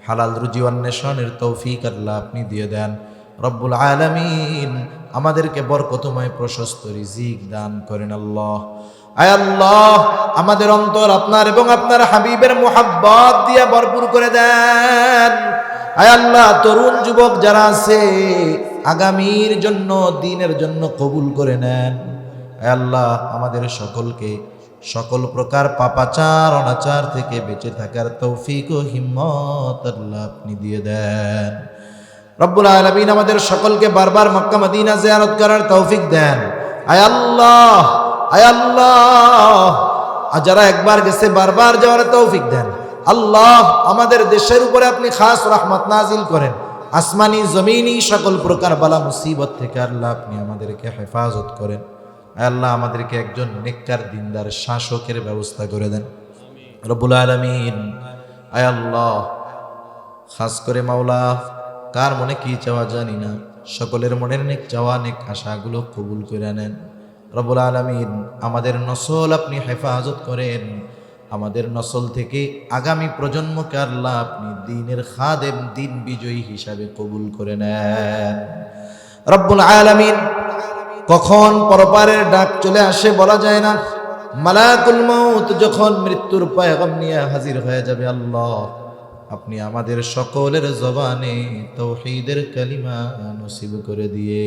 হালাল রুজি অন্বেষণের তৌফিক আল্লাহ আপনি দিয়ে দেন রব্বুল আলামিন। আমাদেরকে বরকতময় প্রশস্ত রিজিক দান করেন আল্লাহ। আয় আল্লাহ, আমাদের অন্তর আপনার এবং আপনার হাবিবের মুহাব্বত দিয়ে ভরপুর করে দেন। আয় আল্লাহ, তরুণ যুবক যারা আছে আগামীর জন্য, দ্বীনের জন্য কবুল করে নেন। আয় আল্লাহ, আমাদের সকলকে সকল প্রকার পাপাচার অনাচার থেকে বেঁচে থাকার তৌফিক ও হিম্মত আল্লাহ আপনি দিয়ে দেন রব্বুল আলামিন। আমাদের সকলকে বারবার মক্কা মদিনা জিয়ারত করার তৌফিক দেন। আয় আল্লাহ, আয় আল্লাহ, যারা একবার গেছে বারবার যাওয়ার তৌফিক দেন। আল্লাহ, আমাদের দেশের উপরে আপনি খাস রহমত নাজিল করেন। আসমানি জমিনি সকল প্রকার বালা মুসিবত থেকে আল্লাহ আপনি আমাদেরকে হেফাজত করেন। আল্লাহ আমাদেরকে একজন নেককার দিনদার শাসকের ব্যবস্থা করে দেন রব্বুল আলামিন। আয় আল্লাহ, খাস করে মাওলা, কার মনে কি চাওয়া জানি না, সকলের মনের নেক চাওয়া নেক আশাগুলো কবুল করে নেন রব্বুল আলামিন। আমাদের নসল আপনি হেফাজত করেন, আমাদের নসল থেকে আগামী প্রজন্মকে আল্লাহ আপনি দ্বীনের খাদেম, দ্বীন বিজয়ী হিসাবে কবুল করে নেন রব্বুল আলামিন। কখন পরপারের ডাক চলে আসে বলা যায় না। মালাকুল মউত যখন মৃত্যুর পয়গাম নিয়ে হাজির হয়ে যাবে, আল্লাহ আপনি আমাদের সকলের জবানে তাওহীদের কালিমা নসিব করে দিয়ে